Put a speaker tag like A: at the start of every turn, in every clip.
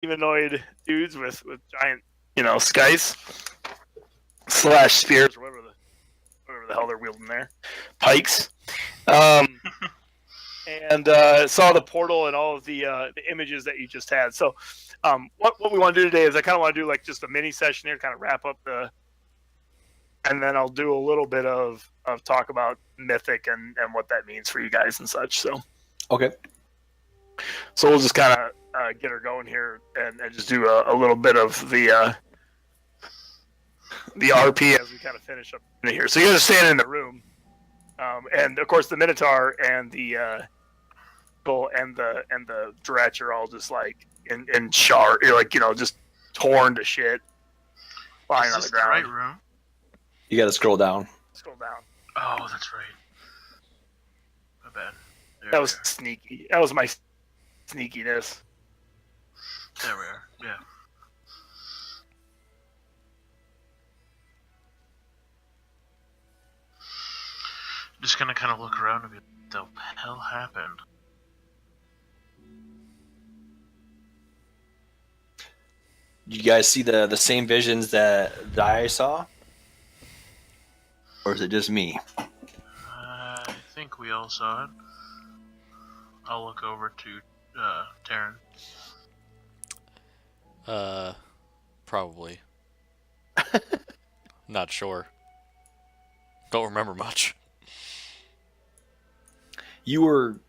A: humanoid dudes with giant, skice / spears or whatever the hell they're wielding there, pikes. Um, and saw the portal and all of the images that you just had. So, what we want to do today is I kind of want to do like just a mini session here, kind of wrap up and then I'll do a little bit of talk about Mythic and what that means for you guys and such. So,
B: okay.
A: So we'll just kind of get her going here and just do a little bit of the RP as we kind of finish up here. So you guys are standing in the room, and of course the Minotaur and the and the Dretch are all just like in char, like just torn to shit, lying on the ground.
C: Is this the right room?
B: You got to scroll down.
A: Scroll down.
C: Oh, that's right. My bad.
A: That was sneaky. That was my sneakiness.
C: There we are. Yeah. Just gonna kind of look around and be like, what the hell happened?
B: You guys see the same visions that I saw? Or is it just me?
C: I think we all saw it. I'll look over to Taryn.
D: Probably. Not sure. Don't remember much.
B: You were,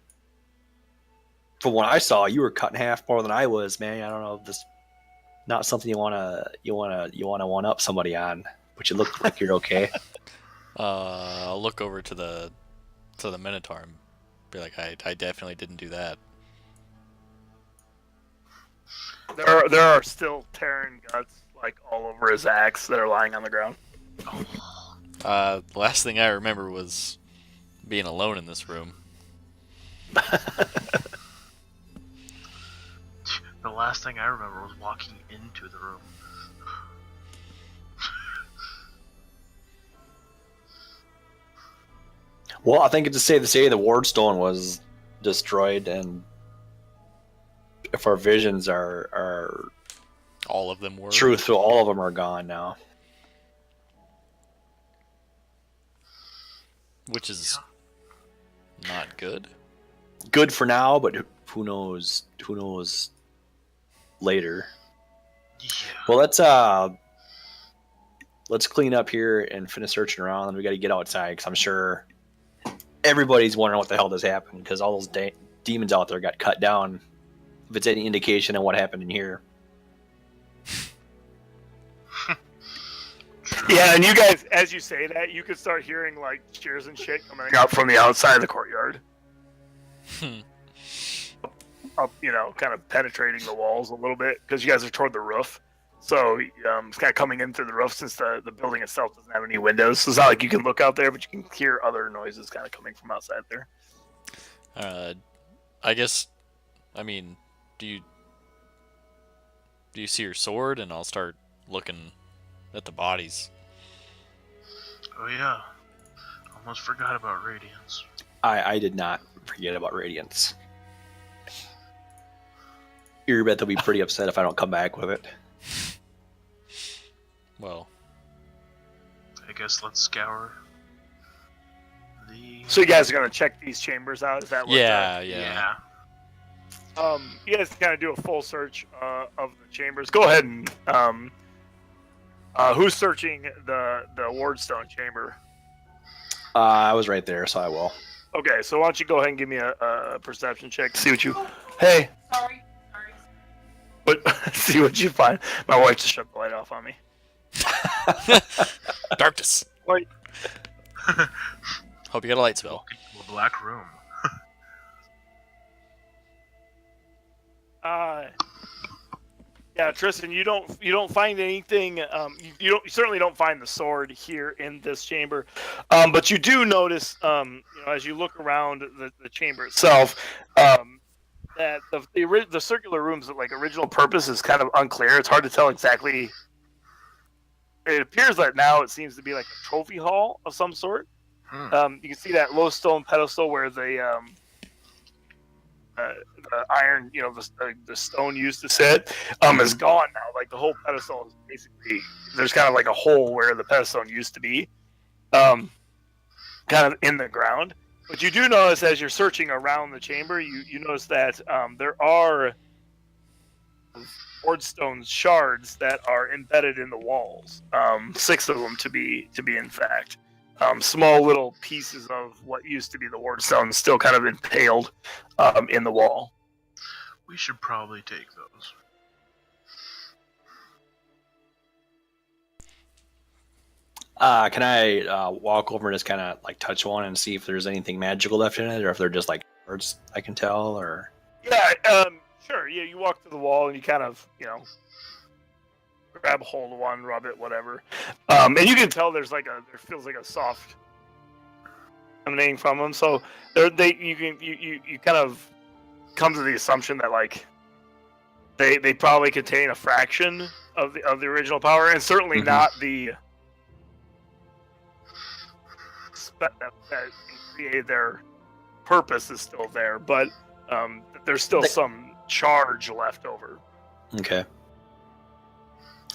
B: from what I saw, you were cut in half more than I was, man. I don't know if this not something you wanna one up somebody on, but you look like you're okay.
D: I'll look over to the Minotaur and be like, I definitely didn't do that.
A: There are still Terran guts like all over his axe that are lying on the ground.
D: The last thing I remember was being alone in this room.
C: The last thing I remember was walking into the room.
B: Well, I think it's safe to say the Wardstone was destroyed, and if our visions are
D: all of them were
B: truthful, all of them are gone now.
D: Which is not good.
B: Good for now, but who knows? Who knows later?
C: Yeah.
B: Well, let's clean up here and finish searching around, and we got to get outside because I'm sure everybody's wondering what the hell just happened because all those demons out there got cut down. If it's any indication of what happened in here.
A: Yeah, and you guys, as you say that, you could start hearing like cheers and shit coming out from the outside of the courtyard. Up, kind of penetrating the walls a little bit because you guys are toward the roof. So it's kind of coming in through the roof since the building itself doesn't have any windows. So it's not like you can look out there, but you can hear other noises kind of coming from outside there.
D: I guess, I mean, do you see your sword? And I'll start looking at the bodies.
C: Oh yeah, almost forgot about Radiance.
B: I did not forget about Radiance. Your bet they'll be pretty upset if I don't come back with it.
D: Well,
C: I guess let's scour the...
A: So you guys are going to check these chambers out? Is that what?
D: yeah.
C: Yeah.
A: You guys kind of do a full search of the chambers. Go ahead and who's searching the Wardstone chamber?
B: I was right there, so I will.
A: Okay, so why don't you go ahead and give me a perception check to see what you... Hey!
E: Sorry.
A: See what you find. My wife just shut the light off on me.
D: Darkness.
A: Wait.
D: Hope you got a light spell.
C: Walk into a black room.
A: Yeah, Tristan, you don't find anything. You certainly don't find the sword here in this chamber, but you do notice, as you look around the chamber itself, that the circular room's like original purpose is kind of unclear. It's hard to tell exactly. It appears that now it seems to be like a trophy hall of some sort. You can see that low stone pedestal where the the iron, the stone used to sit, is gone now. Like the whole pedestal is basically, there's kind of like a hole where the pedestal used to be, kind of in the ground. But you do notice as you're searching around the chamber, you notice that there are Wardstone shards that are embedded in the walls. 6 of them to be in fact. Small little pieces of what used to be the Wardstone still kind of impaled in the wall.
C: We should probably take those.
B: Can I walk over and just kind of like touch one and see if there's anything magical left in it, or if they're just like birds I can tell, or?
A: Yeah, sure. Yeah, you walk to the wall and you kind of, grab a hold of one, rub it, whatever. And you can tell there feels like a soft emanating from them. So you kind of come to the assumption that like they probably contain a fraction of the original power, and certainly not the spec that created their purpose is still there, but there's still some charge left over.
B: Okay.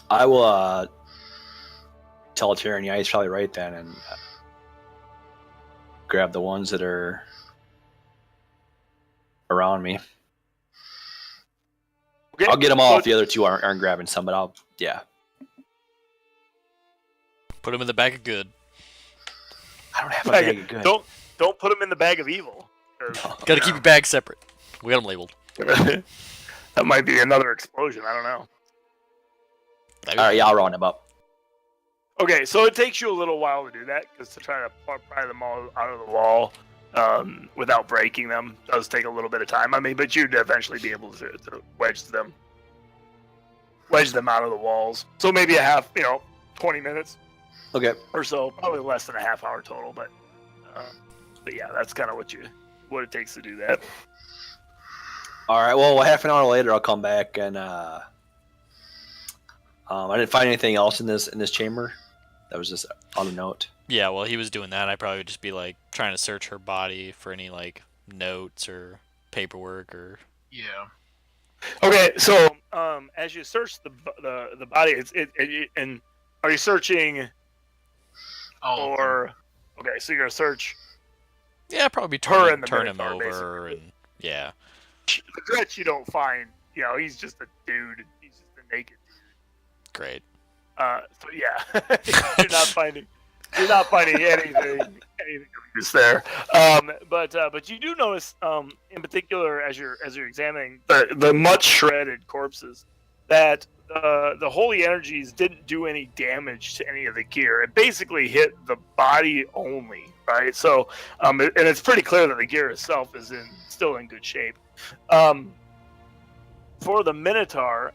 B: I will tell Tyrion, yeah, he's probably right then, and grab the ones that are around me.
A: Okay.
B: I'll get them all if the other two aren't grabbing some, but yeah.
D: Put them in the bag of good.
B: I don't have a bag of good.
A: Don't put them in the bag of evil.
D: Gotta keep your bags separate. We got them labeled.
A: That might be another explosion. I don't know.
B: Alright, yeah, I'll round them up.
A: Okay, so it takes you a little while to do that, because to try to pry them all out of the wall without breaking them does take a little bit of time. I mean, but you'd eventually be able to wedge them out of the walls. So maybe 20 minutes.
B: Okay.
A: Or so, probably less than a half hour total. But yeah, that's kind of what it takes to do that.
B: All right. Well, half an hour later, I'll come back and I didn't find anything else in this chamber. That was just on a note.
D: Yeah, while he was doing that, I probably would just be like trying to search her body for any like notes or paperwork or.
C: Yeah.
A: Okay, so as you search the body, and are you searching? Okay, so you're gonna search.
D: Yeah, probably
A: turn
D: him
A: Minotaur,
D: over
A: basically.
D: and yeah.
A: The Gretsch you don't find. He's just a dude. He's just a naked dude.
D: Great.
A: So yeah, you're not finding anything of use there. But you do notice, in particular, as you're examining the much shredded corpses, that the holy energies didn't do any damage to any of the gear. It basically hit the body only, right? So, and it's pretty clear that the gear itself is still in good shape. For the Minotaur,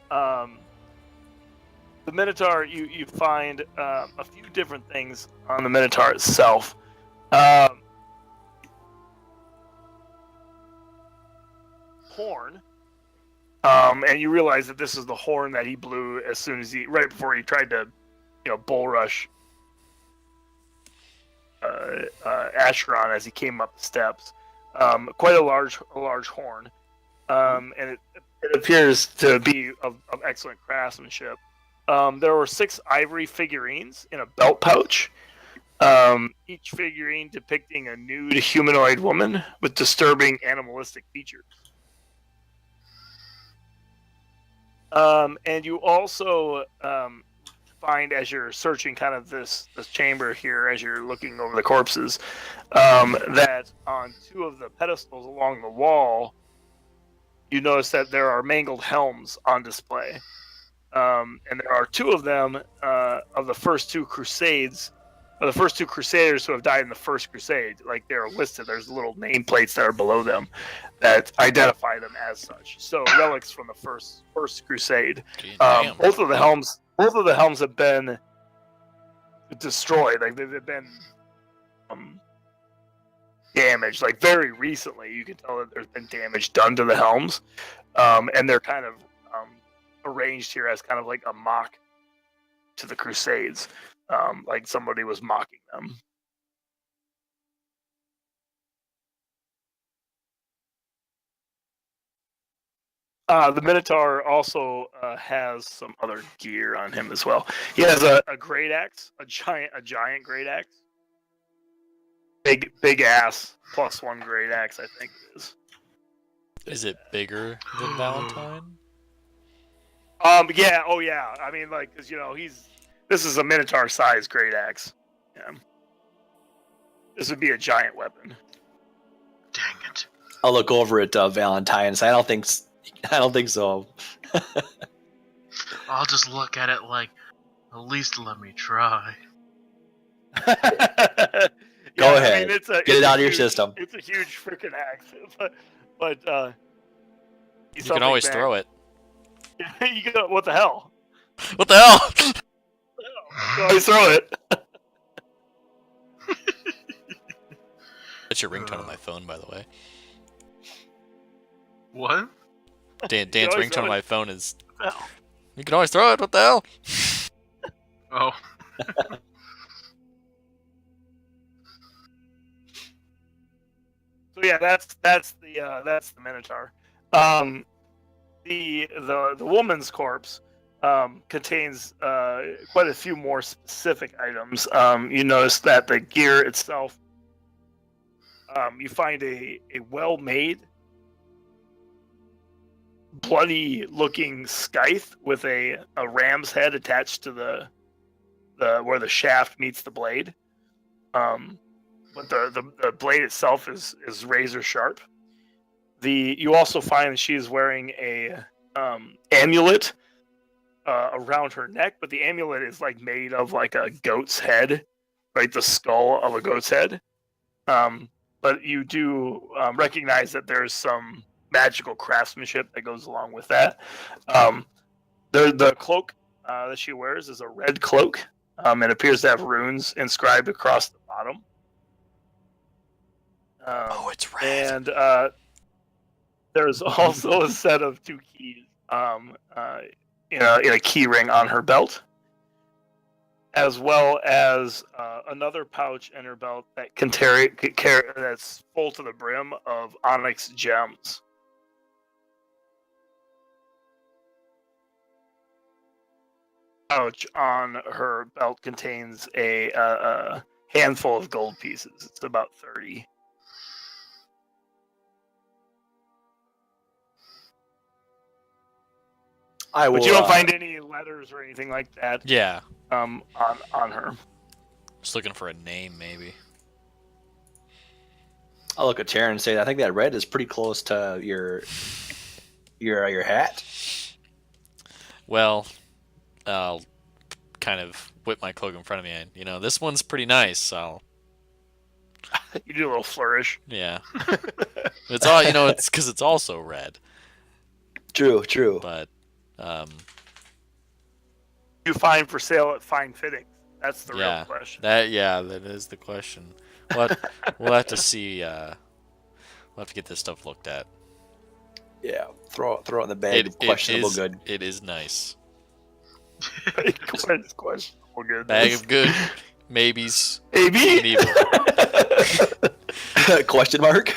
A: you find a few different things on the Minotaur itself. Horn. And you realize that this is the horn that he blew right before he tried to, bull rush Acheron as he came up the steps. Quite a large horn, and it appears to be of excellent craftsmanship. There were 6 ivory figurines in a belt pouch, each figurine depicting a nude humanoid woman with disturbing animalistic features. And you also find, as you're searching kind of this chamber here, as you're looking over the corpses, that on 2 of the pedestals along the wall, you notice that there are mangled helms on display. And there are 2 of them of the first 2 crusades, or the first 2 crusaders who have died in the first crusade. Like, they're listed. There's little nameplates that are below them that identify them as such. So relics from the first crusade. Both of the helms have been destroyed. Like, they've been damaged. Like, very recently, you can tell that there's been damage done to the helms, and they're kind of arranged here as kind of like a mock to the Crusades, like somebody was mocking them. The Minotaur also has some other gear on him as well. He has a great axe, a giant great axe, big ass +1 great axe, I think it is.
D: Is it bigger than Valentine?
A: Yeah. Oh yeah. I mean, like, because this is a Minotaur size great axe. Yeah. This would be a giant weapon.
C: Dang it.
B: I'll look over at Valentine's. I don't think so.
C: I'll just look at it like, at least let me try.
B: Go ahead.
A: Get
B: it out of your system.
A: It's a huge freaking axe, but
D: You can always throw it.
A: You can, what the hell?
D: What the hell?
A: You can always throw it.
D: That's your ringtone on my phone, by the way.
C: What?
D: Dan's
A: always
D: ringtone
A: throw
D: on
A: it.
D: my phone is.
A: What the hell?
D: You can always throw it. What the hell?
C: Oh.
A: So yeah, that's the Minotaur. The woman's corpse contains quite a few more specific items. You notice that the gear itself, you find a well-made, bloody-looking scythe with a ram's head attached to the where the shaft meets the blade. But the blade itself is razor sharp. You also find that she is wearing a amulet around her neck, but the amulet is like made of like a goat's head, right? The skull of a goat's head. But you do recognize that there's some magical craftsmanship that goes along with that. The cloak that she wears is a red cloak. It appears to have runes inscribed across the bottom.
D: It's red.
A: And there's also a set of 2 keys in a key ring on her belt, as well as another pouch in her belt that can carry that's full to the brim of onyx gems. Pouch on her belt contains a handful of gold pieces. It's about 30. But you don't find any letters or anything like that.
D: Yeah.
A: On her.
D: Just looking for a name, maybe.
B: I'll look at Taryn and say, I think that red is pretty close to your hat.
D: Well, I'll kind of whip my cloak in front of me. And, this one's pretty nice.
A: You do a little flourish.
D: Yeah. It's all, it's because it's also red.
B: True.
D: But,
A: you find for sale at Fine Fittings? That's the
D: yeah,
A: real question.
D: that is the question. We'll have to see. We'll have to get this stuff looked at.
B: Yeah, throw it in the bag of questionable good.
D: It is nice.
A: Questionable good.
D: Bag of good, maybes,
A: Maybe.
D: and evil.
B: Question mark?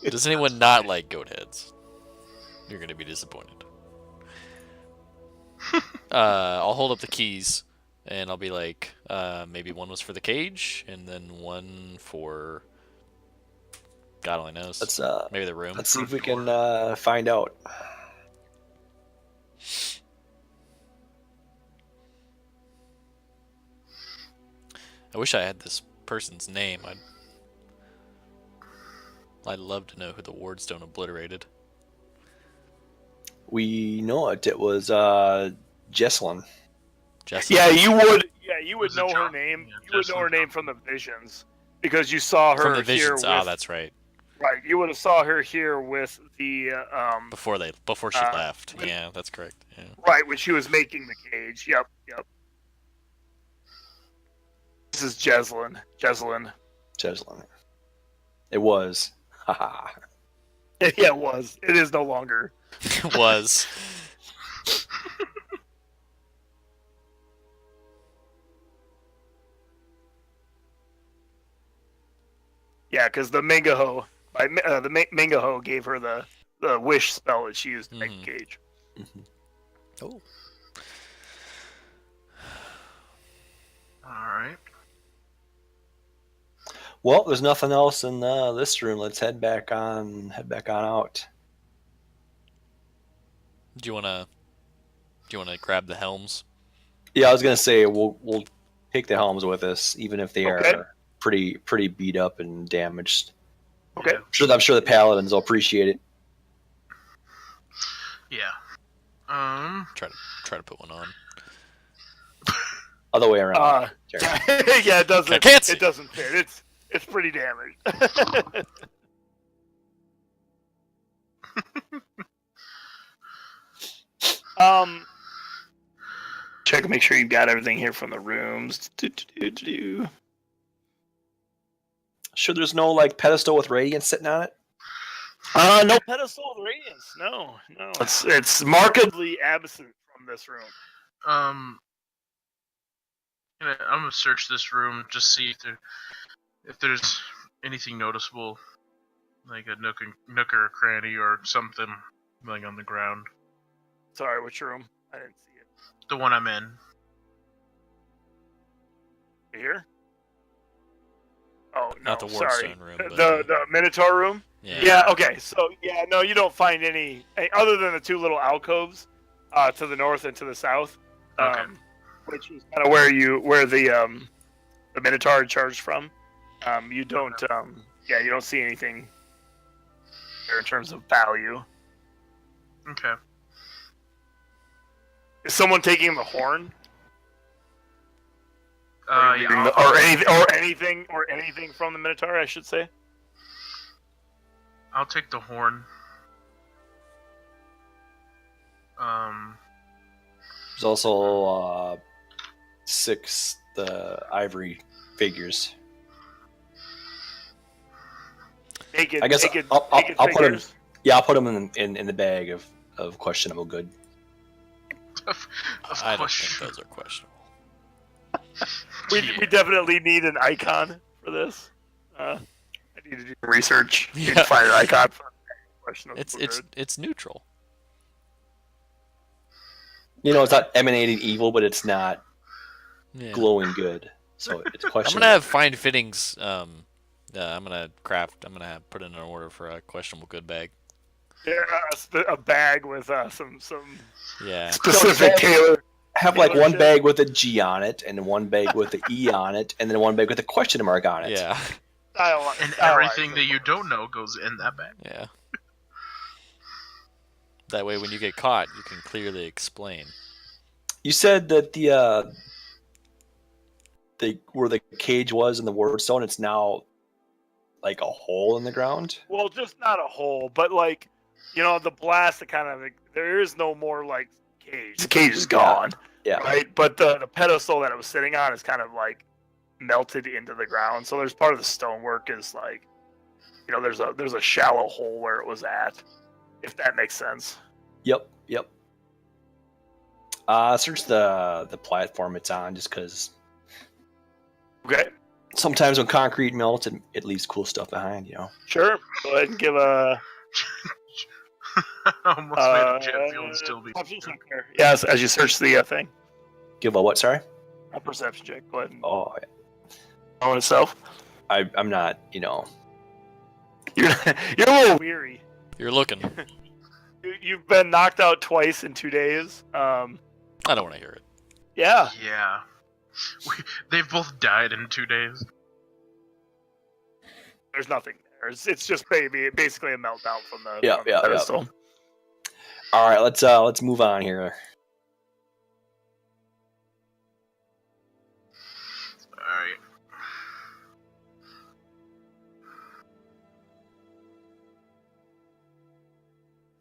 D: Does anyone not like goat heads? You're gonna be disappointed. I'll hold up the keys, and I'll be like, maybe one was for the cage, and then one for God only knows. Maybe the room.
B: Let's see if we can find out.
D: I wish I had this person's name. I'd love to know who the Wardstone obliterated.
B: We know it. It was Jessalyn.
A: Yeah, you would know her
C: John?
A: name.
C: Yeah,
A: You would know her
C: Jessalyn.
A: name from the visions because you saw her
D: From the visions.
A: here with,
D: That's right.
A: right. You would have saw her here with the
D: Before she left.
A: when-
D: Yeah, that's correct. Yeah.
A: right when she was making the cage. Yep. This is Jessalyn.
B: Jessalyn. It was. Haha.
A: Yeah, it was. It is no longer.
D: Was.
A: Yeah, because the Mingaho, Mingaho gave her the the wish spell that she used to make the cage.
B: Mhm.
D: Oh.
C: All right.
B: Well, there's nothing else in this room. Let's head back on out.
D: Do you wanna grab the helms?
B: Yeah, I was gonna say we'll take the helms with us, even if they
A: Okay.
B: are pretty beat up and damaged.
A: Okay.
B: I'm sure the paladins will appreciate it.
C: Yeah.
D: Try to put one on.
B: Other way around.
A: Yeah, it doesn't.
D: I can't see.
A: It doesn't fit. It's pretty damaged. Check and make sure you've got everything here from the rooms.
B: Sure, there's no like pedestal with radiance sitting on it.
A: No pedestal of radiance. No. It's markedly absent from this room.
C: I'm gonna search this room, just see if there's anything noticeable, like a nook or a cranny or something laying on the ground.
A: Sorry, which room? I didn't see it.
C: The one I'm in.
A: Here? Oh, no,
D: Not the
A: sorry.
D: Wardstone room, but
A: The Minotaur room?
D: yeah.
A: Yeah, okay. So, yeah, no, you don't find any, other than the two little alcoves to the north and to the south,
C: Okay.
A: which is kind of where the Minotaur charged from. You don't, you don't see anything there in terms of value.
C: Okay.
A: Is someone taking the horn?
C: Yeah.
A: Or anything from the Minotaur, I should say.
C: I'll take the horn.
B: There's also 6 the ivory figures.
A: Naked,
B: I guess
A: naked,
B: I'll
A: naked
B: put them.
A: figures.
B: Yeah, I'll put them in the bag of questionable good.
D: I don't think those are questionable.
A: We definitely need an icon for this. I need to do research. Need
D: Yeah.
A: to find an icon for questionable good.
D: It's neutral.
B: You know, it's not emanating evil, but it's not
D: Yeah.
B: glowing good. So it's
D: I'm
B: questionable.
D: gonna have fine fittings. I'm gonna put in an order for a questionable good bag.
A: Yeah, a bag with some
D: Yeah.
A: specific tailor.
B: Have like
A: Taylor
B: one
A: shit.
B: bag with a G on it, and one bag with the E on it, and then one bag with a question mark on it.
D: Yeah.
C: And everything that you don't know goes in that bag.
D: Yeah. That way, when you get caught, you can clearly explain.
B: You said that where the cage was in the Wardstone, it's now like a hole in the ground.
A: Well, just not a hole, but like, the blast. There is no more like cage. The cage is gone.
B: Yeah.
A: Right, but the pedestal that it was sitting on is kind of like melted into the ground. So there's part of the stonework is like, there's a shallow hole where it was at, if that makes sense.
B: Yep. Search the platform it's on, just because
A: Okay,
B: sometimes when concrete melts, it leaves cool stuff behind.
A: sure. Go ahead and give a
C: Almost made the jet fuel and still be.
A: perception check there. Yes, as you search the thing,
B: Give a what? Sorry.
A: a perception check. Go ahead and
B: Oh,
A: on itself.
B: I'm not.
A: You're a little weary.
D: You're looking.
A: You've been knocked out twice in 2 days.
D: I don't want to hear it.
A: Yeah.
C: Yeah. They've both died in 2 days.
A: There's nothing there. It's just basically a meltdown from the
B: Yeah,
A: from the
B: yeah.
A: pedestal.
B: All right, let's move on here.
C: Alright.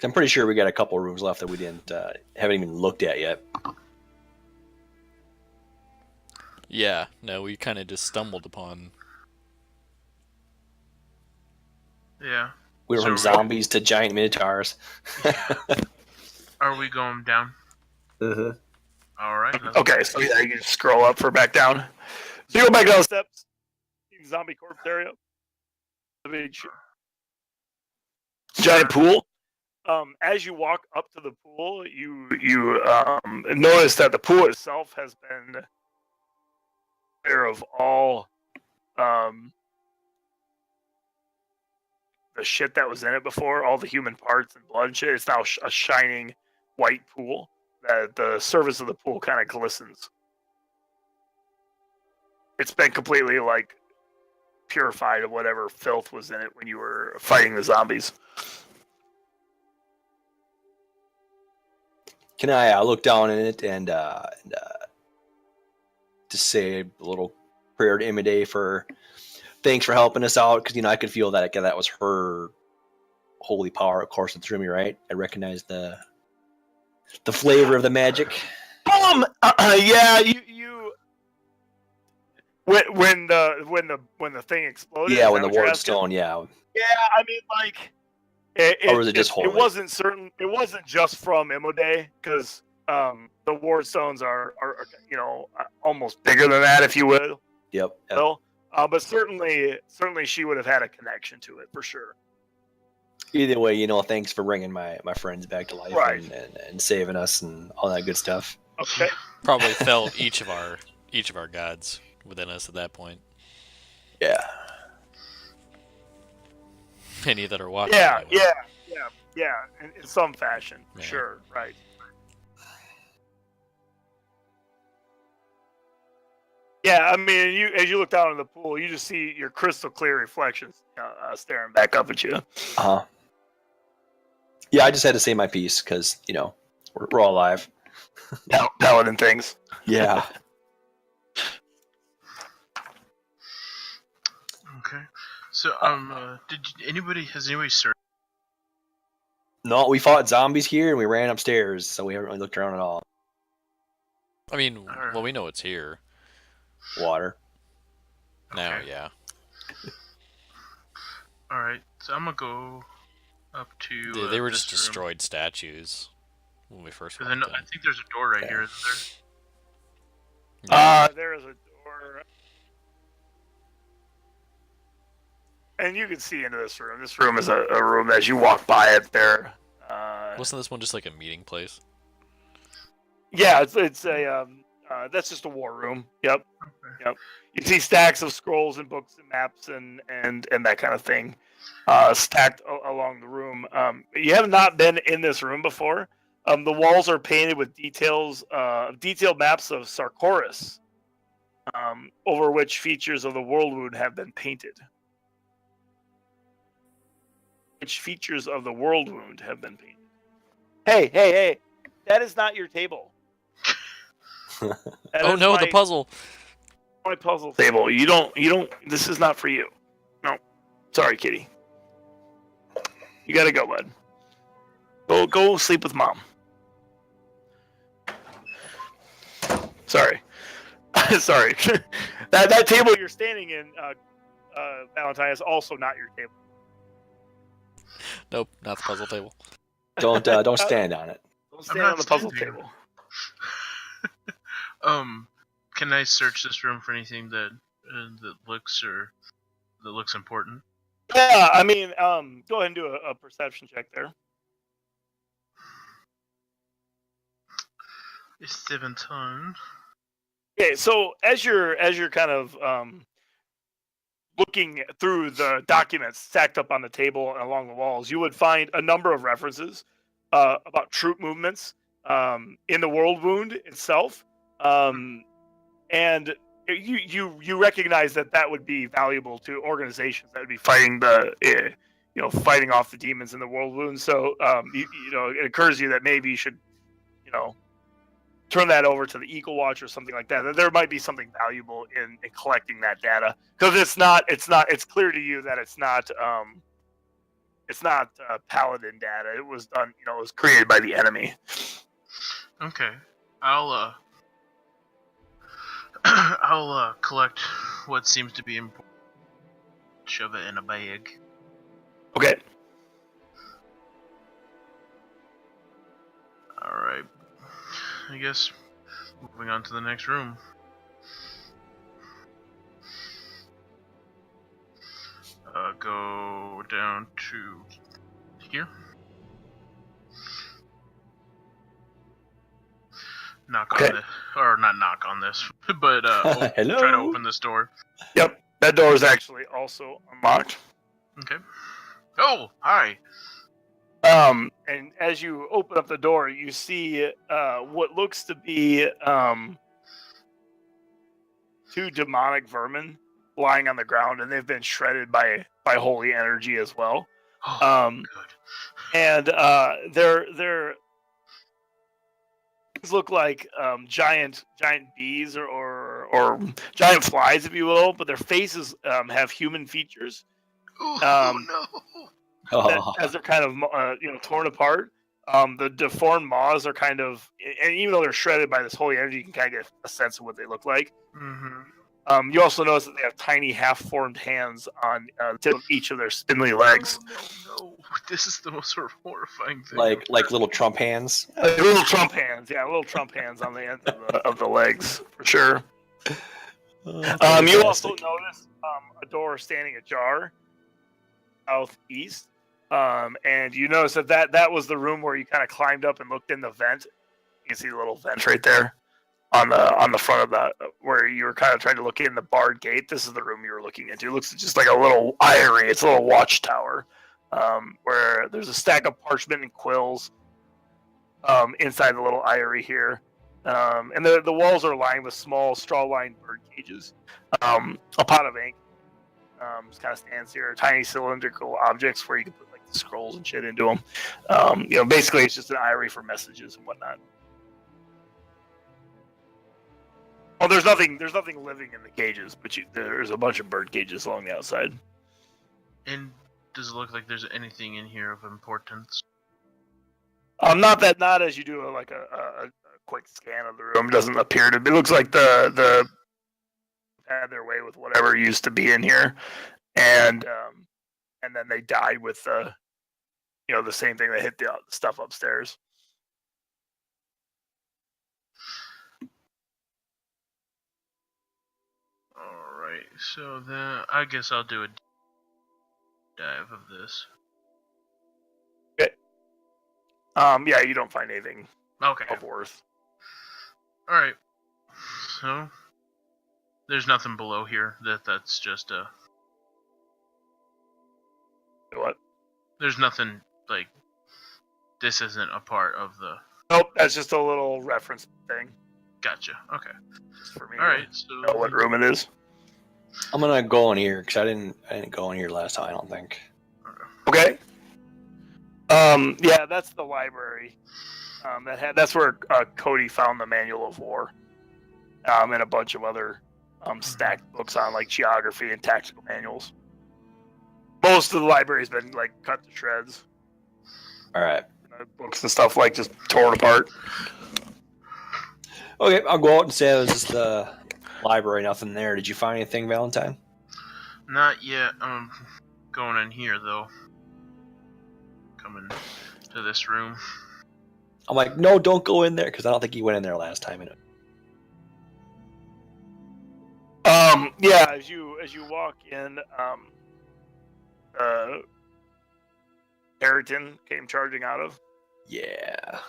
B: I'm pretty sure we got a couple rooms left that we haven't even looked at yet.
D: Yeah. No, we kind of just stumbled upon.
C: Yeah.
B: We were
C: So
B: from
C: we-
B: zombies to giant minotaurs.
C: Are we going down?
B: Uh-huh.
C: Alright.
A: Okay, so yeah, you can scroll up for back down. So you go back down the steps. See the zombie corpse area. The big giant pool. as you walk up to the pool, you notice that the pool itself has been clear of all the shit that was in it before, all the human parts and blood and shit. It's now a shining white pool. That the surface of the pool kind of glistens. It's been completely like purified of whatever filth was in it when you were fighting the zombies.
B: Can I look down in it and just say a little prayer to Imide for thanks for helping us out? Because I could feel that that was her holy power, of course, through me, right? I recognize the flavor of the magic.
A: Yeah, you when the thing exploded.
B: Yeah, when the ward stone. Yeah.
A: Yeah, I mean, like,
B: or was it just holy?
A: It wasn't certain. It wasn't just from Imode, because the ward stones are almost bigger than that, if you will.
B: Yep.
A: But certainly she would have had a connection to it for sure.
B: Either way, thanks for bringing my friends back to life,
A: right,
B: and saving us and all that good stuff.
A: Okay.
D: Probably felt each of our gods within us at that point.
B: Yeah.
D: Any that are watching.
A: Yeah, in some fashion, for sure, right. Yeah, I mean, as you look down in the pool, you just see your crystal clear reflections staring back up at you.
B: Uh-huh. Yeah, I just had to say my piece because, we're all alive.
A: Paladin things.
B: Yeah.
C: Okay. So, has anybody searched?
B: No, we fought zombies here and we ran upstairs, so we haven't really looked around at all.
D: I mean, well, we know it's here.
B: Water.
D: Now,
C: Okay.
D: yeah.
C: Alright, so I'm gonna go up to.
D: They were just destroyed statues when we first walked in.
C: I think there's a door right here, isn't
A: there? There is a door. And you can see into this room. This room is a room as you walk by it there.
D: Wasn't this one just like a meeting place?
A: Yeah, it's a that's just a war room. Yep.
C: Okay.
A: Yep. You see stacks of scrolls and books and maps and that kind of thing stacked along the room. You have not been in this room before. The walls are painted with detailed maps of Sarkoris, over which features of the world wound have been painted. Which features of the world wound have been painted. Hey! That is not your table.
D: Oh no, the puzzle.
A: My puzzle table. You don't. This is not for you. No. Sorry, kitty. You gotta go, bud. Go sleep with mom. Sorry. Sorry. that table you're standing in, Valentine, is also not your table.
D: Nope, not the puzzle table.
B: Don't stand on it.
A: Don't stand on the puzzle table.
C: Can I search this room for anything that looks important?
A: Yeah, I mean, go ahead and do a perception check there.
C: It's 17.
A: Okay, so as you're kind of looking through the documents stacked up on the table and along the walls, you would find a number of references about troop movements in the world wound itself, and you recognize that would be valuable to organizations that would be fighting fighting off the demons in the world wound. So it occurs to you that maybe you should turn that over to the Eagle Watch or something like that. There might be something valuable in collecting that data, because it's clear to you that it's not Paladin data. It was done, it was created by the enemy.
C: Okay, I'll collect what seems to be important. Shove it in a bag.
A: Okay.
C: All right. I guess moving on to the next room. Go down to here. knock
A: Okay.
C: on this, or not knock on this, but
B: Hello?
C: try to open this door.
A: Yep, that door is actually also unlocked.
C: Okay. Oh, hi.
A: And as you open up the door, you see what looks to be two demonic vermin lying on the ground, and they've been shredded by holy energy as well.
C: Oh, good.
A: And they're these look like giant bees or giant flies, if you will, but their faces have human features.
C: Oh no.
A: That, as they're kind of torn apart. The deformed maws are kind of, and even though they're shredded by this holy energy, you can kind of get a sense of what they look like.
C: Mm-hmm.
A: You also notice that they have tiny half-formed hands on the tip of each of their spindly legs.
C: No. This is the most horrifying thing.
B: Like little Trump hands.
A: Little Trump hands, little Trump hands on the end of the legs, for sure. You also notice a door standing ajar southeast. And you notice that was the room where you kind of climbed up and looked in the vent. You can see the little vent right there on the front of that, where you were kind of trying to look in the barred gate. This is the room you were looking into. It looks just like a little eyrie. It's a little watchtower, where there's a stack of parchment and quills inside the little eyrie here. And the walls are lined with small straw-lined bird cages. A pot of ink just kind of stands here. Tiny cylindrical objects where you can put like the scrolls and shit into them. Basically it's just an eyrie for messages and whatnot. Oh, there's nothing living in the cages, but there's a bunch of bird cages along the outside.
C: And does it look like there's anything in here of importance?
A: Not as you do a quick scan of the room. It doesn't appear to be. It looks like the had their way with whatever used to be in here, and then they died with the same thing that hit the stuff upstairs.
C: All right, so then I guess I'll do a dive of this.
A: Okay. You don't find anything
C: Okay.
A: of worth.
C: All right. So there's nothing below here. That's just a.
A: What?
C: There's nothing like. This isn't a part of the.
A: Nope, that's just a little reference thing.
C: Gotcha. Okay.
A: Just for me.
C: All right. So
A: know what room it is.
B: I'm gonna go in here because I didn't go in here last time. I don't think.
A: Okay. Yeah, that's the library. That's where Cody found the Manual of War, and a bunch of other stacked books on like geography and tactical manuals. Most of the library's been like cut to shreds.
B: All right.
A: Books and stuff like just torn apart.
B: Okay, I'll go out and say it was just the library. Nothing there. Did you find anything, Valentine?
C: Not yet. Going in here though. Coming to this room.
B: I'm like, no, don't go in there because I don't think you went in there last time.
A: Yeah, as you walk in, Harrington came charging out of.
B: Yeah.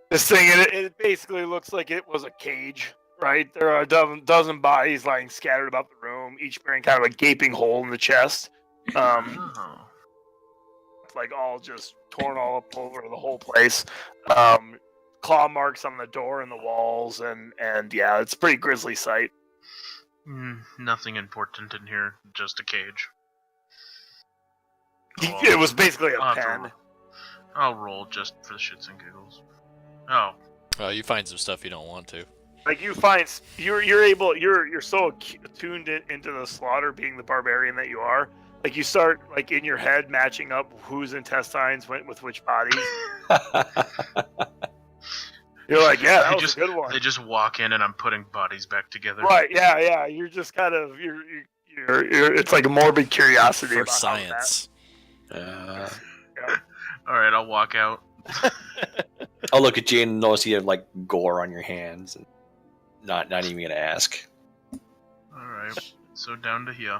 A: This thing, it basically looks like it was a cage, right? There are a dozen bodies lying scattered about the room, each bearing kind of a gaping hole in the chest. Like all just torn all up over the whole place. Claw marks on the door and the walls, and yeah, it's a pretty grisly sight.
C: Nothing important in here, just a cage.
A: It was basically a pen.
C: I'll roll just for the shits and giggles. Oh.
D: Well, you find some stuff you don't want to.
A: Like you find you're so attuned into the slaughter, being the barbarian that you are. Like you start like in your head matching up whose intestines went with which bodies. You're like, yeah, that was a good one.
C: They just walk in and I'm putting bodies back together.
A: Right? Yeah. You're just kind of you're it's like a morbid curiosity
D: For
A: about
D: science.
A: Yeah.
C: All right, I'll walk out.
B: I'll look at you and notice you have like gore on your hands, and not even gonna ask.
C: All right, so down to here.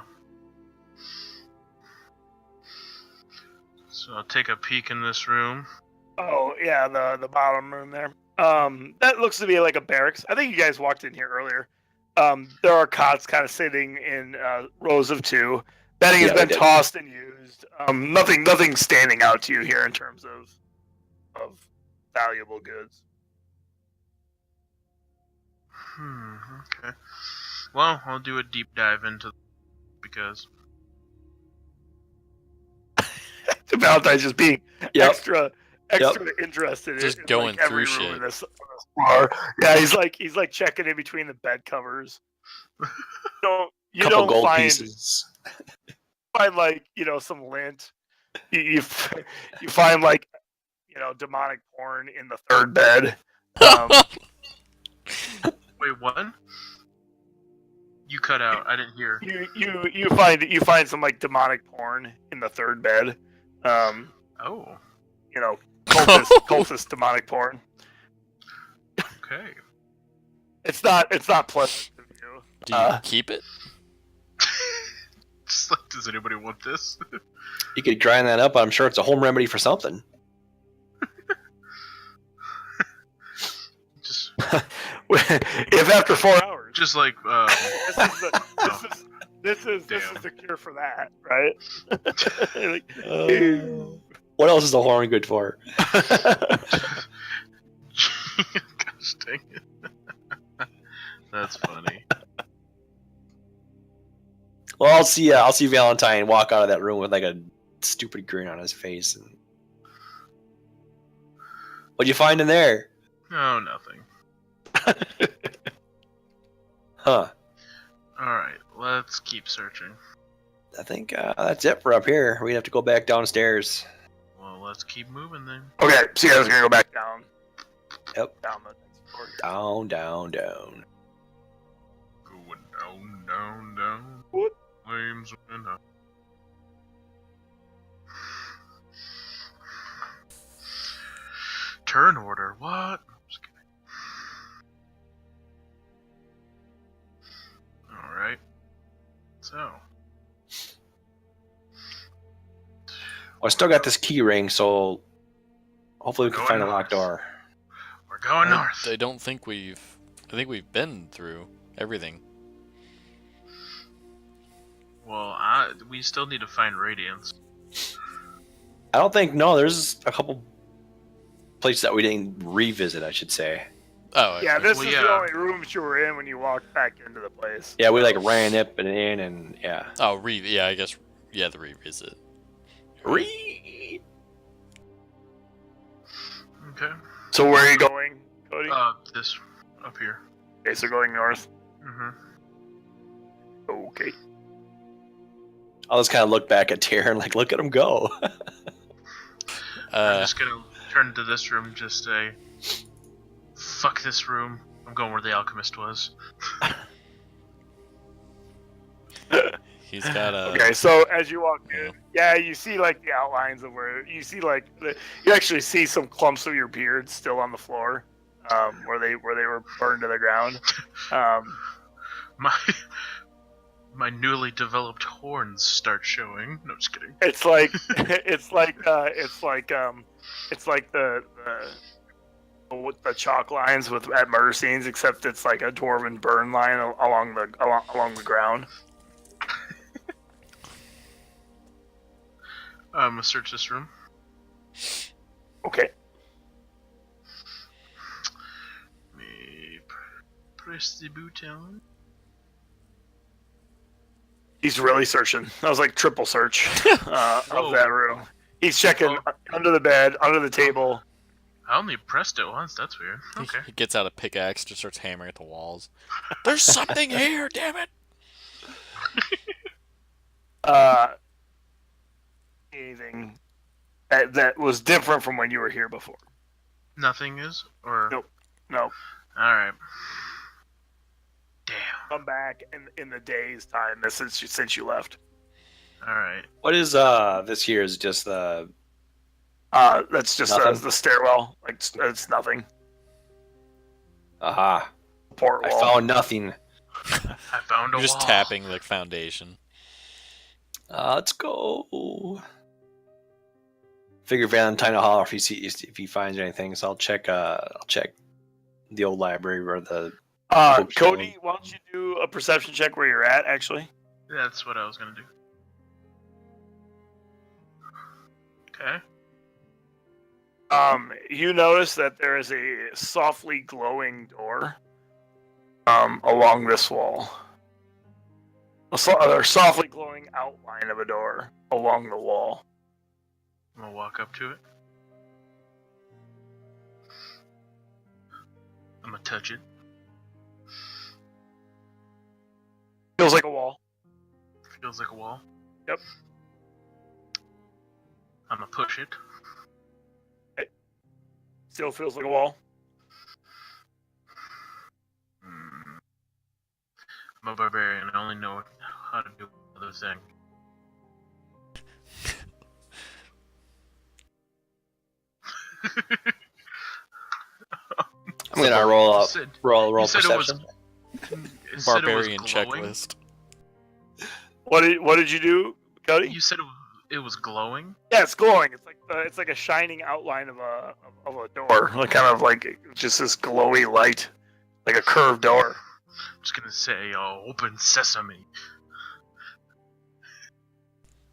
C: So I'll take a peek in this room.
A: Oh yeah, the bottom room there. That looks to be like a barracks. I think you guys walked in here earlier. There are cots kind of sitting in rows of two. Bedding has been tossed and used. Nothing standing out to you here in terms of valuable goods.
C: Okay. Well, I'll do a deep dive into because
A: Valentine's just being extra interested
D: just
A: in
D: going
A: like, every
D: through
A: room
D: shit.
A: in this bar. Yeah, he's like checking in between the bed covers. You
B: Couple
A: don't
B: gold
A: find
B: pieces.
A: like some lint. You find like demonic porn in the third bed.
C: Wait, what? You cut out. I didn't hear.
A: You find some like demonic porn in the third bed.
C: Oh,
A: cultist demonic porn.
C: okay.
A: It's not pleasant to view.
D: Do you keep it?
C: Just like, does anybody want this?
B: You could grind that up. I'm sure it's a home remedy for something.
C: Just
A: if after 4 hours,
C: just like
A: this is the cure for that, right?
B: What else is a horn good for?
C: Gosh dang it. That's funny.
B: Well, I'll see Valentine walk out of that room with like a stupid grin on his face. And... What'd you find in there?
C: Oh, nothing.
B: Huh.
C: Alright, let's keep searching.
B: I think that's it for up here. We have to go back downstairs.
C: Well, let's keep moving then.
A: Okay, so you guys are gonna go back down.
B: Yep.
A: Down the next floor.
B: Down.
C: Going down.
A: What?
C: Flames went up. Turn order, what? I'm just kidding. Alright. So.
B: Well, I still got this key ring, so hopefully we can find a locked door.
C: We're going north.
D: I don't think I think we've been through everything.
C: Well, we still need to find Radiance.
B: I don't think, no, there's a couple places that we didn't revisit, I should say.
D: Oh,
A: Yeah, this
C: Well,
A: is
C: yeah.
A: the only rooms you were in when you walked back into the place.
B: Yeah, we like ran up and in and yeah.
D: Oh, yeah, I guess, yeah, the revisit.
B: Re.
C: Okay.
A: So where are you going, Cody?
C: This up here.
A: Okay, so going north.
C: Mm-hmm.
A: Okay.
B: I'll just kind of look back at Taryn like, look at him go.
C: I'm just gonna turn to this room, just say, fuck this room. I'm going where the alchemist was.
D: He's got a.
A: Okay, so as you walk in, yeah, you see like the outlines of where you see like you actually see some clumps of your beard still on the floor, where they were burned to the ground.
C: My newly developed horns start showing. No, just kidding.
A: It's like the chalk lines at murder scenes, except it's like a dwarven burn line along the ground.
C: I'm gonna search this room.
A: Okay.
C: Let me press the button.
A: He's really searching. That was like triple search of that room. He's checking under the bed, under the table.
C: I only pressed it once. That's weird. Okay.
D: He gets out a pickaxe, just starts hammering at the walls. There's something here, damn it!
A: Anything that was different from when you were here before?
C: Nothing is? Or
A: Nope. No.
C: Alright. Damn.
A: Come back in the day's time since you left.
C: Alright.
B: What is this here is just the
A: That's just
B: Nothing?
A: the stairwell. Like it's nothing.
B: aha.
A: Port
B: I
A: wall.
B: found nothing.
C: I found a
D: You're just
C: wall.
D: tapping the foundation.
B: Let's go. Figure Valentine will holler if he finds anything, so I'll check the old library where the
A: Cody, why don't you do a perception check where you're at, actually?
C: That's what I was gonna do. Okay.
A: You notice that there is a softly glowing door along this wall. A softly glowing outline of a door along the wall.
C: I'm gonna walk up to it. I'm gonna touch it.
A: Feels like a wall.
C: Feels like a wall.
A: Yep.
C: I'm gonna push it.
A: Still feels like a wall.
C: I'm a barbarian. I only know how to do other thing.
B: I'm gonna roll up.
C: said-
B: Roll
C: you said it was-
B: perception.
C: It said it was
D: Barbarian
C: glowing.
D: checklist.
A: What did you do, Cody?
C: You said it was glowing.
A: Yeah, it's glowing. It's like a shining outline of a door, like kind of like just this glowy light, like a curved door.
C: I'm just gonna say, open sesame.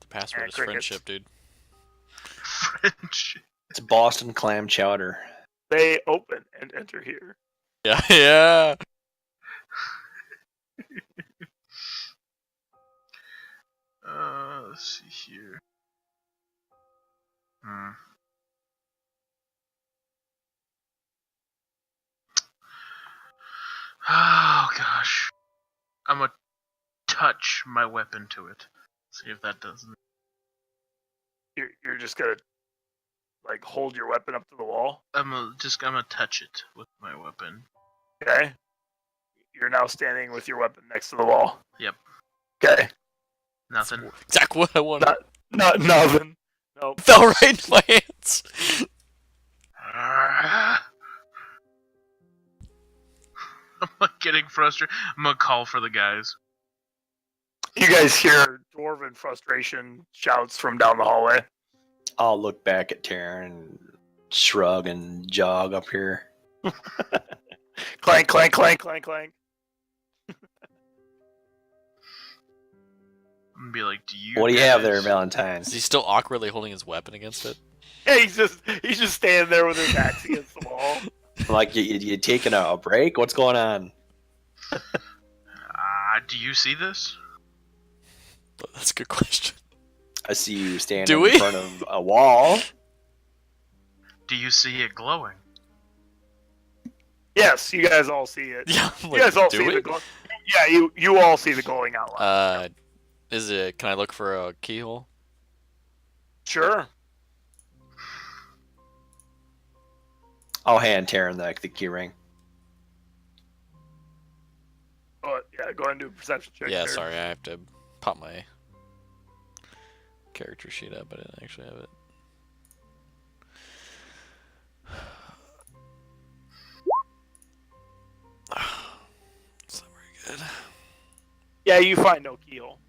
D: The password is
A: crickets.
D: friendship, dude.
C: French.
B: It's Boston clam chowder.
A: They open and enter here.
D: Yeah, yeah.
C: Let's see here. Oh gosh. I'm gonna touch my weapon to it. See if that doesn't.
A: You're just gonna like hold your weapon up to the wall.
C: I'm gonna touch it with my weapon.
A: Okay. You're now standing with your weapon next to the wall.
C: Yep.
A: Okay.
C: Nothing.
D: Exactly what I wanted.
A: Not nothing. Nope.
D: Fell right in my hands.
C: I'm like getting frustrated. I'm gonna call for the guys.
A: You guys hear dwarven frustration shouts from down the hallway.
B: I'll look back at Taryn and shrug and jog up here.
A: Clank, clank, clank, clank, clank.
C: I'm gonna be like, do you?
B: What do you have
C: guys-
B: there, Valentine?
D: Is he still awkwardly holding his weapon against it?
A: Yeah, he's just standing there with his axe against the wall.
B: Like, you taking a break? What's going on?
C: Do you see this?
D: That's a good question.
B: I see you standing
D: Do we?
B: in front of a wall.
C: Do you see it glowing?
A: Yes, you guys all see it.
D: Yeah, I'm
A: You
D: like,
A: guys all
D: do
A: see
D: we?
A: the glow. Yeah, you all see the glowing outline.
D: Is it? Can I look for a keyhole?
A: Sure.
B: I'll hand Taryn the key ring.
A: Oh, yeah, go ahead and do a perception check.
D: Yeah,
A: there.
D: sorry, I have to pop my character sheet up. I didn't actually have it. It's not very good.
A: Yeah, you find no keyhole.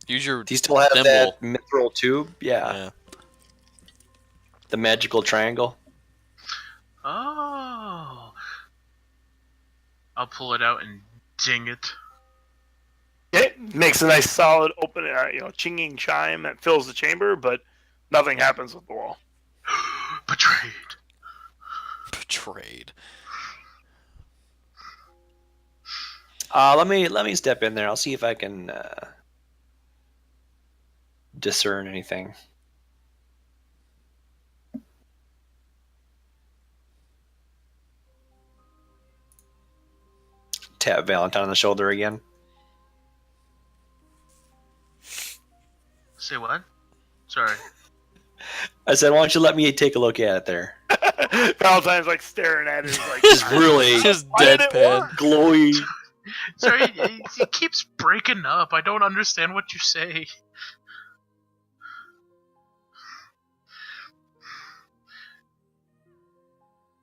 D: Use your
B: Do you still have
D: thimble.
B: that mithril tube? Yeah.
D: Yeah.
B: The magical triangle.
C: Oh. I'll pull it out and ding it.
A: It makes a nice solid open, chinging chime that fills the chamber, but nothing happens with the wall.
C: Betrayed.
D: Betrayed.
B: Let me step in there. I'll see if I can discern anything. Tap Valentine on the shoulder again.
C: Say what? Sorry.
B: I said, why don't you let me take a look at it there?
A: Valentine's like staring at it, like
B: Just really
D: Just
A: Why did it
D: deadpan.
A: work?
B: glowy.
C: Sorry, he keeps breaking up. I don't understand what you say.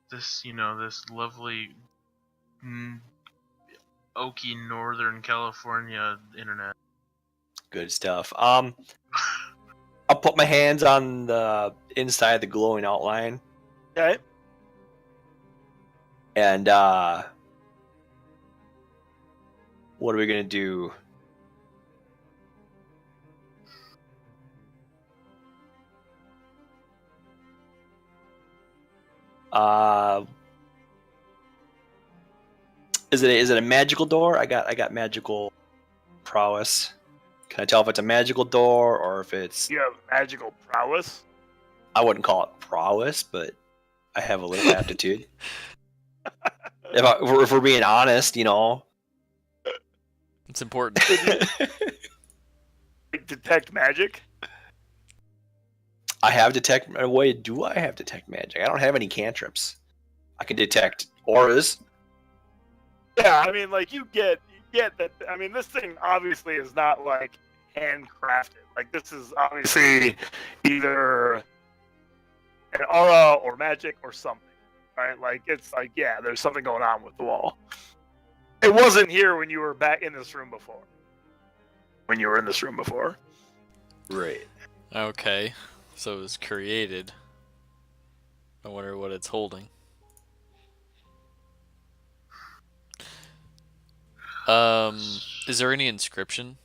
C: This, this lovely oaky Northern California internet.
B: Good stuff. I'll put my hands on the inside of the glowing outline,
A: Okay.
B: And what are we gonna do? Is it a magical door? I got magical prowess. Can I tell if it's a magical door or if it's?
A: You have magical prowess.
B: I wouldn't call it prowess, but I have a little aptitude. If we're being honest, you know.
D: It's important.
A: Like, detect magic.
B: I have detect. Wait, do I have detect magic? I don't have any cantrips. I can detect auras.
A: Yeah, I mean, like you get that. I mean, this thing obviously is not like handcrafted. Like this is obviously either an aura or magic or something, right? Like it's like there's something going on with the wall. It wasn't here when you were back in this room before. When you were in this room before,
B: Right.
D: Okay, so it was created. I wonder what it's holding. Is there any inscription?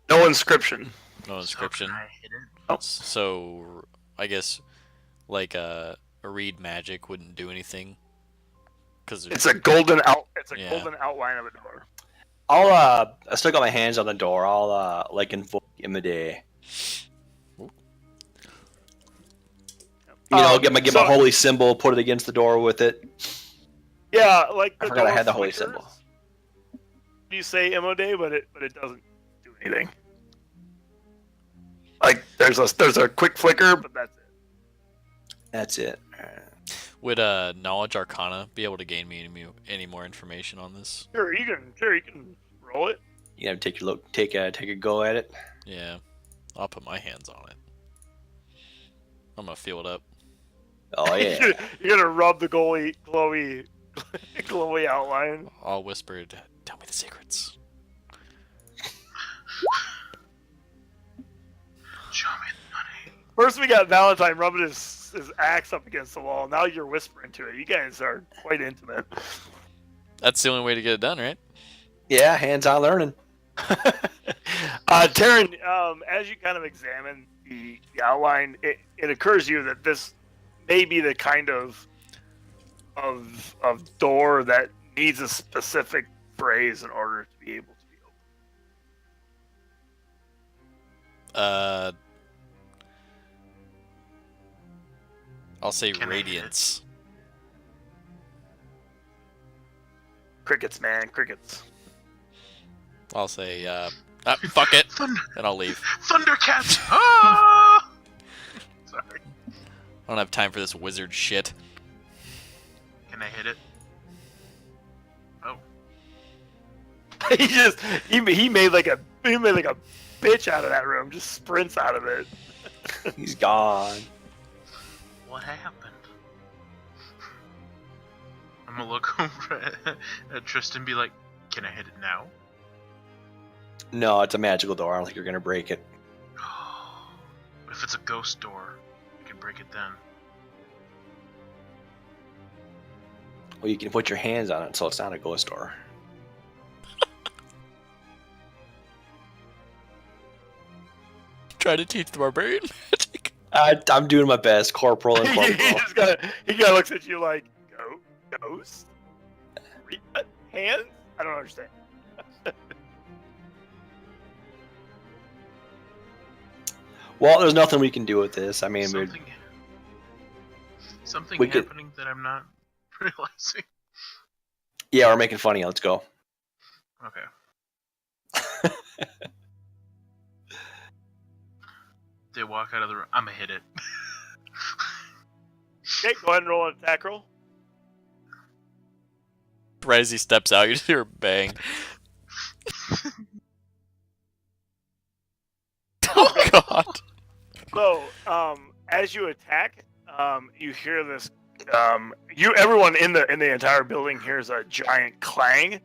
A: no inscription.
D: No inscription.
C: So can I hit it?
A: Oh.
D: So I guess like a read magic wouldn't do anything. Cause
A: It's a golden
D: Yeah.
A: golden outline of a door.
B: I still got my hands on the door. I'll like invoke Imade. You know, get my holy symbol, put it against the door with it.
A: Yeah, like the
B: I forgot I
A: door
B: had the holy
A: flickers.
B: symbol.
A: You say Imode, but it doesn't do anything. Like there's a quick flicker, but that's it.
B: That's it.
D: would knowledge arcana be able to gain me any more information on this?
A: Sure, you can roll it.
B: You gotta take your look, take a go at it.
D: Yeah, I'll put my hands on it. I'm gonna feel it up.
B: Oh yeah.
A: You're gonna rub the glowy outline.
D: I'll whisper, "Tell me the secrets."
C: Show me the money.
A: First, we got Valentine rubbing his axe up against the wall. Now you're whispering to it. You guys are quite intimate.
D: That's the only way to get it done, right?
B: Yeah, hands-on learning.
A: Taryn, as you kind of examine the outline, it occurs to you that this may be the kind of door that needs a specific phrase in order to be able to be opened.
D: I'll say
C: Can I hit?
D: radiance.
A: Crickets, man, crickets.
D: I'll say, fuck it,
C: Thunder,
D: and I'll leave.
C: Thundercats! Ah! Sorry.
D: I don't have time for this wizard shit.
C: Can I hit it? Oh.
A: he made like a bitch out of that room. Just sprints out of it.
B: He's gone.
C: What happened? I'm gonna look over at Tristan and be like, can I hit it now?
B: No, it's a magical door. I don't think you're gonna break it.
C: If it's a ghost door, I can break it then.
B: Well, you can put your hands on it, so it's not a ghost door.
D: Try to teach the barbarian magic.
B: I'm doing my best, corporal and
A: he
B: corporal.
A: kind of looks at you like, ghost? Hands? I don't understand.
B: Well, there's nothing we can do with this. I mean,
C: Something
B: we could-
C: happening that I'm not realizing.
B: yeah, we're making fun of you. Let's go.
C: Okay. They walk out of the room. I'm gonna hit it.
A: Okay, go ahead and roll an attack roll.
D: Right as he steps out, you just hear a bang. Oh god.
A: So, as you attack, you hear this. Everyone in the entire building hears a giant clang.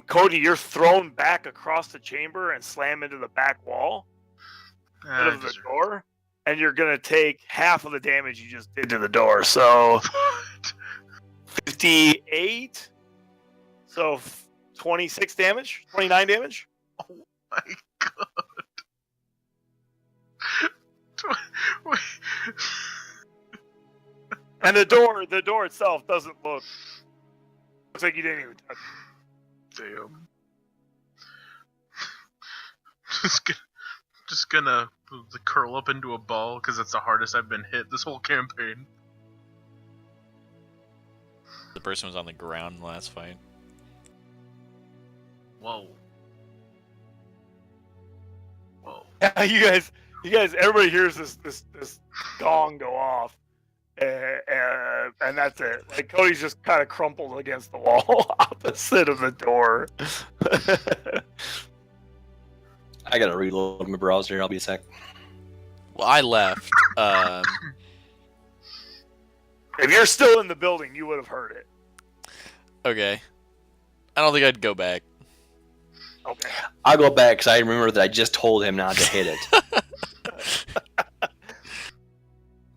A: Cody, you're thrown back across the chamber and slam into the back wall of the door, and you're gonna take half of the damage you just did to the door. So 58. So 26 damage, 29 damage.
C: Oh my god! Wait.
A: And the door itself doesn't looks like you didn't even touch it.
C: Damn. Just gonna curl up into a ball because that's the hardest I've been hit this whole campaign.
D: The person was on the ground in the last fight.
C: Whoa. Whoa.
A: Yeah, you guys, everybody hears this gong go off, and that's it. Like Cody's just kind of crumpled against the wall opposite of the door.
B: I gotta reload my browser. I'll be a sec.
D: Well, I left.
A: If you're still in the building, you would have heard it.
D: Okay. I don't think I'd go back.
A: Okay.
B: I'll go back because I remember that I just told him not to hit it.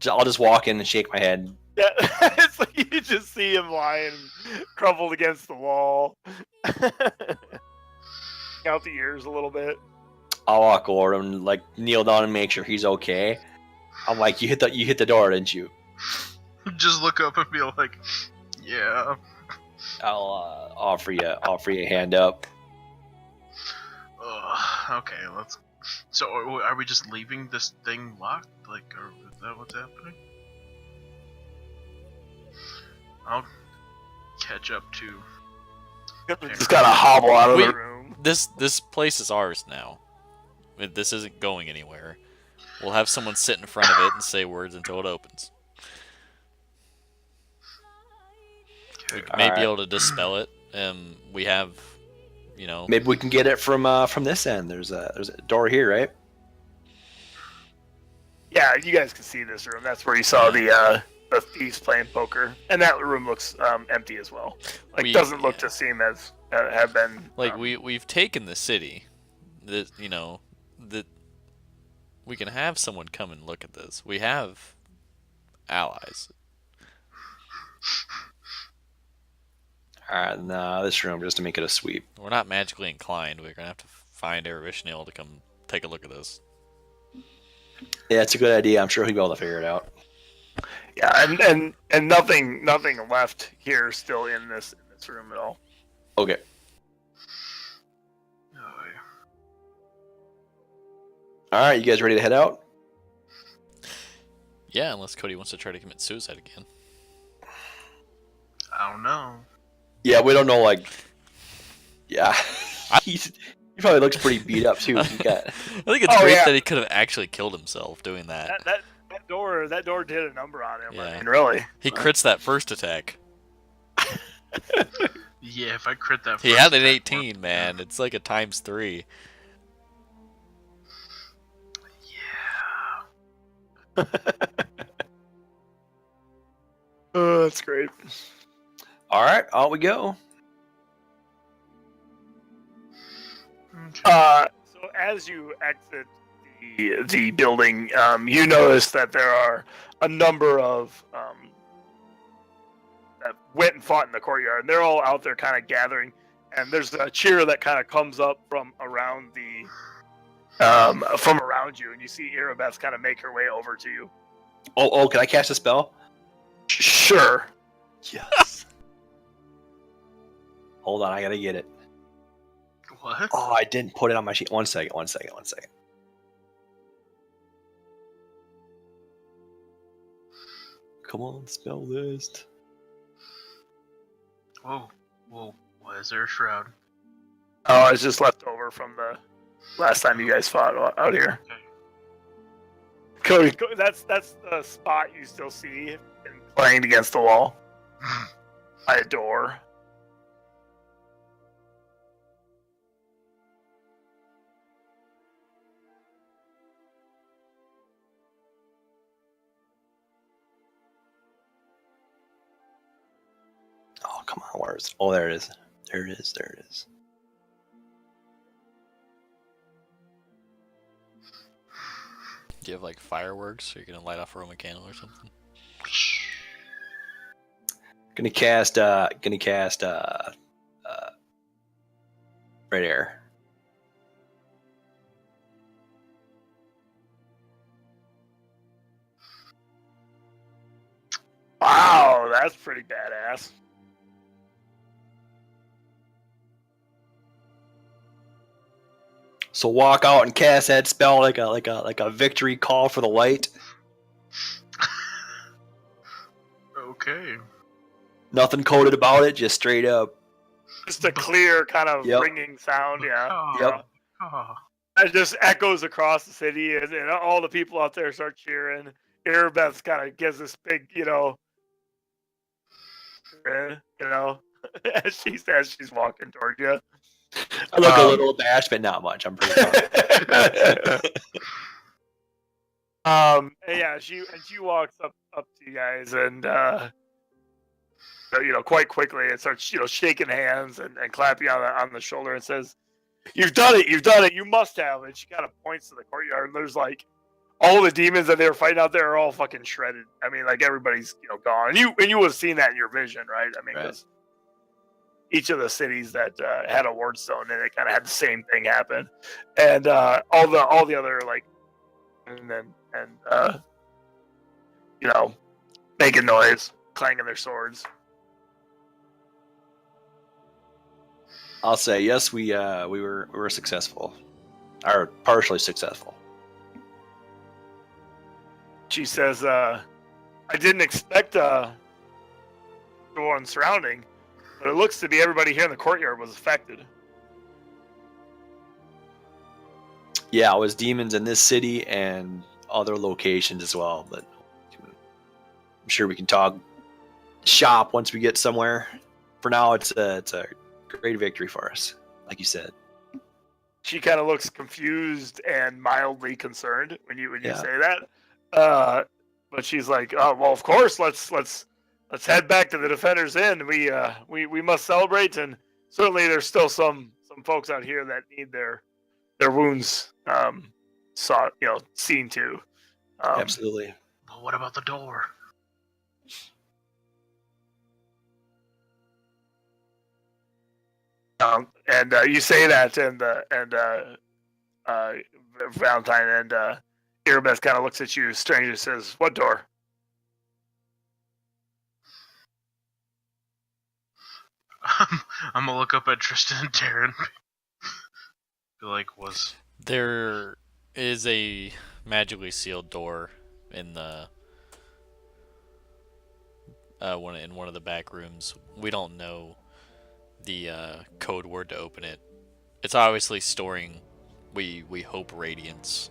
B: I'll just walk in and shake my head.
A: Yeah, it's like you just see him lying, crumpled against the wall, out the ears a little bit.
B: I'll walk over and like kneel down and make sure he's okay. I'm like, you hit the door, didn't you?
C: Just look up and be like, yeah.
B: I'll offer you a hand up.
C: Okay, let's. So, are we just leaving this thing locked? Like, is that what's happening? I'll catch up to.
A: Just gotta hobble out of the room.
D: This place is ours now. This isn't going anywhere. We'll have someone sit in front of it and say words until it opens. We may be able to dispel it. We have,
B: Maybe we can get it from this end. There's a door here, right?
A: Yeah, you guys can see this room. That's where you saw the thieves playing poker, and that room looks empty as well. Like, doesn't look to seem as have been.
D: Like we've taken the city. That that we can have someone come and look at this. We have allies.
B: Alright, nah, this room just to make it a sweep.
D: We're not magically inclined. We're gonna have to find Erebishnail to come take a look at this.
B: Yeah, it's a good idea. I'm sure he'll be able to figure it out.
A: Yeah, and nothing left here still in this room at all.
B: Okay.
C: Oh, yeah.
B: Alright, you guys ready to head out?
D: Yeah, unless Cody wants to try to commit suicide again.
C: I don't know.
B: Yeah, we don't know, like... Yeah. He probably looks pretty beat up, too.
D: I think it's great that he could have actually killed himself doing that.
A: That door did a number on him.
D: Yeah.
A: I mean, really.
D: He crits that first attack.
C: Yeah, if I crit that.
D: He had an 18, man. It's like a ×3.
C: Yeah.
A: Oh, that's great.
B: Alright, out we go.
A: So as you exit the building, you notice that there are a number of that went and fought in the courtyard, and they're all out there kind of gathering. And there's a cheer that kind of comes up from around from around you, and you see Irabeth kind of make her way over to you.
B: Oh, can I cast a spell?
A: Sure.
B: Yes. Hold on, I gotta get it.
C: What?
B: Oh, I didn't put it on my sheet. One second. Come on, spell list.
C: Whoa. Why is there a shroud?
A: Oh, it's just left over from the last time you guys fought out here.
C: Okay.
A: Cody, that's the spot you still see playing against the wall by a door.
B: Oh, come on, where is? Oh, there it is. There it is.
D: Do you have like fireworks? Or you're gonna light off a Roman candle or something?
B: Gonna cast right air.
A: Wow, that's pretty badass.
B: So walk out and cast that spell like a victory call for the light.
C: Okay.
B: Nothing coded about it, just straight up.
A: Just a clear kind of
B: Yep.
A: ringing sound, yeah.
C: Oh,
B: Yep.
C: oh.
A: It just echoes across the city, and all the people out there start cheering. Erebeth kind of gives this big, as she's walking towards you.
B: I look a little abashed, but not much. I'm pretty proud.
A: And yeah, she walks up to you guys, and quite quickly, and starts shaking hands and clapping on the shoulder, and says, "You've done it! You've done it! You must have!" And she kind of points to the courtyard, and there's like all the demons that they were fighting out there are all fucking shredded. I mean, like everybody's gone, and you would have seen that in your vision, right? I mean, because each of the cities that had a ward stone in it kind of had the same thing happen, and all the other like, and making noise, clanging their swords.
B: I'll say yes. We were successful, or partially successful.
A: She says, "I didn't expect the one surrounding, but it looks to be everybody here in the courtyard was affected."
B: Yeah, it was demons in this city and other locations as well. But I'm sure we can talk shop once we get somewhere. For now, it's a great victory for us, like you said.
A: She kind of looks confused and mildly concerned when you
B: Yeah.
A: say that. But she's like, "Oh, well, of course, let's head back to the Defender's Inn. We must celebrate, and certainly there's still some folks out here that need their wounds seen to."
B: Absolutely.
C: But what about the door?
A: And you say that, and Valentine and Erebeth kind of looks at you strangely, says, "What door?"
C: I'm gonna look up at Tristan and Darren. Feel like was
D: There is a magically sealed door in the one of the back rooms. We don't know the code word to open it. It's obviously storing, we hope, radiance,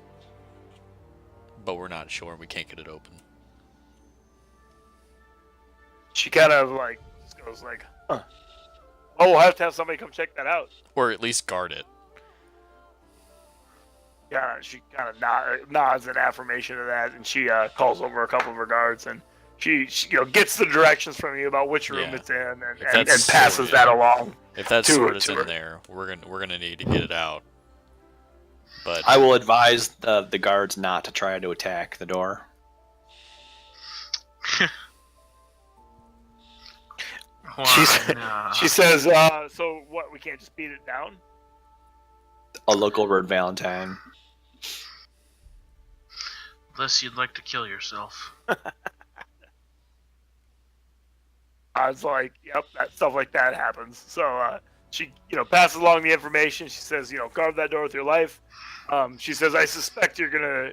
D: but we're not sure. We can't get it open.
A: She kind of like just goes like, "Huh. Oh, we'll have to have somebody come check that out."
D: Or at least guard it.
A: Yeah, she kind of nods in affirmation to that, and she calls over a couple of her guards, and she gets the directions from you about which room
D: Yeah.
A: it's in, and
D: that's
A: passes
D: sorted.
A: that along.
D: If that
A: To
D: sword
A: her-
D: is
A: to
D: in
A: her.
D: there, we're gonna need to get it out. But
B: I will advise the guards not to try to attack the door.
C: Nah.
A: She says, "So what? We can't just beat it down?"
B: I'll look over at Valentine.
C: Unless you'd like to kill yourself.
A: I was like, "Yep, that stuff like that happens." So she, passes along the information. She says, "Guard that door with your life." She says, "I suspect you're gonna,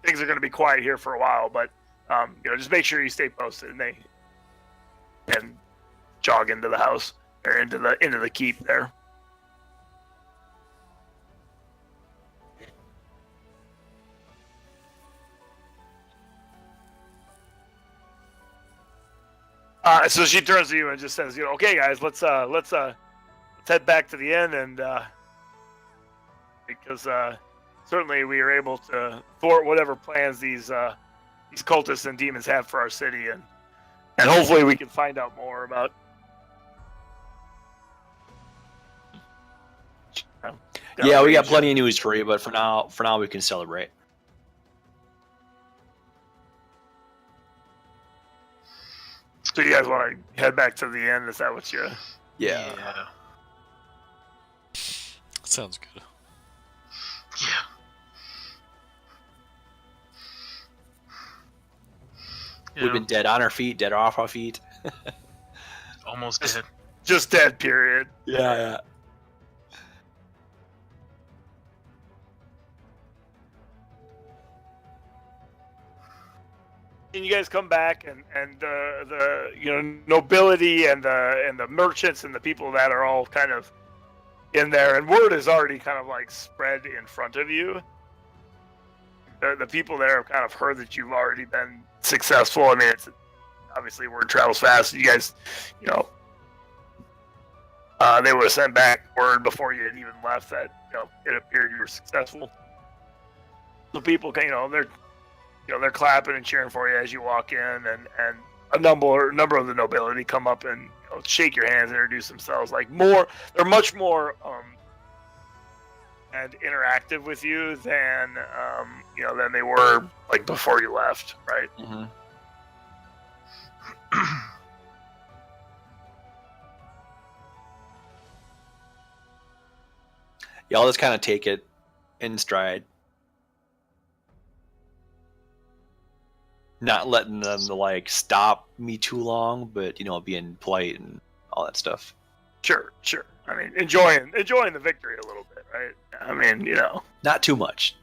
A: things are gonna be quiet here for a while, but just make sure you stay posted." And they jog into the house or into the keep there. So she turns to you and just says, "Okay, guys, let's head back to the inn, and because certainly we are able to thwart whatever plans these cultists and demons have for our city, and hopefully we can find out more about."
B: Yeah, we got plenty of news for you, but for now we can celebrate.
A: So you guys want to head back to the inn? Is that what you?
B: Yeah.
D: Sounds good.
C: Yeah.
B: We've been dead on our feet, dead off our feet.
C: Almost dead.
A: Just dead. Period.
B: Yeah.
A: And you guys come back, and the nobility and the merchants and the people that are all kind of in there, and word is already kind of like spread in front of you. The people there have kind of heard that you've already been successful. I mean, it's obviously word travels fast. You guys, they would have sent back word before you had even left that it appeared you were successful. The people, they're clapping and cheering for you as you walk in, and a number of the nobility come up and shake your hands and introduce themselves. They're much more and interactive with you than than they were like before you left, right?
B: Mm-hmm. Yeah, I'll just kind of take it in stride. Not letting them stop me too long, but being polite and all that stuff.
A: Sure. I mean, enjoying the victory a little bit, right? I mean,
B: not too much.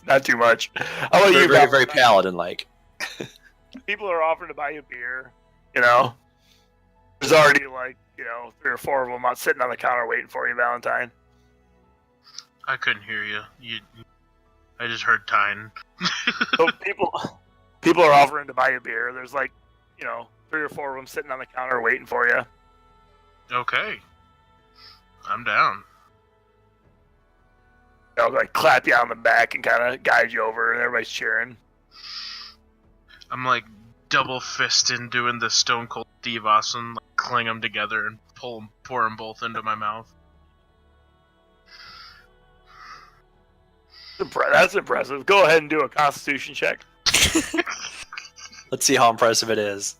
A: Not too much. How about you?
B: Very paladin-like.
A: People are offering to buy you beer. There's already 3 or 4 of them out sitting on the counter waiting for you, Valentine.
C: I couldn't hear you. I just heard Tyne.
A: So people are offering to buy you beer. There's 3 or 4 of them sitting on the counter waiting for you.
C: Okay. I'm down.
A: They'll clap you on the back and kind of guide you over, and everybody's cheering.
C: I'm double fisting doing the Stone Cold Steve Austin, cling them together and pour them both into my mouth.
A: That's impressive. Go ahead and do a Constitution check.
B: Let's see how impressive it is.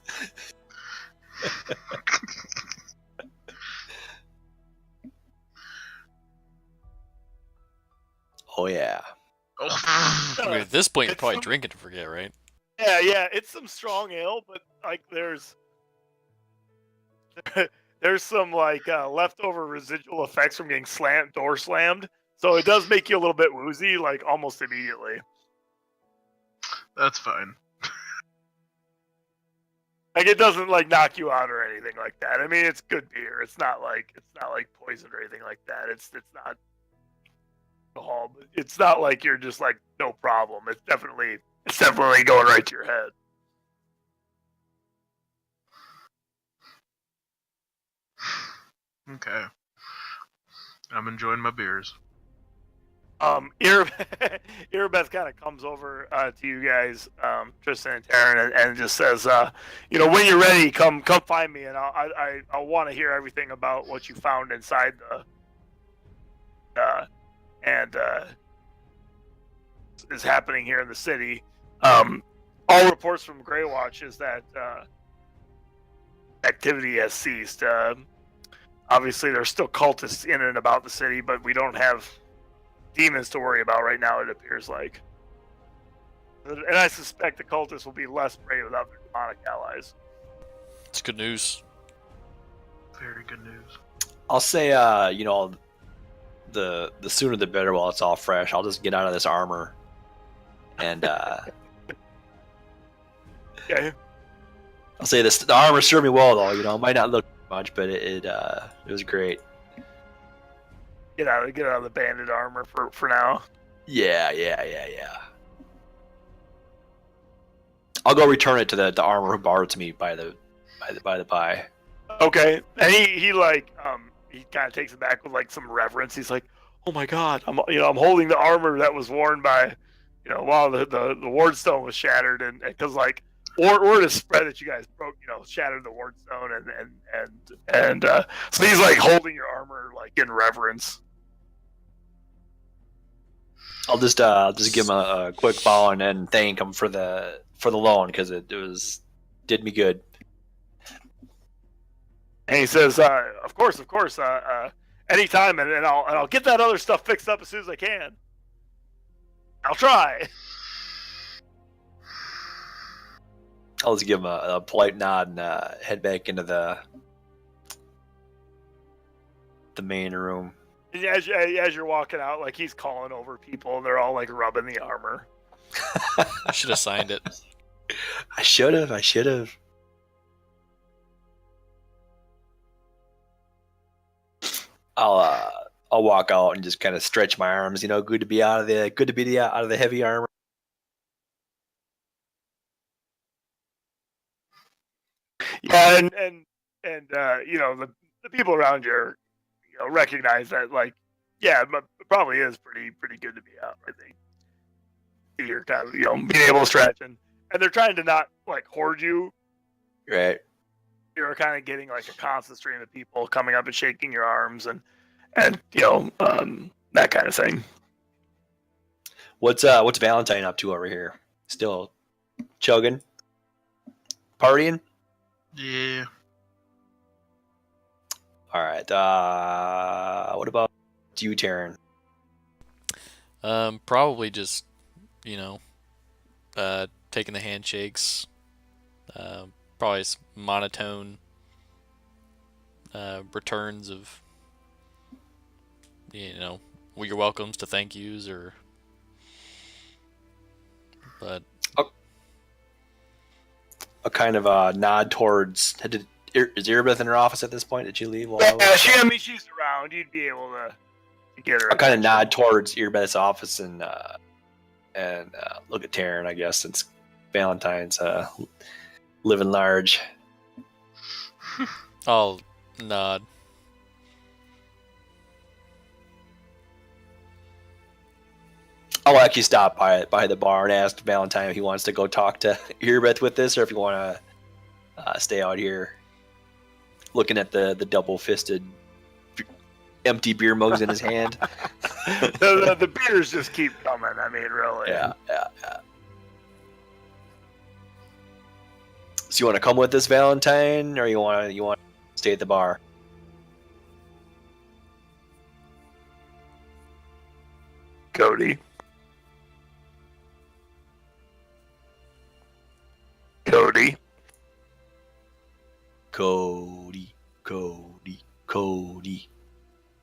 B: Oh yeah.
C: Oh.
D: I mean, at this point, you're probably drinking to forget, right?
A: Yeah. It's some strong ale, but there's some leftover residual effects from getting door slammed. So it does make you a little bit woozy, almost immediately.
C: That's fine.
A: It doesn't knock you out or anything like that. I mean, it's good beer. It's not like poison or anything like that. It's not alcohol, but it's not like you're just no problem. It's definitely going right to your head.
C: Okay. I'm enjoying my beers.
A: Irabeth kind of comes over to you guys, Tristan and Taryn, and just says, when you're ready, come find me, and I'll want to hear everything about what you found inside is happening here in the city. All reports from Greywatch is that activity has ceased. Obviously, there's still cultists in and about the city, but we don't have demons to worry about right now, it appears like. And I suspect the cultists will be less prey without their demonic allies.
D: It's good news.
C: Very good news.
B: I'll say, the sooner the better while it's all fresh. I'll just get out of this armor. And,
A: Okay.
B: I'll say this: the armor served me well, though. It might not look much, but it was great.
A: Get out of the bandit armor for now.
B: Yeah. I'll go return it to the armor who borrowed to me by the by. Okay.
A: And he kind of takes it back with some reverence. He's like, "Oh my God, I'm holding the armor that was worn by, while the wardstone was shattered, and because word is spread that you guys shattered the wardstone, and so he's holding your armor in reverence."
B: I'll just give him a quick bow and then thank him for the loan because it did me good.
A: And he says, "Of course, anytime, and I'll get that other stuff fixed up as soon as I can. I'll try."
B: I'll just give him a polite nod and head back into the main room.
A: And as you're walking out, like he's calling over people, and they're all like rubbing the armor.
D: I should have signed it.
B: I should have. I'll walk out and just kind of stretch my arms. Good to be out of the heavy armor.
A: Yeah, and the people around you, recognize that, like, yeah, it probably is pretty good to be out. I think you're kind of being able to stretch, and they're trying to not like hoard you.
B: Right.
A: You're kind of getting like a constant stream of people coming up and shaking your arms and that kind of thing.
B: What's Valentine up to over here? Still chugging, partying?
C: Yeah.
B: All right. What about you, Taryn?
D: Probably just taking the handshakes. Probably monotone returns of your welcomes to thank yous but
B: a kind of a nod towards. Is Erebeth in her office at this point? Did she leave?
A: Yeah, she's around. You'd be able to get her.
B: A kind of nod towards Erebeth's office and look at Taryn, I guess, since Valentine's living large.
D: I'll nod.
B: I'll actually stop by the bar and ask Valentine if he wants to go talk to Erebeth with this, or if you want to stay out here looking at the double-fisted empty beer mugs in his hand.
A: the beers just keep coming. I mean, really.
B: Yeah. So you want to come with us, Valentine, or you want to stay at the bar?
A: Cody.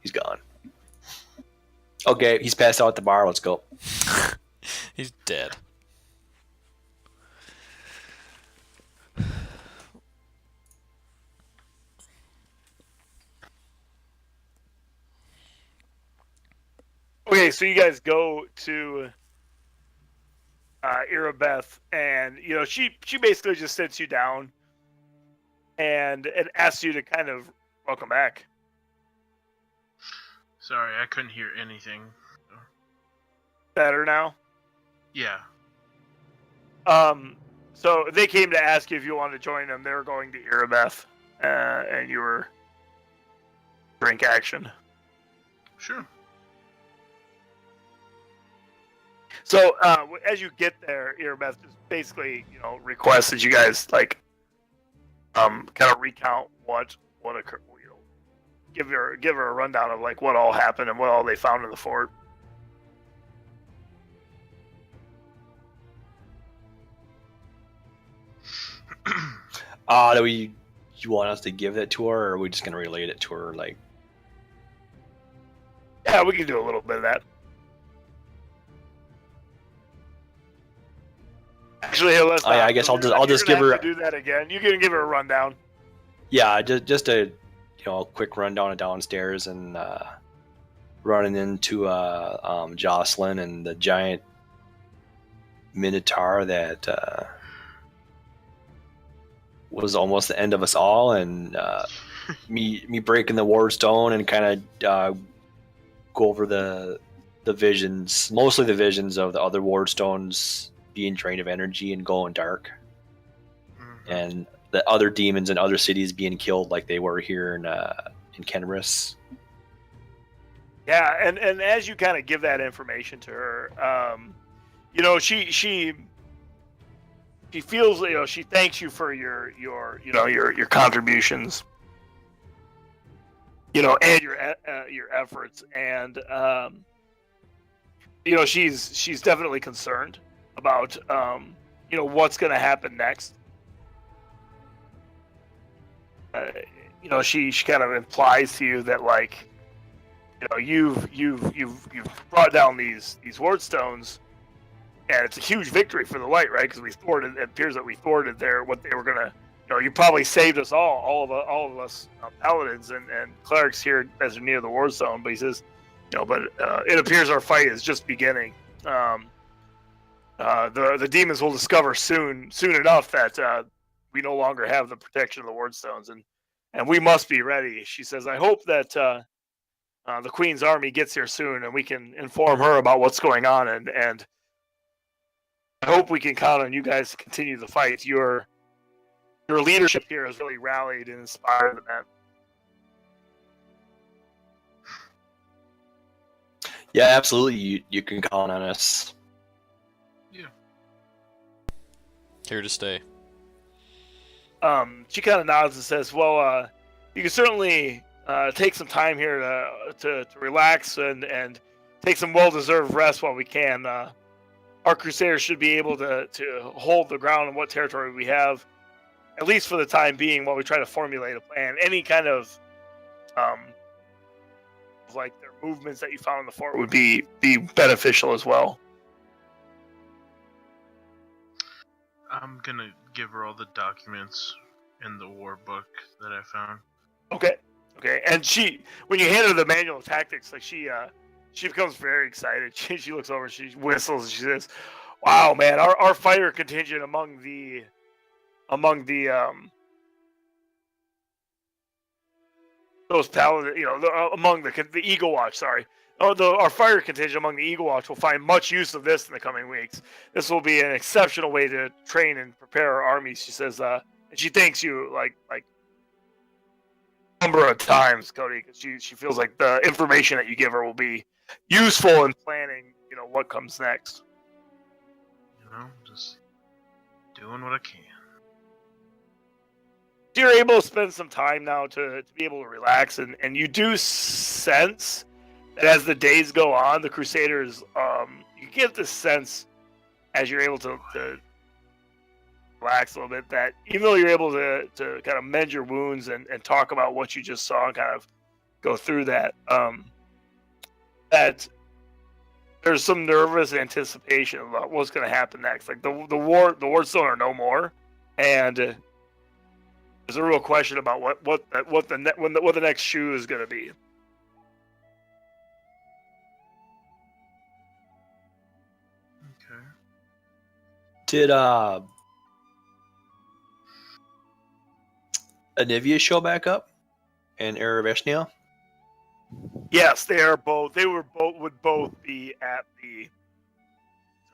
B: He's gone. Okay, he's passed out at the bar. Let's go.
D: He's dead.
A: Okay, so you guys go to Erebeth, and she basically just sits you down and asks you to kind of welcome back.
C: Sorry, I couldn't hear anything.
A: Better now?
C: Yeah.
A: So they came to ask you if you wanted to join them. They were going to Erebeth, and you were drink action.
C: Sure.
A: So as you get there, Erebeth just basically, requests that you guys kind of recount what occurred. Give her a rundown of like what all happened and what all they found in the fort.
B: Do you want us to give that to her, or are we just gonna relate it to her? Like,
A: yeah, we can do a little bit of that. Actually, let's.
B: I guess I'll just give her.
A: Do that again. You can give her a rundown.
B: Yeah, just a quick rundown of downstairs and running into Jocelyn and the giant minotaur that was almost the end of us all, and me breaking the ward stone and kind of go over the visions, mostly the visions of the other ward stones being drained of energy and going dark, and the other demons in other cities being killed like they were here in Kenris.
A: Yeah, and as you kind of give that information to her, she feels, she thanks you for your contributions, and your efforts, and she's definitely concerned about what's going to happen next. She kind of implies to you that, like, you've brought down these ward stones, and it's a huge victory for the light, right? Because it appears that we thwarted what they were gonna. You probably saved us all of us paladins and clerics here as they're near the war zone. But he says, but it appears our fight is just beginning. The demons will discover soon enough that we no longer have the protection of the ward stones, and we must be ready. She says, I hope that the Queen's army gets here soon, and we can inform her about what's going on, and I hope we can count on you guys to continue the fight. Your leadership here has really rallied and inspired the men.
B: Yeah, absolutely. You can count on us.
C: Yeah.
D: Here to stay.
A: She kind of nods and says, well, you can certainly take some time here to relax and take some well-deserved rest while we can. Our Crusaders should be able to hold the ground in what territory we have, at least for the time being, while we try to formulate a plan. Any kind of like their movements that you found in the fort would be beneficial as well.
C: I'm gonna give her all the documents in the war book that I found.
A: Okay. And when you hand her the manual of tactics, like she becomes very excited. She looks over, she whistles, and she says, "Wow, man, our fighter contingent among the those paladins, among the Eagle Watch, sorry. Our fighter contingent among the Eagle Watch will find much use of this in the coming weeks. This will be an exceptional way to train and prepare our armies," she says, and she thanks you like a number of times, Cody, because she feels like the information that you give her will be useful in planning, what comes next.
C: Just doing what I can.
A: You're able to spend some time now to be able to relax, and you do sense that as the days go on, the Crusaders, you get this sense as you're able to relax a little bit, that even though you're able to kind of mend your wounds and talk about what you just saw and kind of go through that, that there's some nervous anticipation about what's going to happen next. Like the war zone are no more, and there's a real question about what the next shoe is going to be.
C: Okay.
B: Did Anivia show back up and Erebeshnia?
A: Yes, they are both. Would both be at the.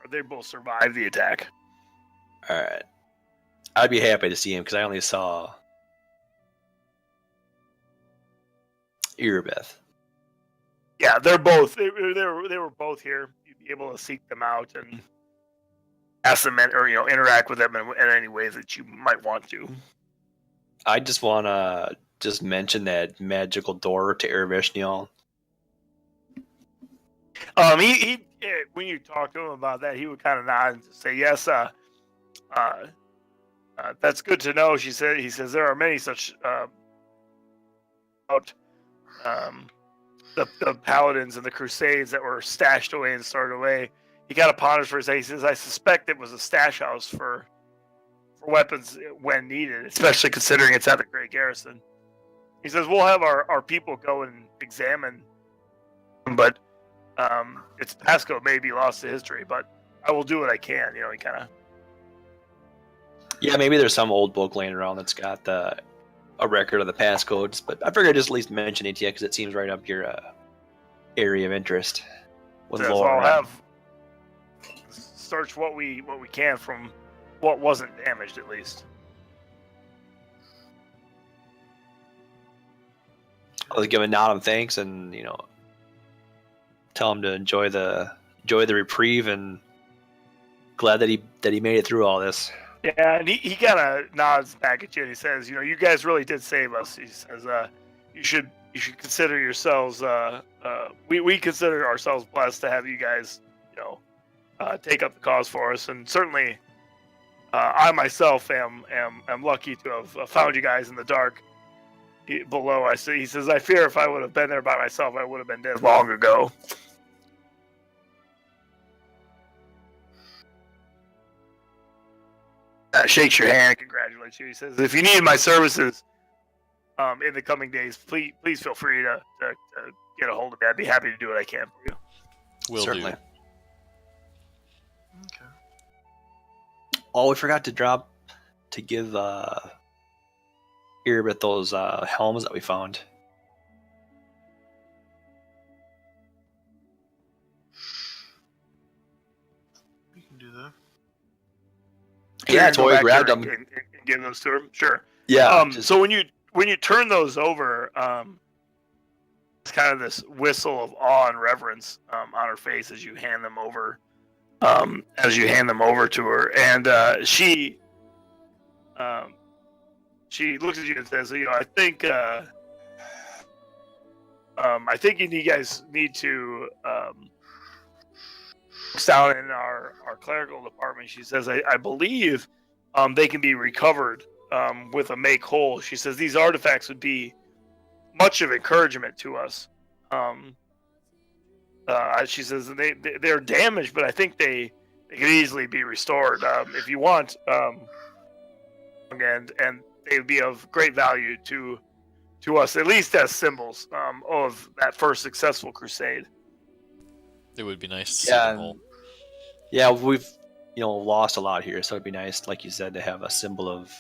A: Or they both survived the attack.
B: All right, I'd be happy to see him because I only saw Erebeth.
A: Yeah, they're both. They were both here. You'd be able to seek them out and ask them, or interact with them in any ways that you might want to.
B: I just want to mention that magical door to Erebeshnia.
A: He when you talk to him about that, he would kind of nod and say, "Yes, that's good to know." He says there are many such about the paladins and the crusades that were stashed away and stored away. He kind of ponders for a second. He says, "I suspect it was a stash house for weapons when needed, especially considering it's at the Great Garrison." He says, "We'll have our people go and examine, but its passcode may be lost to history, but I will do what I can." He kind of.
B: Yeah, maybe there's some old book laying around that's got a record of the passcodes, but I figured I'd just at least mention it to you because it seems right up your area of interest. With
A: So
B: lore.
A: I'll have search what we can from what wasn't damaged, at least.
B: I'll give a nod of thanks, and tell him to enjoy the reprieve, and glad that he made it through all this.
A: Yeah, and he kind of nods back at you and he says, you guys really did save us. He says, you should consider yourselves. We consider ourselves blessed to have you guys, take up the cause for us, and certainly, I myself am lucky to have found you guys in the dark below. He says, I fear if I would have been there by myself, I would have been dead long ago. Shakes your hand, congratulates you. He says, if you need my services in the coming days, please feel free to get a hold of me. I'd be happy to do what I can for you.
D: Will
B: Certainly.
D: do.
C: Okay.
B: Oh, we forgot to give Erebeth those helms that we found.
C: We can do that.
B: Yeah, that's
A: Go
B: why we
A: back
B: grabbed
A: there
B: them.
A: and give those to her. Sure.
B: Yeah.
A: So when you turn those over, it's kind of this whistle of awe and reverence on her face as you hand them over. To her, and she looks at you and says, I think you guys need to down in our clerical department. She says, I believe they can be recovered with a make whole. She says these artifacts would be much of encouragement to us. She says they're damaged, but I think they can easily be restored if you want. And they would be of great value to us, at least as symbols of that first successful crusade.
D: It would be nice to see
B: Yeah,
D: them all.
B: Yeah, we've lost a lot here, so it'd be nice, like you said, to have a symbol of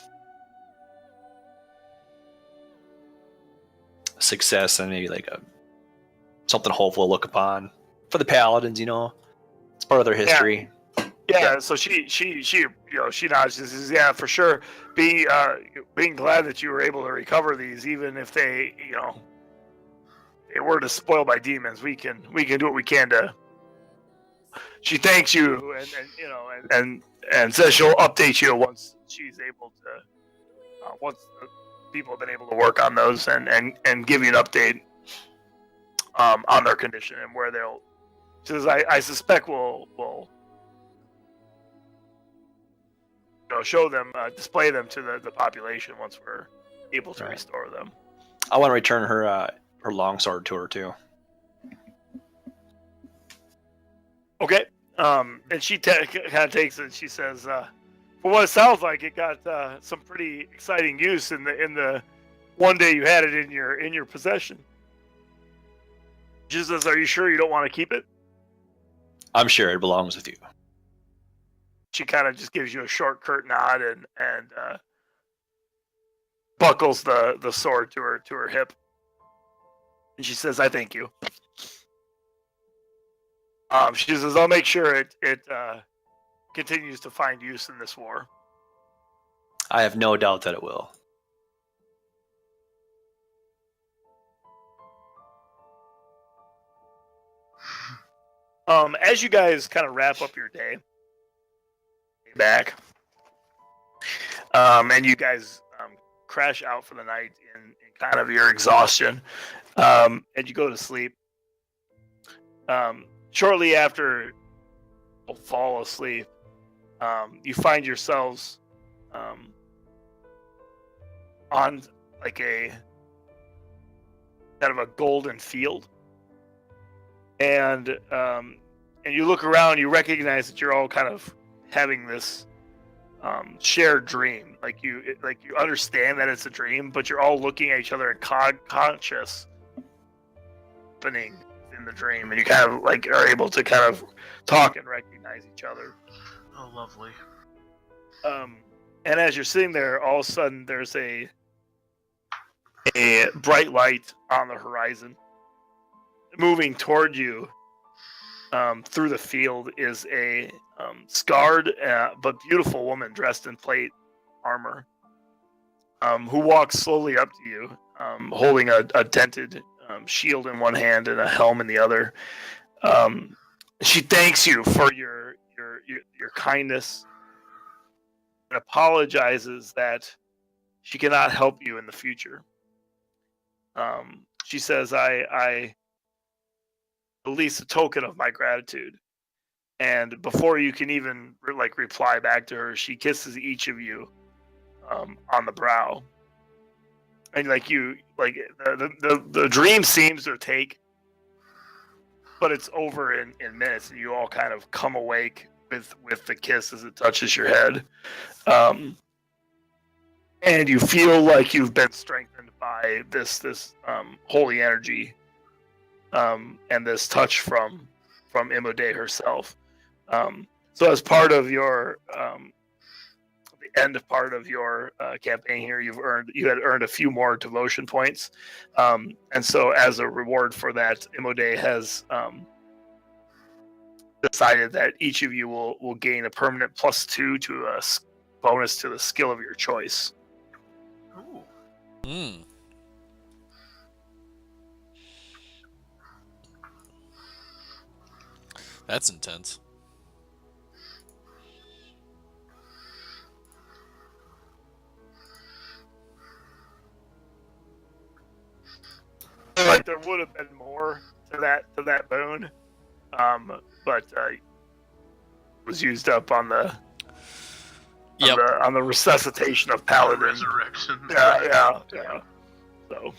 B: success and maybe like something hopeful to look upon for the paladins. It's part of their history.
A: Yeah. So she nods. She says, yeah, for sure. Being glad that you were able to recover these, even if they they were to spoil by demons, we can do what we can to. She thanks you and says she'll update you once she's able to. Once the people have been able to work on those and give you an update on their condition and where they'll. She says, I suspect we'll show them, display them to the population once we're able to restore them.
B: I want to return her longsword to her too.
A: Okay. And she kind of takes it. And she says, "For what it sounds like, it got some pretty exciting use in the one day you had it in your possession." She says, "Are you sure you don't want to keep it?"
B: I'm sure it belongs with you.
A: She kind of just gives you a short, curt nod and buckles the sword to her hip. And she says, "I thank you." She says, "I'll make sure it continues to find use in this war."
B: I have no doubt that it will.
A: As you guys kind of wrap up your day, back, and you guys crash out for the night in kind of your exhaustion, and you go to sleep. Shortly after you fall asleep, you find yourselves on like a kind of a golden field, and you look around, you recognize that you're all kind of having this shared dream. Like you understand that it's a dream, but you're all looking at each other and conscious happening in the dream, and you kind of like are able to kind of talk and recognize each other.
C: Oh, lovely.
A: And as you're sitting there, all of a sudden there's a bright light on the horizon. Moving toward you through the field is a scarred but beautiful woman dressed in plate armor, who walks slowly up to you, holding a dented shield in one hand and a helm in the other. She thanks you for your kindness and apologizes that she cannot help you in the future. She says, I release a token of my gratitude. And before you can even reply back to her, she kisses each of you on the brow. And the dream seems to take, but it's over in minutes, and you all kind of come awake with the kiss as it touches your head. And you feel like you've been strengthened by this holy energy, and this touch from Imode herself. So as part of your the end part of your campaign here, you had earned a few more devotion points, and so as a reward for that, Imode has decided that each of you will gain a permanent +2 to a bonus to the skill of your choice.
C: Ooh.
D: Hmm. That's intense.
A: Like there would have been more to that boon, but it was used up on the on the resuscitation of Paladin.
C: Resurrection.
A: Yeah. So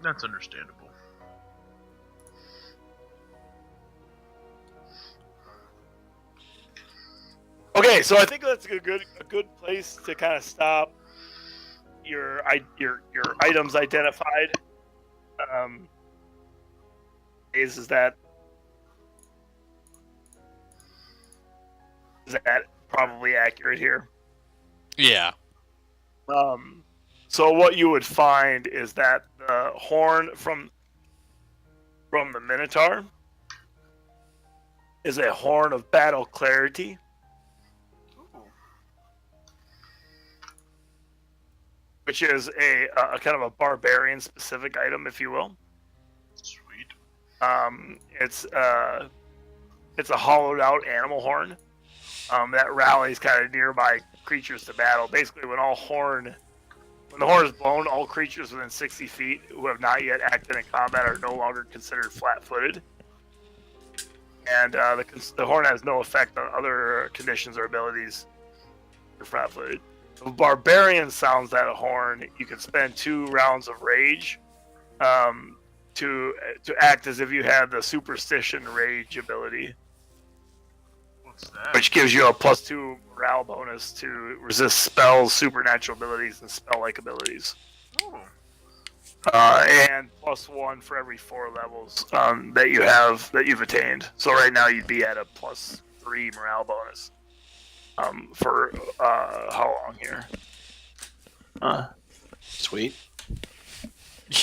C: That's understandable.
A: okay, so I think that's a good place to kind of stop. Your items identified. Is that probably accurate here?
D: Yeah.
A: So what you would find is that the horn from the Minotaur is a horn of battle clarity. Which is a kind of a barbarian specific item, if you will.
C: Sweet.
A: It's a hollowed out animal horn that rallies kind of nearby creatures to battle. Basically, when the horn is blown, all creatures within 60 feet who have not yet acted in combat are no longer considered flat-footed. And the horn has no effect on other conditions or abilities for flat-footed. If a barbarian sounds that horn, you can spend 2 rounds of rage to act as if you had the superstition rage ability.
C: What's that?
A: Which gives you a +2 morale bonus to resist spells, supernatural abilities, and spell-like abilities.
C: Oh.
A: And +1 for every 4 levels that you've attained. So right now you'd be at a +3 morale bonus. For how long here?
B: Sweet.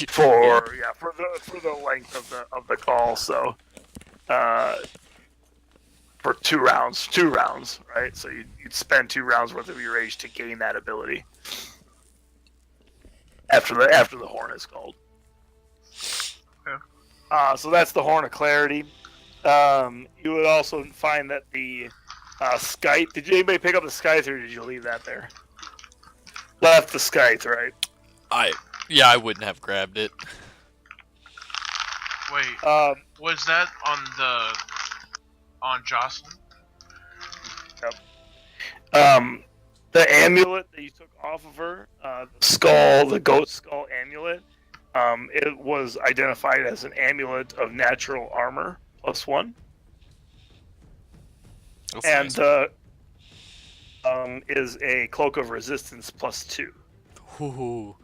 A: For the length of the call. So for 2 rounds, right? So you'd spend 2 rounds worth of your rage to gain that ability after the horn is called.
C: Okay.
A: So that's the Horn of Clarity. You would also find that the scythe. Did anybody pick up the scythe, or did you leave that there? Left the scythe, right?
D: I wouldn't have grabbed it.
C: Wait, was that on Jocelyn?
A: Yep. The amulet that you took off of her, the goat skull amulet, it was identified as an amulet of natural armor +1.
D: That's
A: And
D: nice.
A: is a cloak of resistance +2.
D: Ooh.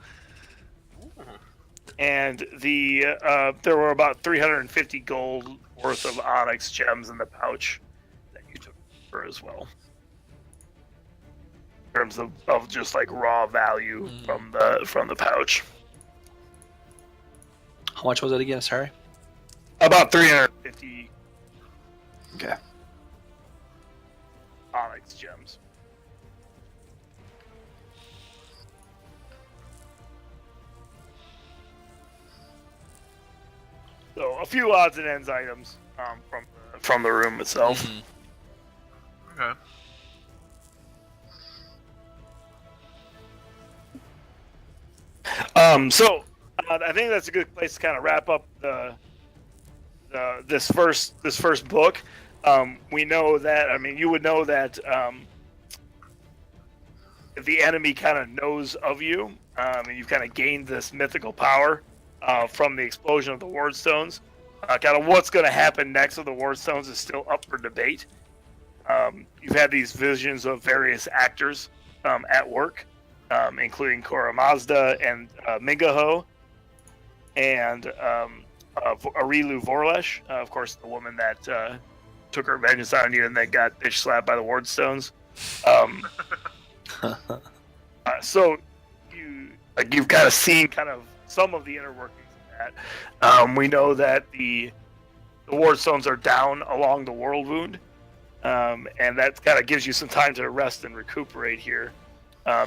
A: And there were about 350 gold worth of onyx gems in the pouch that you took for as well. In terms of just like raw value from the pouch.
B: How much was it again? Sorry.
A: About 350
B: Okay.
A: onyx gems. So a few odds and ends items from the room itself.
D: Mhm.
C: Okay.
A: So I think that's a good place to kind of wrap up this first book. We know that, I mean, you would know that if the enemy kind of knows of you, and you've kind of gained this mythical power from the explosion of the ward stones. Kind of what's going to happen next with the ward stones is still up for debate. You've had these visions of various actors at work, including Kora Mazda and Mingaho, and Arilu Vorlesh, of course, the woman that took her vengeance on you and then got bitch slapped by the ward stones. So you've kind of seen kind of some of the inner workings of that. We know that the ward stones are down along the world wound, and that kind of gives you some time to rest and recuperate here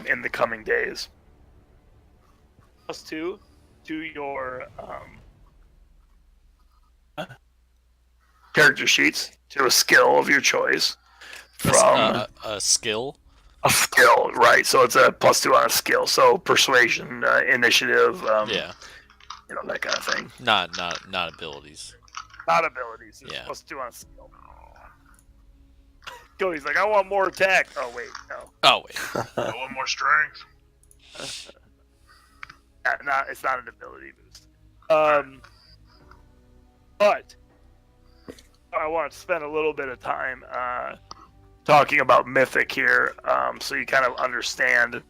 A: in the coming days. +2 to your character sheets to a skill of your choice from
D: a skill.
A: a skill, right? So it's a +2 on a skill. So persuasion, initiative,
D: Yeah,
A: that kind of thing.
D: not abilities.
A: Not abilities. It's
D: Yeah.
A: +2 on a skill. Cody's like, I want more attack. Oh wait, no.
D: Oh wait.
C: I want more strength.
A: It's not an ability boost. But I want to spend a little bit of time talking about Mythic here, so you kind of understand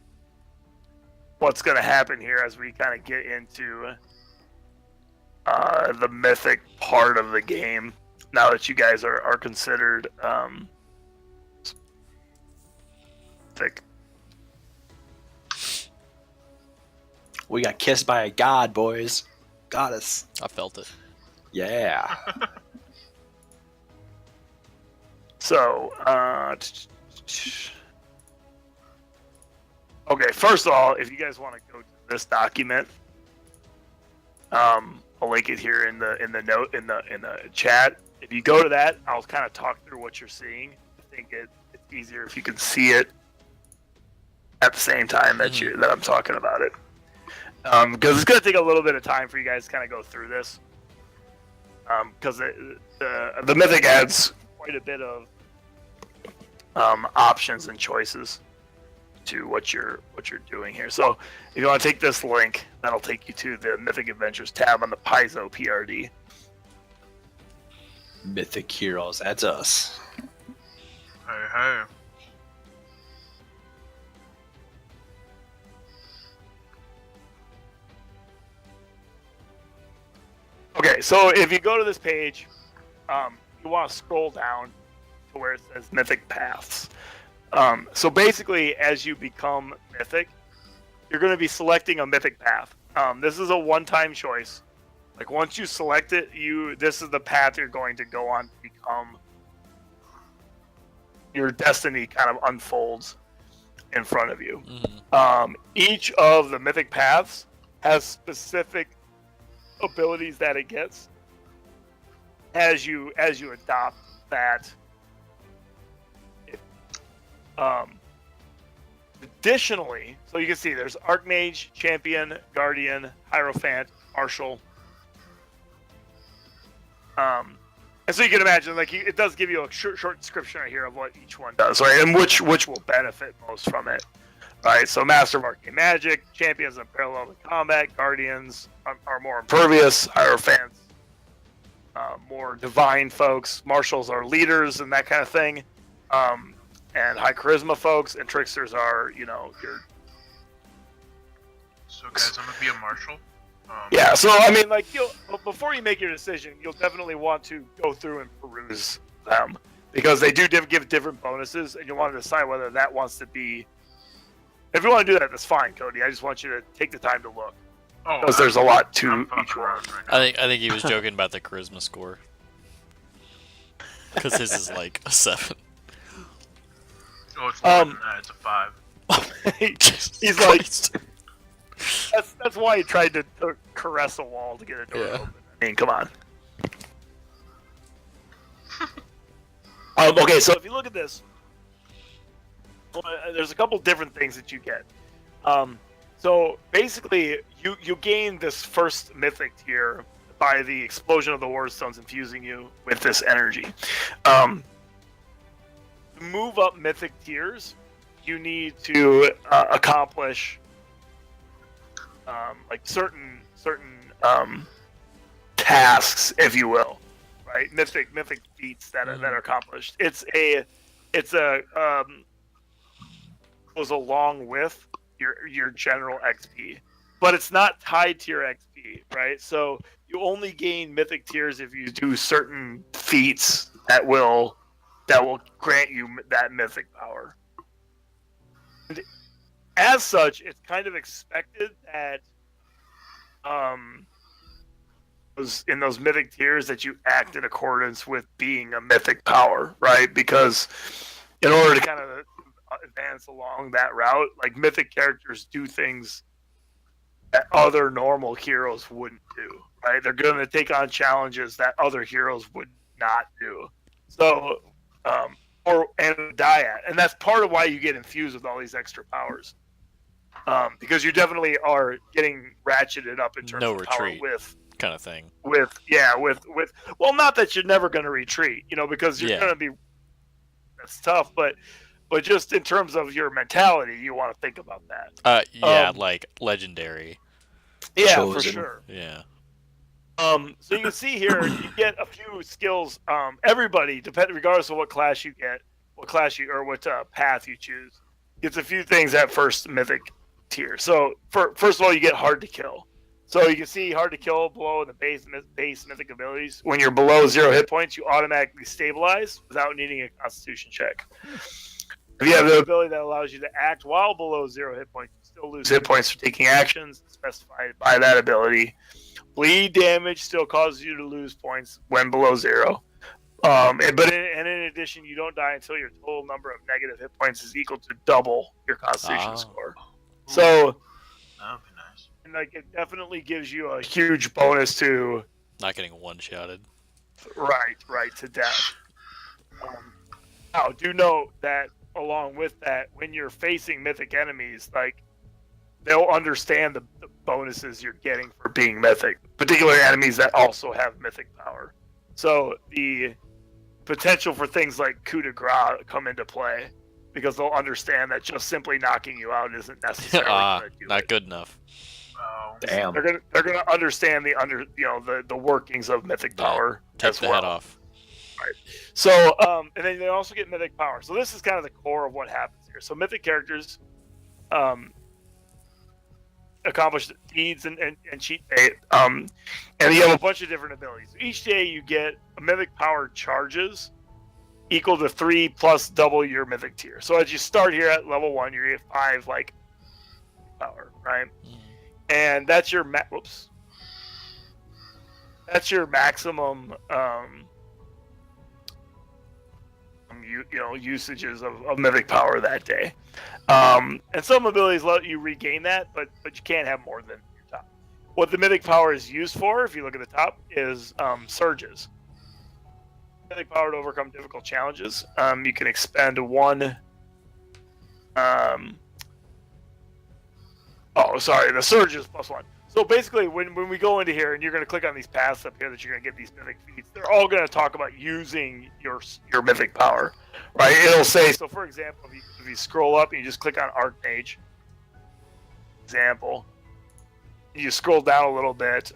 A: what's going to happen here as we kind of get into the Mythic part of the game. Now that you guys are considered Mythic.
B: We got kissed by a god, boys. Goddess.
D: I felt it.
B: Yeah.
A: So, okay. First of all, if you guys want to go to this document, I'll link it here in the note in the chat. If you go to that, I'll kind of talk through what you're seeing. I think it's easier if you can see it at the same time that that I'm talking about it, because it's going to take a little bit of time for you guys to kind of go through this, because the Mythic adds quite a bit of options and choices to what you're doing here. So if you want to take this link, that'll take you to the Mythic Adventures tab on the Paizo PRD.
B: Mythic heroes. That's us.
C: Hey.
A: Okay, so if you go to this page, you want to scroll down to where it says Mythic Paths. So basically, as you become Mythic, you're going to be selecting a Mythic Path. This is a one-time choice. Like, once you select it, this is the path you're going to go on to become. Your destiny kind of unfolds in front of you.
D: Mm-hmm.
A: Each of the Mythic Paths has specific abilities that it gets as you adopt that. Additionally, so you can see there's Archmage, Champion, Guardian, Hierophant, Marshal. And so you can imagine, like, it does give you a short description right here of what each one does, right? And which will benefit most from it, right? So Master of Arcane Magic, Champions are parallel to combat, Guardians are more impervious, Hierophants more divine folks, Marshals are leaders and that kind of thing, and high charisma folks, and Tricksters are, your...
C: So guys, I'm gonna be a marshal.
A: Yeah, so I mean, like, before you make your decision, you'll definitely want to go through and peruse them, because they do give different bonuses, and you'll want to decide whether that wants to be. If you want to do that, that's fine, Cody. I just want you to take the time to look, because there's a lot to each one.
C: Right now.
D: I think he was joking about the charisma score, because his is like a 7.
C: Oh, it's more than that. It's a 5.
A: He's like, that's why he tried to caress a wall to get a door
D: Yeah.
A: open. I mean, come on. Okay, so if you look at this, there's a couple different things that you get. So basically, you gain this first mythic tier by the explosion of the War Stones infusing you with this energy. To move up mythic tiers, you need to accomplish like certain tasks, if you will, right? Mythic feats that are accomplished. It's goes along with your general XP, but it's not tied to your XP, right? So you only gain mythic tiers if you do certain feats that will grant you that mythic power. And as such, it's kind of expected that in those mythic tiers that you act in accordance with being a mythic power, right? Because in order to kind of advance along that route, like mythic characters do things that other normal heroes wouldn't do, right? They're going to take on challenges that other heroes would not do. So, and die at, and that's part of why you get infused with all these extra powers, because you definitely are getting ratcheted up in terms
D: No
A: of power
D: retreat
A: with
D: kind of thing.
A: with well, not that you're never going to retreat, because you're going to be, that's tough, but just in terms of your mentality, you want to think about that.
D: Like legendary.
A: Yeah,
B: Chosen.
A: for sure.
D: Yeah.
A: So you can see here, you get a few skills. Everybody, regardless of what class you get, what path you choose, gets a few things at first mythic tier. So first of all, you get hard to kill. So you can see hard to kill below the base mythic abilities. When you're below 0 hit points, you automatically stabilize without needing a Constitution check. If you have the ability that allows you to act while below 0 hit points, you still lose hit points for taking actions specified by that ability. Bleed damage still causes you to lose points when below 0. In addition, you don't die until your total number of negative hit points is equal to double your Constitution score. So
C: that would be nice.
A: And it definitely gives you a huge bonus to
D: not getting one-shotted.
A: Right to death. Now, do note that along with that, when you're facing mythic enemies, they'll understand the bonuses you're getting for being mythic, particularly enemies that also have mythic power. So the potential for things like coup de grace come into play, because they'll understand that just simply knocking you out isn't necessarily going to do
D: not
A: it.
D: good enough.
C: Oh,
B: Damn.
A: They're gonna understand the workings of mythic power
D: Take
A: as
D: the
A: well.
D: head off.
A: Right. So, and then they also get mythic power. So this is kind of the core of what happens here. So mythic characters accomplish deeds and cheat day. And you have a bunch of different abilities. Each day you get a mythic power charges equal to 3 plus double your mythic tier. So as you start here at level 1, you get 5 power, right? And that's your that's your maximum usages of mythic power that day. And some abilities let you regain that, but you can't have more than your top. What the mythic power is used for, if you look at the top, is surges. Mythic power to overcome difficult challenges. You can expend 1. The surge is +1. So basically, when we go into here, and you're going to click on these paths up here that you're going to get these mythic feats, they're all going to talk about using your mythic power, right? It'll say, so for example, if you scroll up and you just click on Archmage, example, you scroll down a little bit,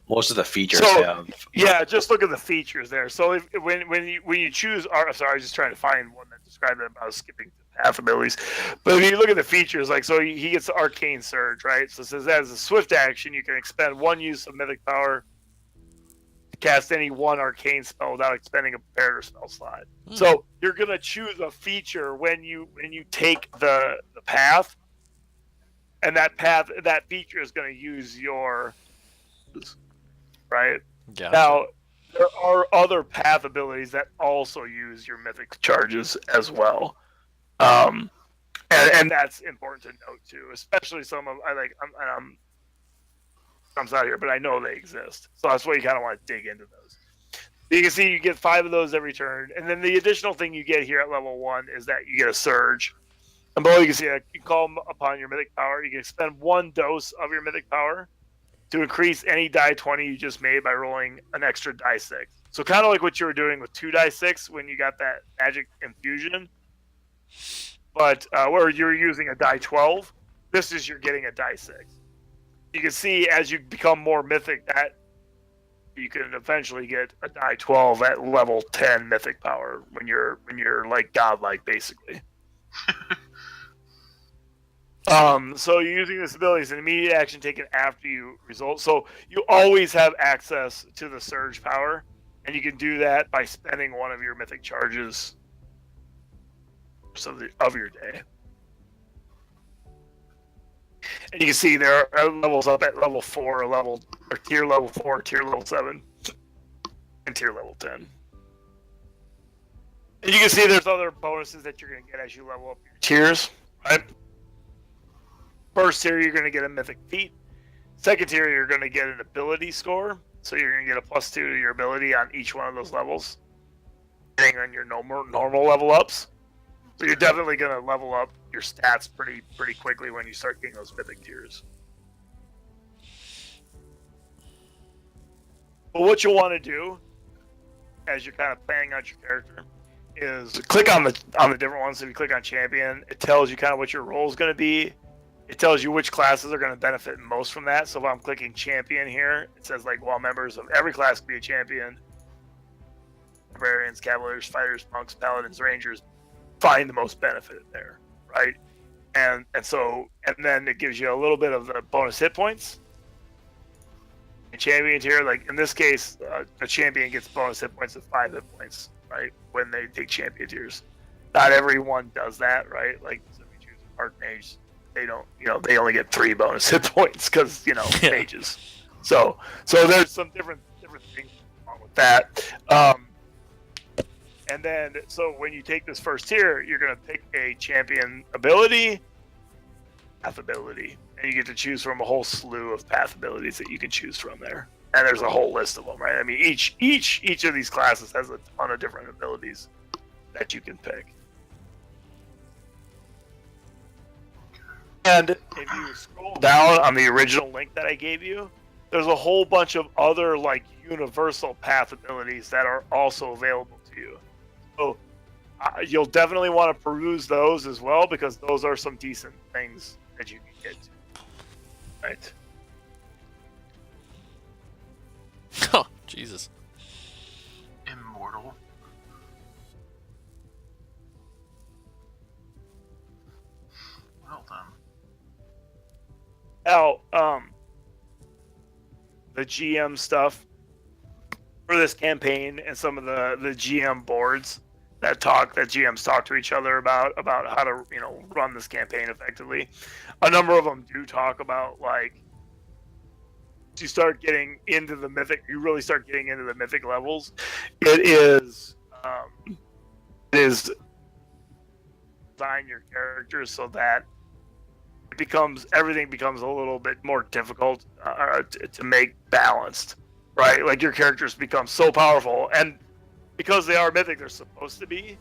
B: Most of the features
A: So-
B: have.
A: yeah, just look at the features there. So when you choose, I was just trying to find one that described it. I was skipping path abilities, but if you look at the features, so he gets the Arcane Surge, right? So it says as a swift action, you can expend 1 use of mythic power to cast any 1 arcane spell without expending a preparator spell slot. So you're gonna choose a feature when you take the path and that feature is going to use your right.
D: Gotcha.
A: Now, there are other path abilities that also use your mythic charges as well. And that's important to note too, especially some of I'm out here, but I know they exist, so that's why you kind of want to dig into those. You can see you get 5 of those every turn, and then the additional thing you get here at level 1 is that you get a surge. And below you can see you call upon your mythic power. You can spend 1 dose of your mythic power to increase any die 20 you just made by rolling an extra die 6. So kind of like what you were doing with 2 die 6 when you got that magic infusion, but where you're using a die 12, this is you're getting a die 6. You can see as you become more mythic that you can eventually get a die 12 at level 10 mythic power when you're like godlike basically. So you're using this ability as an immediate action taken after you result. So you always have access to the surge power, and you can do that by spending 1 of your mythic charges of your day. And you can see there are levels up at level 4, or tier level 4, tier level 7, and tier level 10. And you can see there's other bonuses that you're going to get as you level up your tiers, right? First tier, you're going to get a mythic feat. Second tier, you're going to get an ability score. So you're going to get a +2 to your ability on each one of those levels, depending on your normal level ups. So you're definitely going to level up your stats pretty quickly when you start getting those mythic tiers. But what you'll want to do, as you're kind of planning out your character, is click on the different ones. So if you click on champion, it tells you kind of what your role is going to be. It tells you which classes are going to benefit most from that. So if I'm clicking champion here, it says like, well, members of every class can be a champion. Barbarians, cavaliers, fighters, monks, paladins, rangers find the most benefit there, right? And then it gives you a little bit of the bonus hit points. A champion here, like in this case, a champion gets bonus hit points of 5 hit points, right? When they take champion tiers. Not everyone does that, right? Like so if you choose a archmage, they don't, they only get 3 bonus hit points because, mages. So there's some different things wrong with that. And then, so when you take this first tier, you're going to pick a champion ability, path ability, and you get to choose from a whole slew of path abilities that you can choose from there. And there's a whole list of them, right? I mean, each of these classes has a ton of different abilities that you can pick. And if you scroll down on the original link that I gave you, there's a whole bunch of other like universal path abilities that are also available to you. So you'll definitely want to peruse those as well, because those are some decent things that you can get to. Right?
D: Oh, Jesus.
C: Immortal. Well done.
A: Now, the GM stuff for this campaign and some of the GM boards that GMs talk to each other about how to run this campaign effectively. A number of them do talk about like you start getting into the mythic. You really start getting into the mythic levels. It is design your characters so that everything becomes a little bit more difficult to make balanced, right? Like your characters become so powerful, and because they are mythic, they're supposed to be,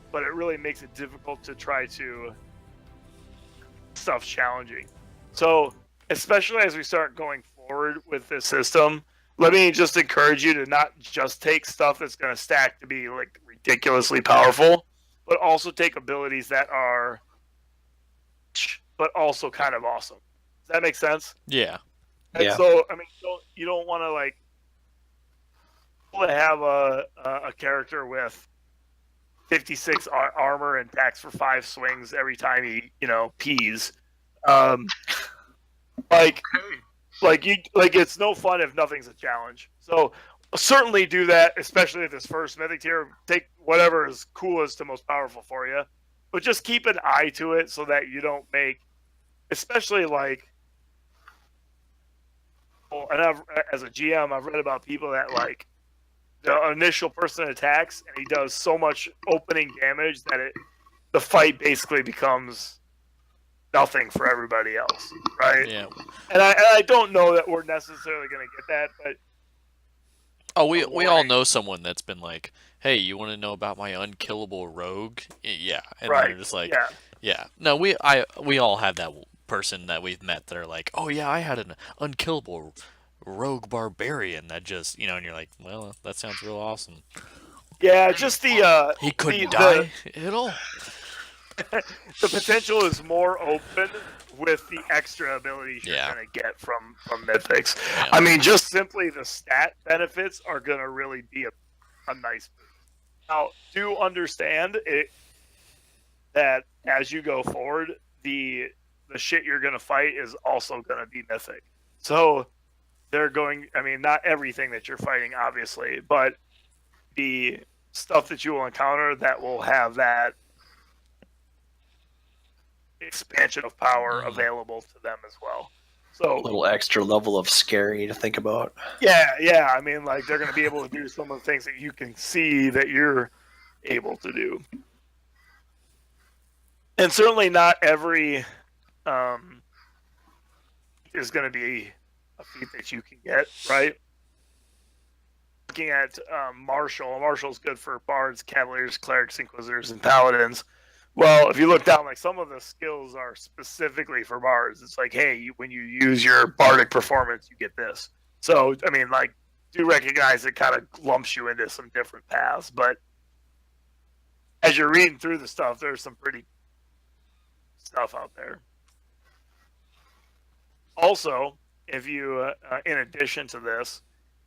A: but it really makes it difficult to try to stuff challenging. So, especially as we start going forward with this system, let me just encourage you to not just take stuff that's going to stack to be like ridiculously powerful, but also take abilities that are but also kind of awesome. Does that make sense?
D: Yeah.
A: And so, I mean, you don't want to like have a character with 56 armor and attacks for 5 swings every time he pees. Like it's no fun if nothing's a challenge. So certainly do that, especially at this first mythic tier. Take whatever is coolest to most powerful for you, but just keep an eye to it so that you don't make, especially like, well, and as a GM, I've read about people that like the initial person attacks and he does so much opening damage that the fight basically becomes nothing for everybody else, right?
D: Yeah.
A: And I don't know that we're necessarily going to get that, but
D: Oh, we all know someone that's been like, "Hey, you want to know about my unkillable rogue?" Yeah, and
A: right,
D: they're just like,
A: yeah,
D: "Yeah." No, we all have that person that we've met that are like, "Oh yeah, I had an unkillable rogue barbarian that just, and you're like, "Well, that sounds real awesome."
A: yeah. Just
D: He couldn't
A: the
D: die at all.
A: the potential is more open with the extra abilities you're
D: Yeah.
A: going to get from mythics.
D: Yeah.
A: I mean, just simply the stat benefits are going to really be a nice boost. Now, do understand it that as you go forward, the shit you're going to fight is also going to be mythic. So they're going. I mean, not everything that you're fighting, obviously, but the stuff that you will encounter that will have that expansion of power available to them as well. So
B: A little extra level of scary to think about.
A: yeah. I mean, like they're going to be able to do some of the things that you can see that you're able to do, and certainly not every is going to be a feat that you can get, right? Looking at Martial's good for bards, cavaliers, clerics, inquisitors, and paladins. Well, if you look down, like some of the skills are specifically for bards. It's like, hey, when you use your bardic performance, you get this. So, I mean, like, do recognize it kind of lumps you into some different paths. But as you're reading through the stuff, there's some pretty stuff out there. Also, if you, in addition to this,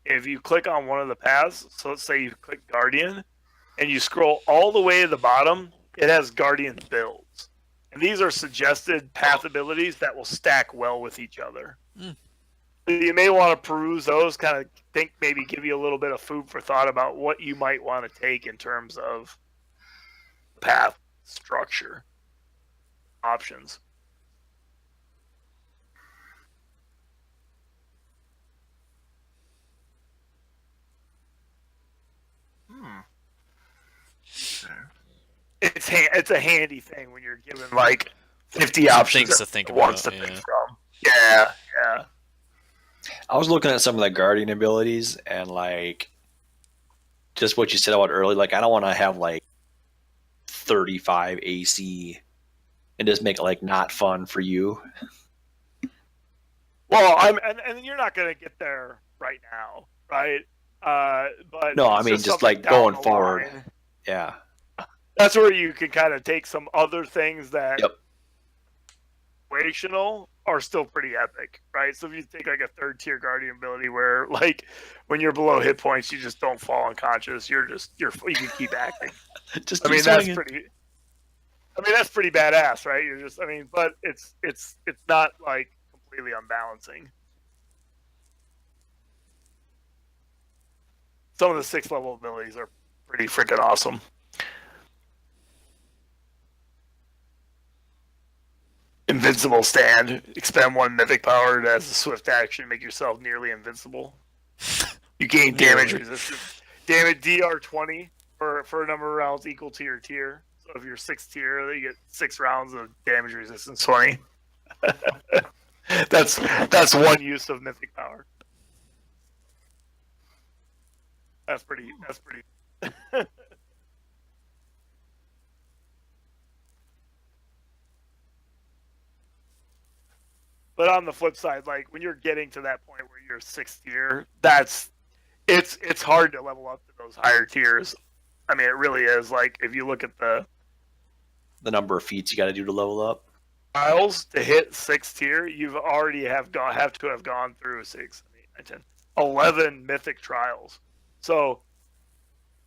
A: if you click on one of the paths, so let's say you click Guardian, and you scroll all the way to the bottom, it has Guardian builds. And these are suggested path abilities that will stack well with each other.
D: Mm.
A: You may want to peruse those, kind of think, maybe give you a little bit of food for thought about what you might want to take in terms of path structure options. It's a handy thing when you're given like 50
D: Some
A: options
D: things to think
A: ones
D: about,
A: to pick
D: yeah.
A: from. Yeah.
B: I was looking at some of the guardian abilities and like just what you said about early. Like I don't want to have like 35 AC and just make it like not fun for you.
A: Well, and you're not going to get there right now, right? But
B: No, I
A: it's
B: mean
A: just
B: just
A: something
B: like
A: down
B: going
A: the
B: forward.
A: line.
B: Yeah.
A: That's where you can kind of take some other things that
B: Yep.
A: situational are still pretty epic, right? So if you take like a third tier guardian ability where like when you're below hit points, you just don't fall unconscious. You can keep acting.
B: Just
A: I
B: keep
A: mean
B: swinging.
A: that's pretty badass, right? You're just but it's not like completely unbalancing. Some of the 6th level abilities are pretty freaking awesome. Invincible stand. Expend 1 mythic power as a swift action. Make yourself nearly invincible. You gain damage resistance. Damage DR20 for a number of rounds equal to your tier. So if you're 6th tier, you get 6 rounds of damage resistance 20. That's one use of mythic power. That's pretty. But on the flip side, like when you're getting to that point where you're 6th tier, it's hard to level up to those higher tiers. I mean, it really is. Like if you look at the
B: number of feats you got to do to level up.
A: trials to hit 6th tier, you've already have to have gone through 6, 8, 9, 10, 11 mythic trials. So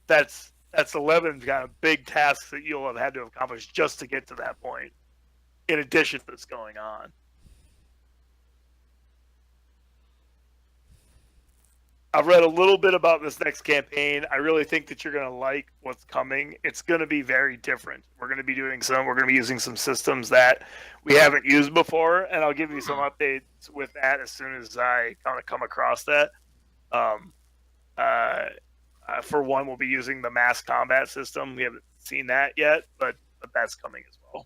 A: that's 11 kind of big tasks that you'll have had to accomplish just to get to that point. In addition to what's going on. I've read a little bit about this next campaign. I really think that you're going to like what's coming. It's going to be very different. We're going to be using some systems that we haven't used before, and I'll give you some updates with that as soon as I kind of come across that. For one, we'll be using the mass combat system. We haven't seen that yet, but that's coming as well.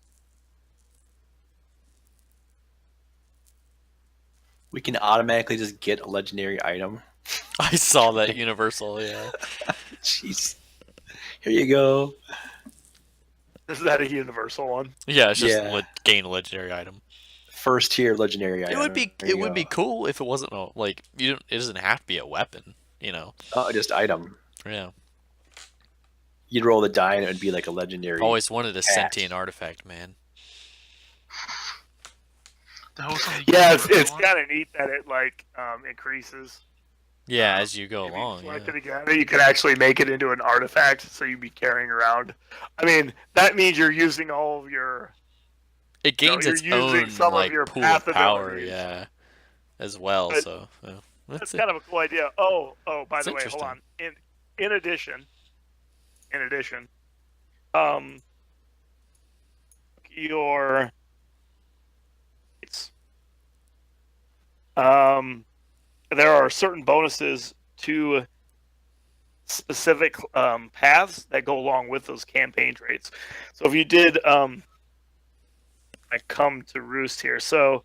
B: We can automatically just get a legendary item.
D: I saw that Universal, yeah.
B: Jeez. Here you go.
A: Is that a universal one?
D: Yeah, it's just
B: Yeah.
D: gain a legendary item.
B: First tier legendary item.
D: It would be cool if it wasn't like it doesn't have to be a weapon, you know.
B: Oh, just item.
D: Yeah.
B: You'd roll the die and it would be like a legendary.
D: Always wanted a sentient artifact, man.
A: Yeah, it's kind of neat that it like increases.
D: Yeah, as you go
A: if
D: along.
A: you select it again, you can actually make it into an artifact, so you'd be carrying around. I mean, that means you're using all of your.
D: It gains its own like pool of power, yeah, as well.
A: But
D: so
A: that's kind of a cool idea. Oh, by the way, hold on. In addition, your there are certain bonuses to specific paths that go along with those campaign traits. So if you did, I come to roost here. So,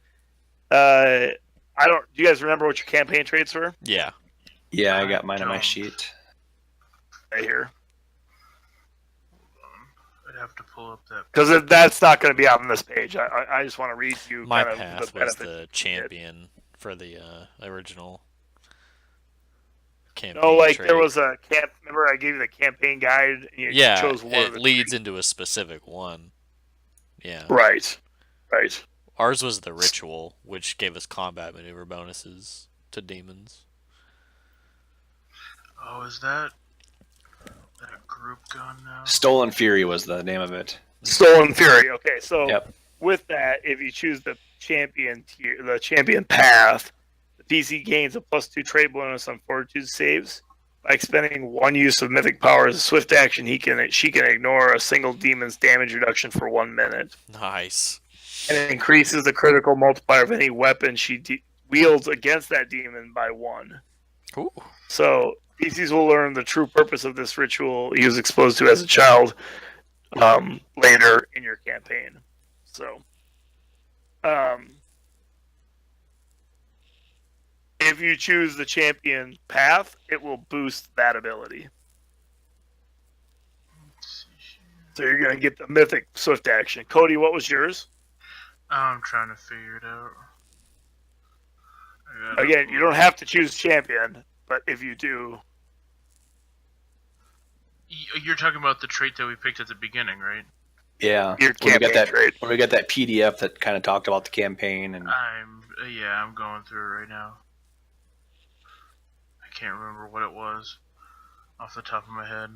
A: I don't. Do you guys remember what your campaign traits were?
D: Yeah.
B: Yeah, I got mine on my sheet.
A: Right here.
C: I'd have to pull up that
A: because that's not going to be on this page. I just want to read you.
D: My
A: kind
D: path
A: of the
D: was the champion for the original campaign.
A: No, like
D: trait.
A: there was a camp. Remember, I gave you the campaign guide. And you chose one.
D: It leads into a specific one. Yeah.
A: Right.
D: Ours was the ritual, which gave us combat maneuver bonuses to demons.
C: Oh, is that a group gun now?
B: Stolen Fury was the name of it.
A: Stolen Fury. Okay, so
B: Yep.
A: with that, if you choose the champion tier, the champion path, the PC gains a +2 trait bonus on Fortitude saves. By expending one use of mythic power as a swift action, she can ignore a single demon's damage reduction for 1 minute.
D: Nice.
A: And it increases the critical multiplier of any weapon she wields against that demon by 1.
D: Ooh.
A: So PCs will learn the true purpose of this ritual he was exposed to as a child later in your campaign. So, if you choose the champion path, it will boost that ability. So you're going to get the mythic swift action. Cody, what was yours?
C: I'm trying to figure it out.
A: Again, you don't have to choose champion, but if you do...
C: You're talking about the trait that we picked at the beginning, right?
B: Yeah.
A: Your campaign trait.
B: When we got that PDF that kind of talked about the campaign and
C: I'm going through it right now. I can't remember what it was off the top of my head.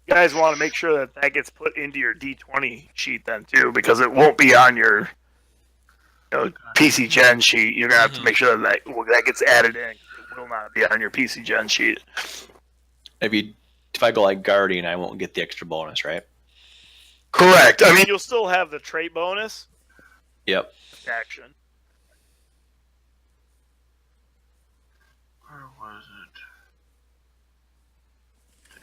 A: You guys want to make sure that gets put into your D20 sheet then too, because it won't be on your PC Gen sheet. You're gonna have to make sure that gets added in. It will not be on your PC Gen sheet.
B: If I go like Guardian, I won't get the extra bonus, right?
A: Correct. I mean, you'll still have the trait bonus.
B: Yep.
A: Action.
C: Where was it?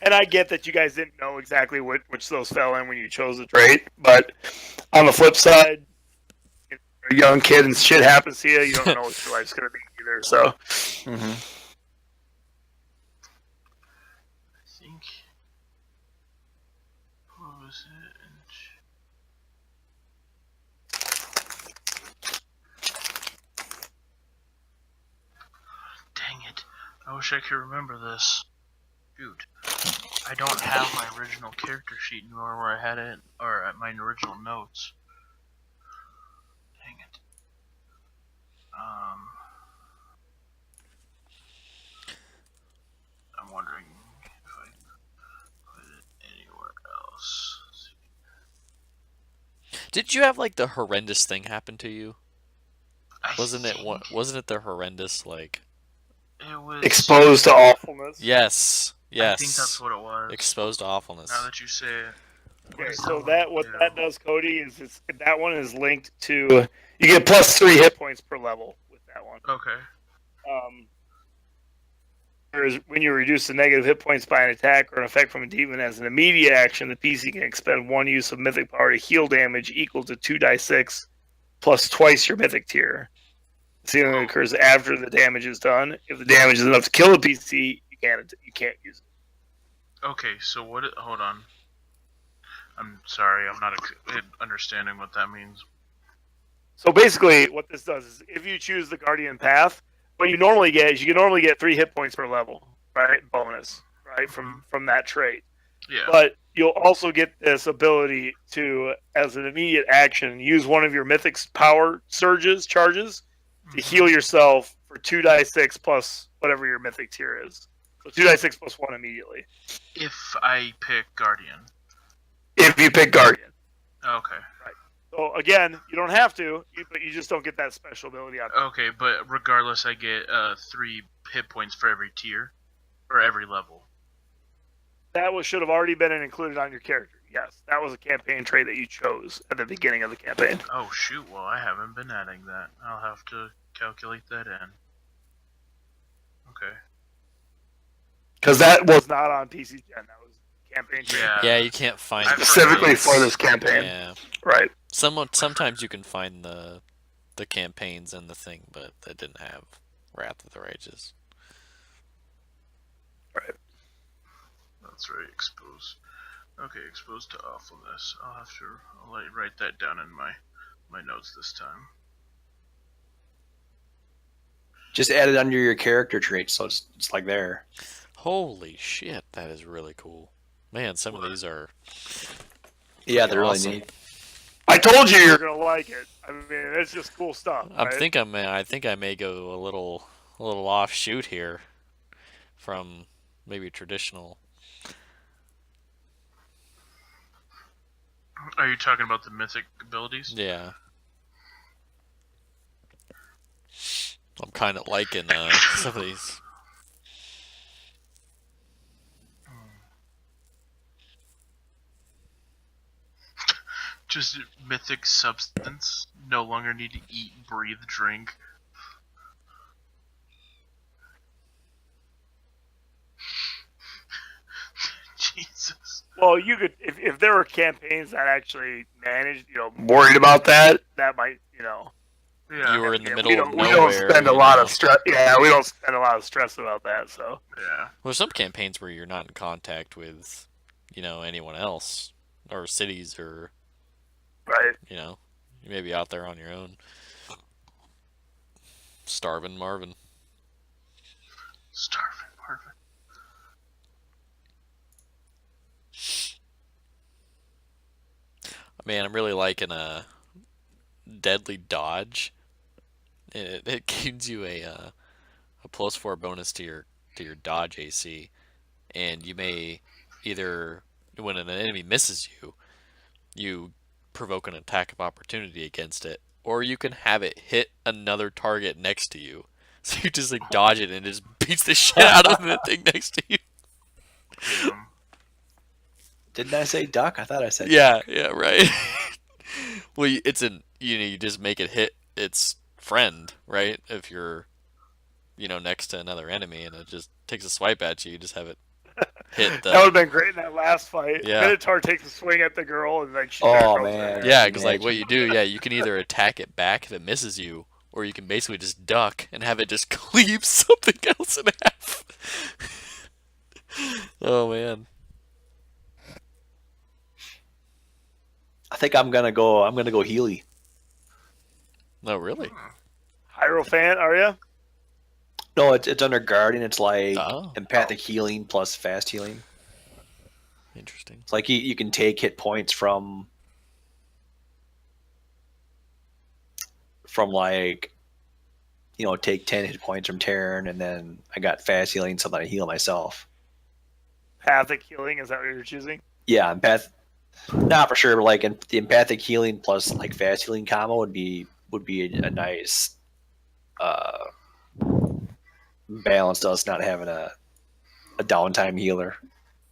A: And I get that you guys didn't know exactly which those fell in when you chose the trait, but on the flip side, if you're a young kid and shit happens to you, you don't know what your life's going to be either. So,
B: Mm-hmm.
C: I think. What was it? Dang it. I wish I could remember this. Shoot. I don't have my original character sheet anymore where I had it, or at my original notes. Dang it. I'm wondering if I put it anywhere else.
D: Did you have like the horrendous thing happen to you? Wasn't it wasn't it the horrendous like?
C: It was
A: Exposed to awfulness.
D: Yes.
C: I think that's what it was.
D: Exposed to awfulness.
C: Now that you say it.
A: Okay,
C: is
A: so
C: that
A: what
C: one? Yeah.
A: that does, Cody, is that one is linked to you get +3 hit points per level with that one.
C: Okay.
A: Whereas when you reduce the negative hit points by an attack or an effect from a demon as an immediate action, the PC can expend 1 use of mythic power to heal damage equal to 2d6 plus twice your mythic tier. This healing occurs after the damage is done. If the damage is enough to kill the PC, you can't use it.
C: Okay, so what? Hold on. I'm sorry, I'm not understanding what that means.
A: So basically, what this does is, if you choose the Guardian path, what you normally get is you can normally get 3 hit points per level, right? Bonus, right, from that trait.
C: Yeah.
A: But you'll also get this ability to, as an immediate action, use one of your mythic power charges to heal yourself for 2d6 plus whatever your mythic tier is. So 2d6 plus 1 immediately.
C: If I pick Guardian.
A: If you pick Guardian.
C: Okay.
A: So again, you don't have to, but you just don't get that special ability on.
C: Okay, but regardless, I get 3 hit points for every tier or every level.
A: That should have already been included on your character. Yes, that was a campaign trait that you chose at the beginning of the campaign.
C: Oh shoot! Well, I haven't been adding that. I'll have to calculate that in. Okay.
A: Because that was not on PC Gen. That was campaign trait.
D: Yeah, you can't find
A: Specifically
D: campaigns.
A: for this campaign.
D: Yeah.
A: Right.
D: Sometimes you can find the campaigns in the thing, but that didn't have Wrath of the Rages.
A: Right.
C: That's right. Exposed. Okay, exposed to awfulness. I'll write that down in my notes this time.
B: Just add it under your character trait, so it's like there.
D: Holy shit, that is really cool. Man, some of these are
B: Yeah, they're
D: awesome.
B: really neat.
A: I told you you're gonna like it. I mean, it's just cool stuff.
D: I
A: Right?
D: think I may go a little offshoot here from maybe traditional.
C: Are you talking about the mythic abilities?
D: Yeah. I'm kind of liking some of these.
C: Just mythic substance. No longer need to eat, breathe, drink. Jesus.
A: Well, you could if there were campaigns that actually managed, worried about that might,
C: Yeah.
D: You were in the middle
A: we
D: of
A: don't,
D: nowhere.
A: we don't spend a
D: you
A: lot
D: know.
A: of stress. Yeah, we don't spend a lot of stress about that. So
C: Yeah.
D: Well, some campaigns where you're not in contact with, anyone else or cities or,
A: right.
D: you may be out there on your own. Starving Marvin.
C: Starving Marvin.
D: Man, I'm really liking a deadly dodge. It gives you a +4 bonus to your dodge AC, and you may either when an enemy misses you, you provoke an attack of opportunity against it, or you can have it hit another target next to you. So you just like dodge it and it just beats the shit out of the thing next to you.
C: Damn.
B: Didn't I say duck? I thought I said
D: Yeah, right. Well, you just make it hit its friend, right? If you're, next to another enemy and it just takes a swipe at you, you just have it hit the.
A: That would have been great in that last fight.
D: Yeah.
A: Minotaur takes a swing at the girl and then she.
B: Oh, man.
D: Yeah, because like what you do, you can either attack it back if it misses you, or you can basically just duck and have it just cleave something else in half. Oh man.
B: I think I'm gonna go Healy.
D: No, really?
A: Hierophant, are you?
B: No, it's under Guardian. It's like
D: Oh.
B: empathic healing plus fast healing.
D: Interesting.
B: It's like you can take hit points from like, take 10 hit points from Terran, and then I got fast healing so that I heal myself.
A: Pathic healing, is that what you're choosing?
B: Yeah, not for sure, but like the empathic healing plus like fast healing combo would be a nice balanced us not having a downtime healer.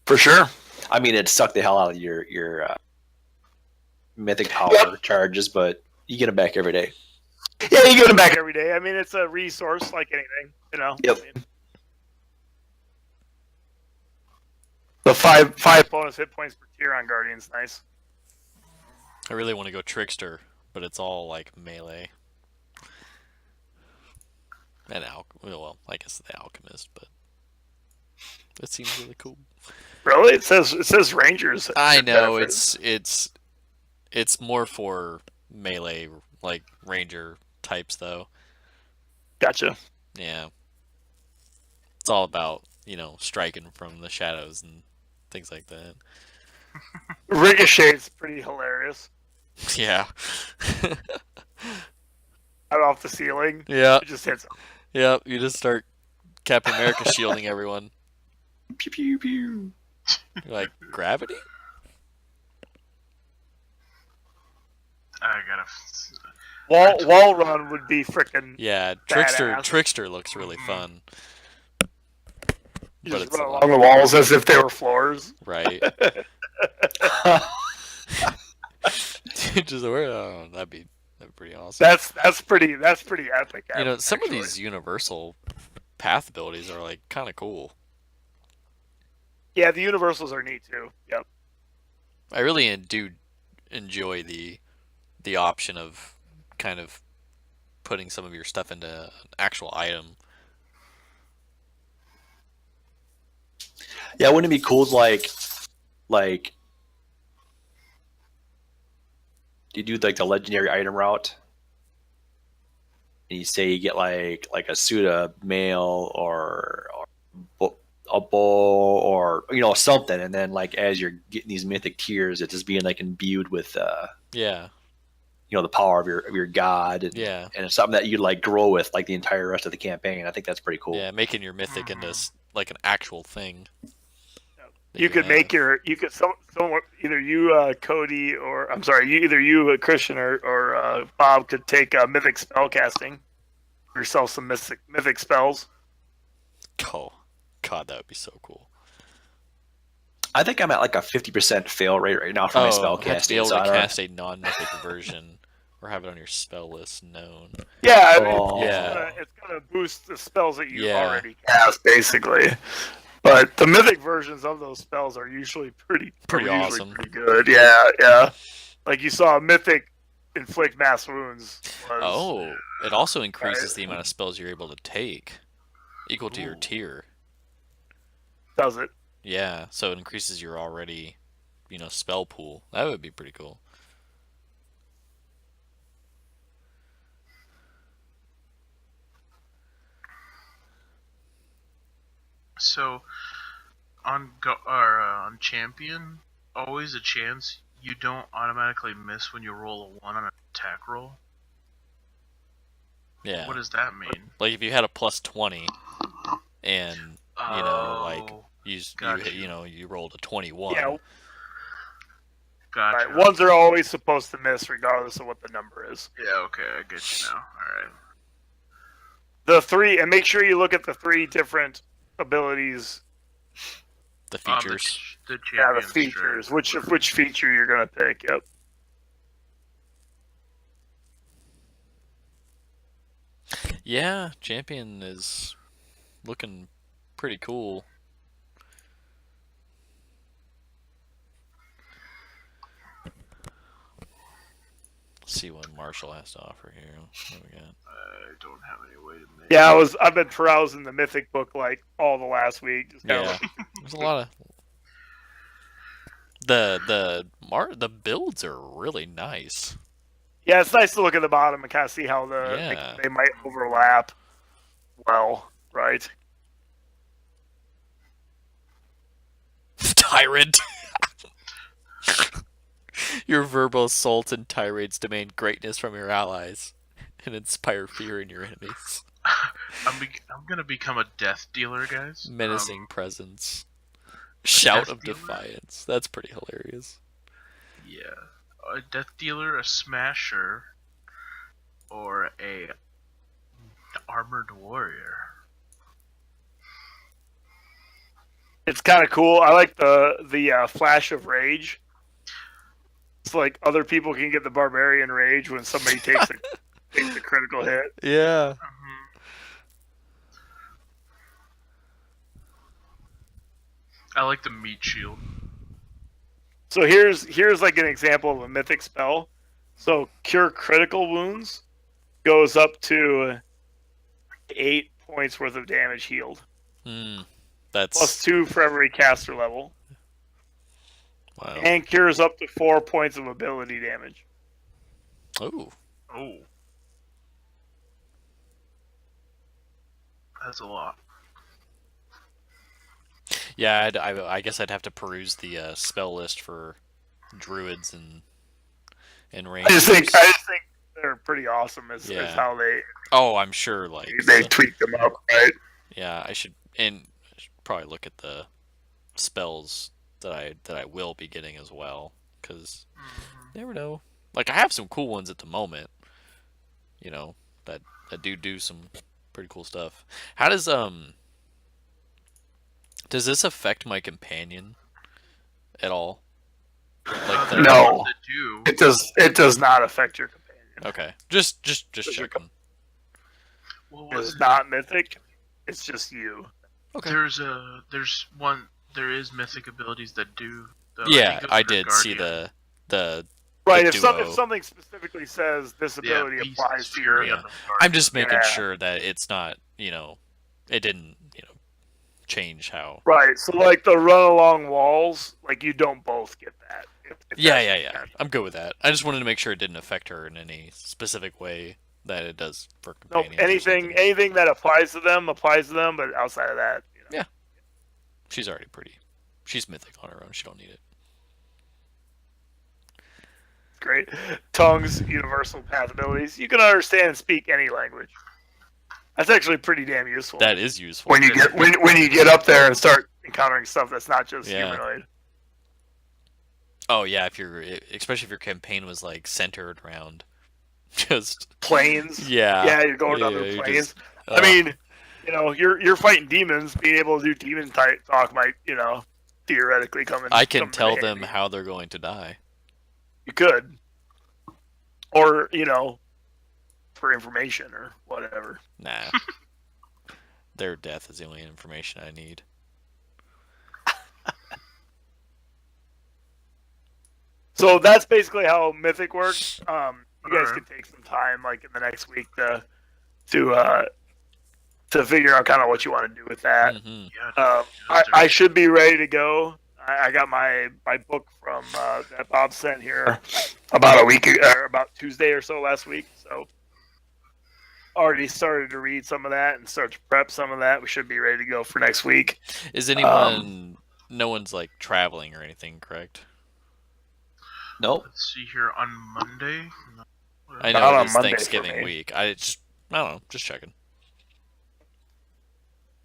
A: For sure.
B: I mean, it sucked the hell out of your mythic power
A: Yep.
B: charges, but you get them back every day.
A: Yeah, you get them back every day. I mean, it's a resource like anything, you know.
B: Yep.
A: I mean, the five bonus hit points per tier on Guardian's nice.
D: I really want to go Trickster, but it's all like melee. And well, I guess the Alchemist, but it seems really cool.
A: Really? It says Rangers.
D: I know
A: benefit.
D: it's more for melee like ranger types though.
A: Gotcha.
D: Yeah. It's all about, striking from the shadows and things like that.
A: Ricochet's pretty hilarious.
D: Yeah.
A: Out off the ceiling.
D: Yeah.
A: It just hits them.
D: Yeah, you just start Captain America shielding everyone.
B: Pew pew pew.
D: You're like, gravity?
C: I gotta.
A: Wall run would be freaking.
D: Yeah,
A: Badass.
D: Trickster looks really fun.
A: You
D: But
A: just
D: it's
A: run
D: a
A: along the walls as if they were floors.
D: Right. That'd be pretty awesome.
A: That's pretty epic.
D: Some
A: actually.
D: of these universal path abilities are like kind of cool.
A: Yeah, the universals are neat too. Yep.
D: I really do enjoy the option of kind of putting some of your stuff into an actual item.
B: Yeah, wouldn't it be cool to like you do like the legendary item route, and you say you get like a suit of mail or a bow or something, and then like as you're getting these mythic tiers, it's just being like imbued with
D: Yeah.
B: the power of your god, and,
D: Yeah.
B: and it's something that you'd like grow with like the entire rest of the campaign. I think that's pretty cool.
D: Yeah, making your mythic into like an actual thing.
A: You could make someone either you Cody or I'm sorry, either you Christian or Bob could take mythic spell casting, yourself some mythic spells.
D: Oh, God, that would be so cool.
B: I think I'm at like a 50% fail rate right now for my spell
D: you have to be
B: casting.
D: able
B: So
D: to cast a non-mythic version or have it on your spell list known.
A: Yeah, I mean,
B: Oh.
A: it's gonna boost the spells that you
D: Yeah.
A: already cast, basically. But the mythic versions of those spells are usually pretty
D: awesome.
A: pretty good. Yeah. Like you saw, mythic inflict mass wounds.
D: It also increases the amount of spells you're able to take, equal to your tier.
A: Does it?
D: Yeah, so it increases your already, spell pool. That would be pretty cool.
C: So, on champion, always a chance you don't automatically miss when you roll a 1 on an attack roll.
D: Yeah.
C: What does that mean?
D: Like if you had a plus 20, and
C: Gotcha.
D: you rolled a 21.
A: Yeah.
C: Gotcha.
A: Right. Ones are always supposed to miss, regardless of what the number is.
C: Yeah. Okay, I get you now. All right.
A: The 3, and make sure you look at the 3 different abilities.
D: The features.
C: The
A: The features. Which feature you're gonna pick? Yep.
D: Yeah, champion is looking pretty cool. Let's see what Marshall has to offer here. What we got?
C: I don't have any way to make.
A: Yeah, I've been browsing the Mythic book like all the last week. Just
D: Yeah, there's a lot of the builds are really nice.
A: Yeah, it's nice to look at the bottom and kind of see how they might overlap. Well, right.
D: Tyrant. Your verbal assaults and tirades demand greatness from your allies and inspire fear in your enemies.
C: I'm gonna become a death dealer, guys.
D: Menacing presence. Shout of
C: dealer?
D: defiance. That's pretty hilarious.
C: Yeah, a death dealer, a smasher, or a armored warrior.
A: It's kind of cool. I like the flash of rage. It's like other people can get the barbarian rage when somebody takes a critical hit.
D: Yeah.
C: I like the meat shield.
A: So here's like an example of a mythic spell. So cure critical wounds goes up to 8 points worth of damage healed.
D: That's
A: Plus 2 for every caster level.
D: wow.
A: And cures up to 4 points of ability damage.
D: Oh.
C: Oh. That's a lot.
D: Yeah, I guess I'd have to peruse the spell list for druids and
A: I just think
D: rangers.
A: they're pretty awesome as
D: Yeah.
A: how they
D: Oh, I'm sure. Like
A: they tweak them up, right?
D: yeah, I should probably look at the spells that I will be getting as well, because you never know. Like I have some cool ones at the moment, you know, that do some pretty cool stuff. How does this affect my companion at all? Like
C: There are
A: No.
C: ones that do.
A: It does not affect your companion.
D: Okay, just
A: your
D: checking.
C: What
A: It's
C: was
A: not mythic. It's just you.
D: Okay.
C: There is mythic abilities that do. Though.
D: Yeah,
C: think it was
D: I
C: the
D: did see
C: Guardian.
D: the
A: Right.
D: the
A: If
D: duo.
A: something specifically says this
C: Yeah,
A: ability
C: Beast
A: applies to
C: Fury
A: your
C: on the
D: I'm just making
A: Yeah.
D: sure that it's not, it didn't, change how.
A: right. So like the run along walls, like you don't both get that. If
D: Yeah,
A: that's
D: yeah,
A: what
D: yeah.
A: you're-
D: I'm good with that. I just wanted to make sure it didn't affect her in any specific way that it does for
A: Nope.
D: companions. or something.
A: Anything that applies to them, but outside of that,
D: Yeah. She's already pretty. She's mythic on her own. She don't need it.
A: great. Tongues, universal path abilities. You can understand and speak any language. That's actually pretty damn useful.
D: That is useful.
A: when you get up there and start encountering stuff that's not just
D: Yeah.
A: humanoid.
D: Oh yeah, especially if your campaign was like centered around just
A: Planes.
D: yeah.
A: You're going to other
D: you
A: planes.
D: just-
A: I mean, you're fighting demons. Being able to do demon type talk might, theoretically come in.
D: I can
A: come in
D: tell them
A: handy.
D: how they're going to die.
A: You could, or for information or whatever.
D: Nah. Their death is the only information I need.
A: So that's basically how Mythic works. You guys
C: Alright.
A: could take some time, like in the next week, to figure out kind of what you want to do with that.
D: Mhm.
C: Yeah,
A: I should be ready to go. I got my book from that Bob sent here about Tuesday or so last week. So already started to read some of that and start to prep some of that. We should be ready to go for next week.
D: Is anyone? No one's like traveling or anything, correct?
B: Nope.
C: Let's see here on Monday.
D: I
A: Not
D: know
A: on
D: it is
A: Monday for
D: Thanksgiving
A: me.
D: week. I don't know, just checking.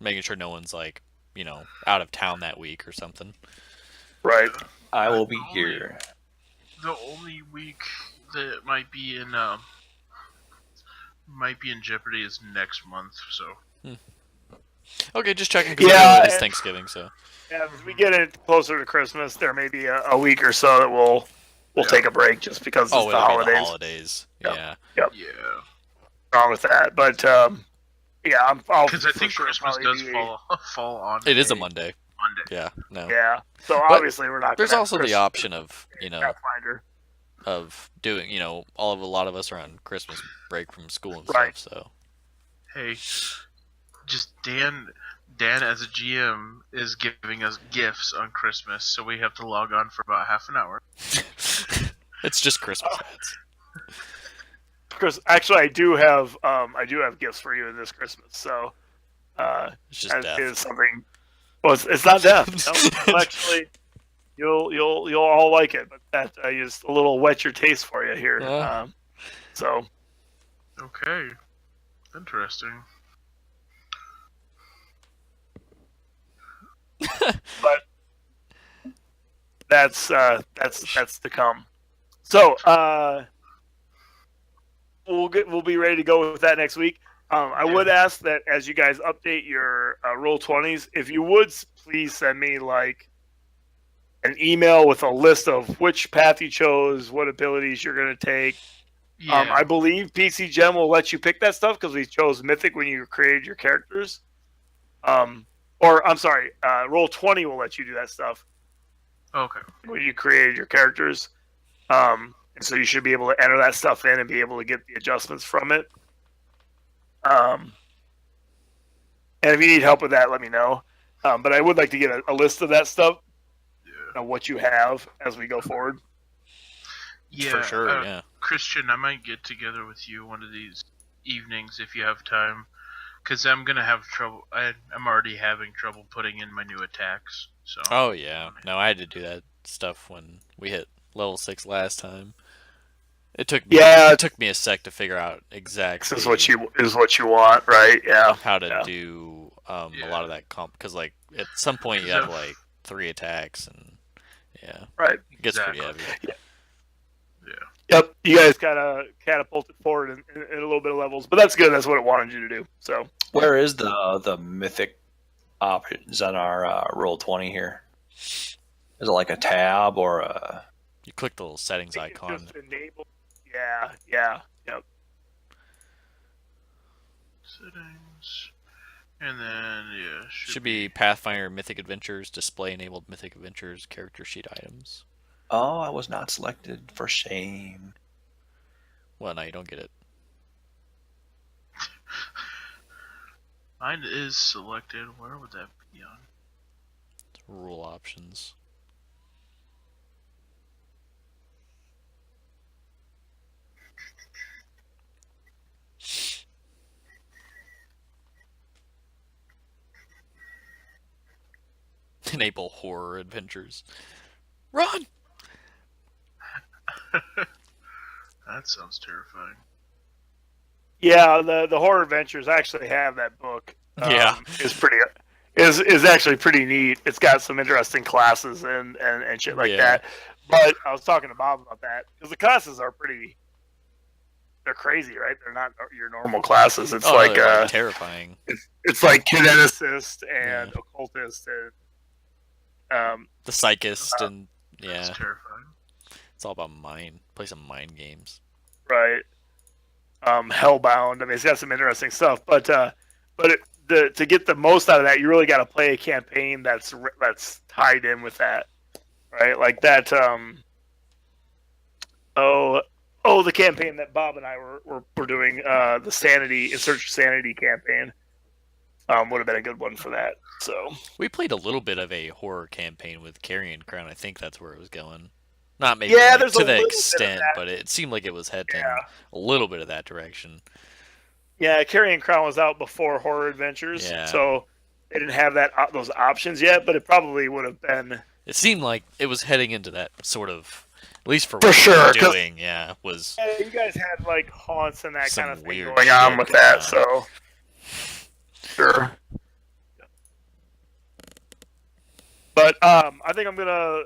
D: Making sure no one's like, out of town that week or something.
A: Right.
B: I will be here.
C: The only week that might be in jeopardy is next month. So
D: Okay, just checking because
A: Yeah,
D: it is
A: and-
D: Thanksgiving, so.
A: As we get it closer to Christmas, there may be a week or so that we'll take a break just because it's
D: Oh,
A: the
D: it'll be
A: holidays.
D: the holidays.
A: Yep.
D: Yeah.
C: yeah,
A: Wrong with that, but I'll
C: because I
A: for
C: think
A: sure
C: Christmas
A: probably
C: does
A: be-
C: fall on.
D: It is a Monday.
C: Monday.
D: Yeah. No.
A: Yeah. So
D: But
A: obviously we're not.
D: There's
A: gonna have
D: also the
A: Christmas
D: option of,
A: Pathfinder.
D: of doing, a lot of us are on Christmas break from school and
A: Right.
D: stuff, so.
C: Hey, just Dan as a GM is giving us gifts on Christmas, so we have to log on for about half an hour.
D: It's just Christmas hats.
A: Chris, actually, I do have gifts for you this Christmas. So
D: It's just
A: that
D: death.
A: is something. Well, it's not death. No, actually, you'll all like it, but that is a little whet your taste for you here.
D: Yeah.
A: So
C: Okay, interesting.
A: but that's to come. So we'll be ready to go with that next week. I would ask that as you guys update your Roll20s, if you would please send me like an email with a list of which path you chose, what abilities you're going to take.
C: Yeah.
A: I believe PC Gem will let you pick that stuff because we chose Mythic when you created your characters. Or I'm sorry, Roll20 will let you do that stuff
C: Okay.
A: when you created your characters. And so you should be able to enter that stuff in and be able to get the adjustments from it. And if you need help with that, let me know. But I would like to get a list of that stuff,
C: Yeah.
A: what you have as we go forward.
C: Yeah.
D: For sure, yeah.
C: Christian, I might get together with you one of these evenings if you have time, because I'm gonna have trouble. I'm already having trouble putting in my new attacks. So.
D: Oh yeah, no, I had to do that stuff when we hit level 6 last time. It took me a sec to figure out exactly
A: This is what you want, right? Yeah.
D: how to do a lot of that comp, because like at some point you have like 3 attacks and
A: Right.
D: it gets pretty heavy.
A: Yeah. Yep, you guys kind of catapulted forward in a little bit of levels, but that's good. That's what it wanted you to do. So,
B: Where is the mythic options on our Roll20 here? Is it like a tab or a?
D: You click the little settings icon.
A: Just enable. Yeah. Yep.
C: Settings, and then
D: Should be Pathfinder Mythic Adventures, display enabled Mythic Adventures, character sheet items.
B: Oh, I was not selected. For shame.
D: Well, no, you don't get it.
C: Mine is selected. Where would that be on?
D: Rule options. Enable horror adventures. Run!
C: That sounds terrifying.
A: Yeah, the horror adventures actually have that book.
D: Yeah.
A: is actually pretty neat. It's got some interesting classes and shit like that. But I was talking to Bob about that because the classes are they're crazy, right? They're not your normal classes. It's like
D: terrifying.
A: It's like kineticist and occultist and
D: the psychist and
C: That's terrifying.
D: It's all about play some mind games.
A: Right. Hellbound. I mean, it's got some interesting stuff, but to get the most out of that, you really got to play a campaign that's tied in with that, right? Like that. The campaign that Bob and I were doing, the Sanity in Search of Sanity campaign, would have been a good one for that. So
D: we played a little bit of a horror campaign with Carrion Crown. I think that's where it was going. Not maybe to the extent, but it seemed like it was heading a little bit of that direction.
A: Yeah, Carrion Crown was out before Horror Adventures, so they didn't have those options yet. But it probably would have been.
D: It seemed like it was heading into that sort of, at least for
A: what
D: we're doing. Was.
A: Yeah, you guys had like haunts and that kind of thing
D: weird
A: going on with that, so sure. But I think I'm gonna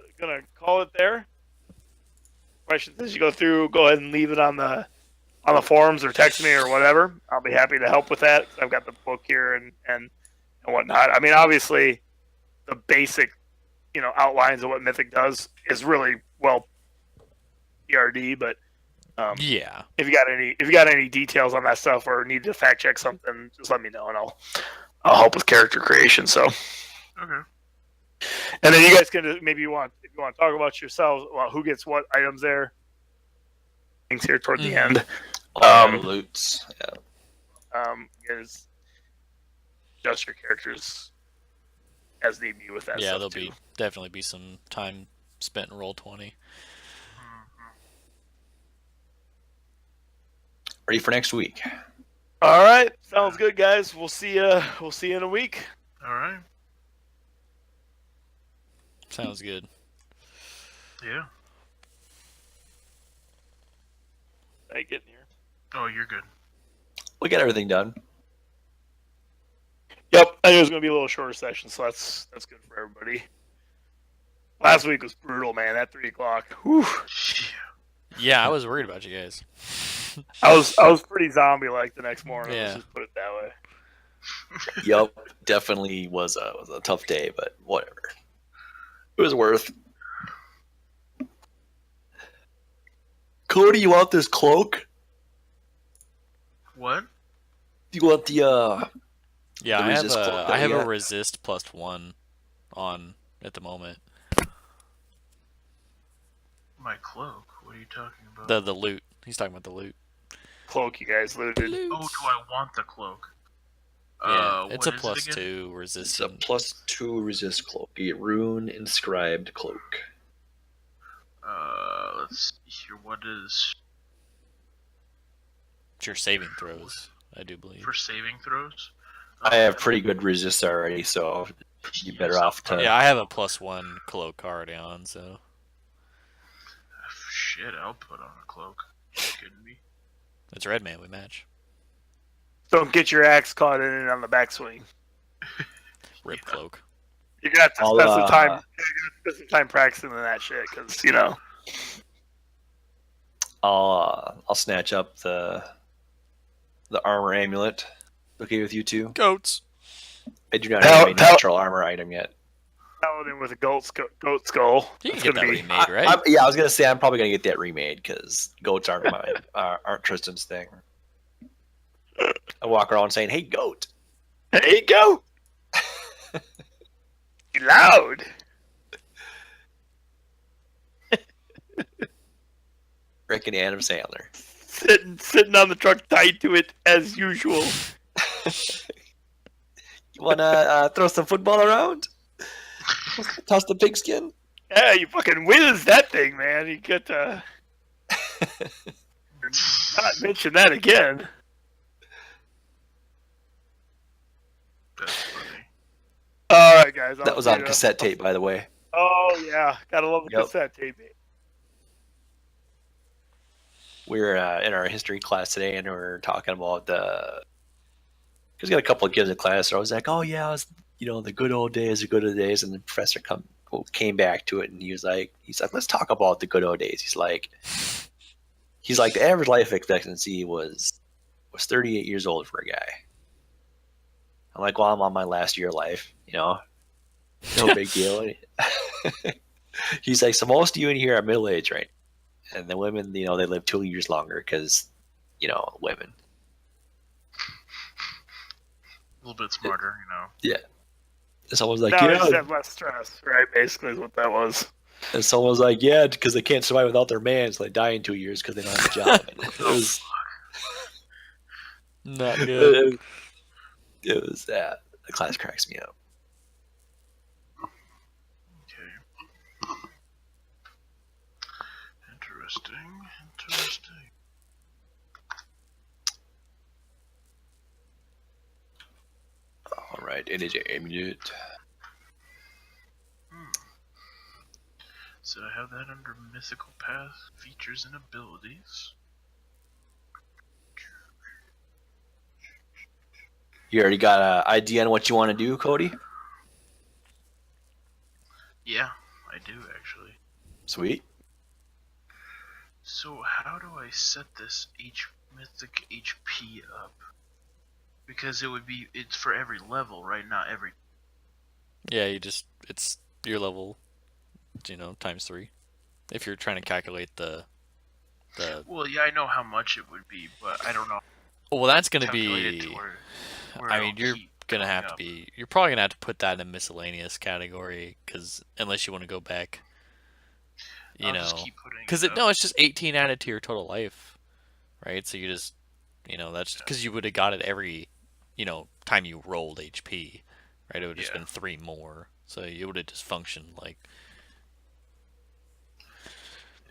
A: call it there. Questions as you go through, go ahead and leave it on the forums or text me or whatever. I'll be happy to help with that. I've got the book here and whatnot. I mean, obviously, the basic outlines of what Mythic does is really well PRD, but if you got any details on that stuff or need to fact check something, just let me know and I'll help with character creation. So
C: okay.
A: And then you guys can maybe if you want to talk about yourselves, well, who gets what items there. Things here toward the end.
B: Loots. Yeah.
A: Is adjust your characters as need be with that.
D: Yeah,
A: stuff
D: there'll definitely be some time spent in Roll20.
B: Ready for next week.
A: All right, sounds good, guys. We'll see you. We'll see you in a week.
C: All right.
D: Sounds good.
C: Yeah.
A: I get in here.
C: Oh, you're good.
B: We got everything done.
A: Yep, I knew it was going to be a little shorter session, so that's good for everybody. Last week was brutal, man. At 3:00. Whew.
D: Yeah, I was worried about you guys.
A: I was pretty zombie like the next morning. Let's
D: Yeah.
A: just put it that way.
B: Yep, definitely was a tough day, but whatever. It was worth. Cody, you want this cloak?
C: What?
B: You want the
D: Yeah,
B: The
D: I have
B: resist cloak
D: a
B: that
D: I
B: we
D: have a
B: got?
D: resist +1 on at the moment.
C: My cloak? What are you talking about?
D: The loot. He's talking about the loot.
A: Cloak you guys looted.
C: Oh, do I want the cloak?
D: Yeah, it's a
C: what is it again?
D: +2
B: It's a
D: resistant.
B: +2 resist cloak. A rune inscribed cloak.
C: Let's see here. What is
D: It's your saving throws, I do believe.
C: for saving throws?
B: I have pretty good resist already, so you better off to.
D: Yeah, I have a +1 cloak already on, so
C: Shit, I'll put on a cloak. You kidding me?
D: it's red man. We match.
A: Don't get your axe caught in it on the backswing.
D: Rip
C: Yeah.
D: cloak.
A: You got to
B: I'll,
A: spend some time. You gotta spend some time practicing in that shit, because
B: I'll snatch up the armor amulet. Okay with you two?
D: Goats.
B: I do not
A: Pal-
B: have a
A: pal-
B: natural armor item yet.
A: paladin with a goat skull.
D: You can
A: It's
D: get
A: gonna
D: that
A: be
D: remade, right?
B: Yeah, I was gonna say I'm probably gonna get that remade because goats aren't aren't Tristan's thing. I walk around saying, "Hey, goat."
A: There you go. Be loud.
B: Reckon Adam Sandler.
A: Sitting on the truck tied to it as usual.
B: You wanna throw some football around? Toss the pigskin.
A: Yeah, you fucking whiz that thing, man. You get to not mention that again.
C: That's funny.
A: All right, guys.
B: That was on cassette tape, by the way.
A: Oh yeah, gotta love the
B: Yep.
A: cassette tape.
B: We were in our history class today, and we were talking about because we got a couple of kids in class. So I was like, "Oh yeah, it was, the good old days, the good old days." And the professor came back to it, and he said, "Let's talk about the good old days." He's like, the average life expectancy was 38 years old for a guy. I'm like, well, I'm on my last year of life, no big deal. He's like, so most of you in here are middle aged, right? And the women, they live 2 years longer because, women.
C: A little bit smarter,
B: Someone's like,
A: Now they
B: yeah.
A: just have less stress, right? Basically, is what that was.
B: And someone's like, yeah, because they can't survive without their man, so they die in 2 years because they don't have a job. It was,
D: Not good.
B: the class cracks me up.
C: Okay. Interesting.
B: All right, it is a minute.
C: So I have that under mythical path, features and abilities.
B: You already got an idea on what you want to do, Cody?
C: Yeah, I do actually.
B: Sweet.
C: So how do I set this mythic HP up? Because it's for every level, right? Not every.
D: Yeah, it's your level, ×3. If you're trying to calculate the.
C: Well, yeah, I know how much it would be, but I don't know.
D: Well, that's gonna
C: Calculate it
D: be.
C: to where
D: I
C: it'll
D: mean, you're
C: keep
D: gonna
C: going
D: have to
C: up.
D: be. You're probably gonna have to put that in a miscellaneous category, because unless you want to go back,
C: I'll just keep putting
D: because
C: it up.
D: no, it's just 18 added to your total life, right? So you just, that's because you would have got it every, time you rolled HP, right? It would have just
C: Yeah.
D: been 3 more, so it would have just functioned like.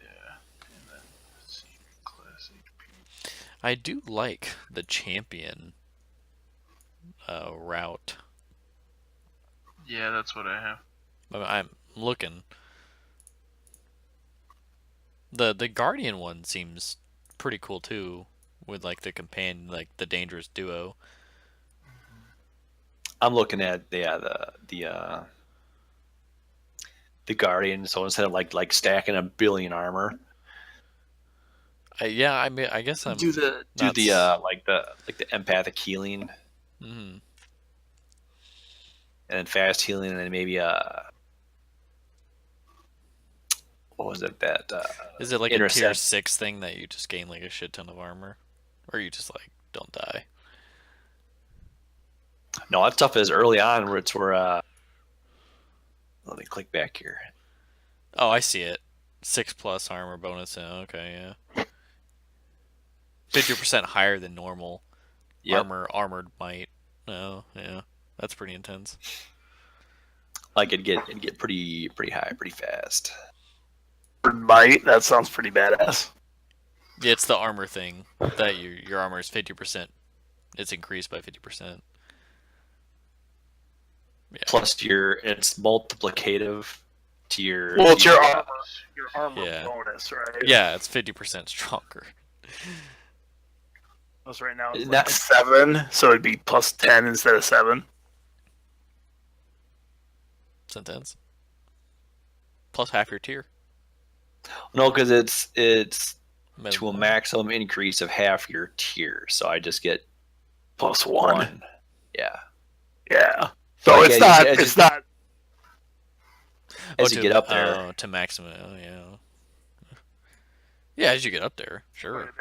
C: Yeah. And then let's see, class HP.
D: I do like the champion route.
C: Yeah, that's what I have.
D: I'm looking. The guardian one seems pretty cool too, with like the companion, like the dangerous duo.
B: I'm looking at the Guardian. So instead of like stacking a billion armor,
D: Yeah, I mean, I guess I'm
B: do the
D: not
B: like the empathic healing
D: Mhm.
B: and then fast healing and then maybe what was it that
D: Is it like a tier
B: intercept?
D: 6 thing that you just gain like a shit ton of armor, or you just like don't die?
B: No, that stuff is early on where it's where let me click back here.
D: Oh, I see it. 6+ armor bonus. Okay, yeah. 50% higher than normal
B: Yep.
D: armored might. Oh, yeah. That's pretty intense.
B: Like it'd get pretty high pretty fast.
A: Bite. That sounds pretty badass.
D: Yeah, it's the armor thing that your armor is 50%. It's increased by 50%. Yeah.
B: Plus it's multiplicative to your.
A: Well, it's your
B: uh,
A: armor
D: Yeah.
A: bonus, right?
D: Yeah, it's 50% stronger.
A: Plus right now it's
B: Isn't
A: like
B: that-
A: 7, so it'd be plus 10 instead of 7.
D: It's intense. Plus half your tier.
B: No, because it's to a
D: Minimum.
B: maximum increase of half your tier. So I just get
A: Plus 1.
B: 1. Yeah.
A: Yeah. So
B: Like,
A: it's
B: yeah,
A: not.
B: as
A: It's
B: you-
A: not.
B: As you get up there,
D: to maximum. Oh, yeah. Yeah, as you get up there, sure.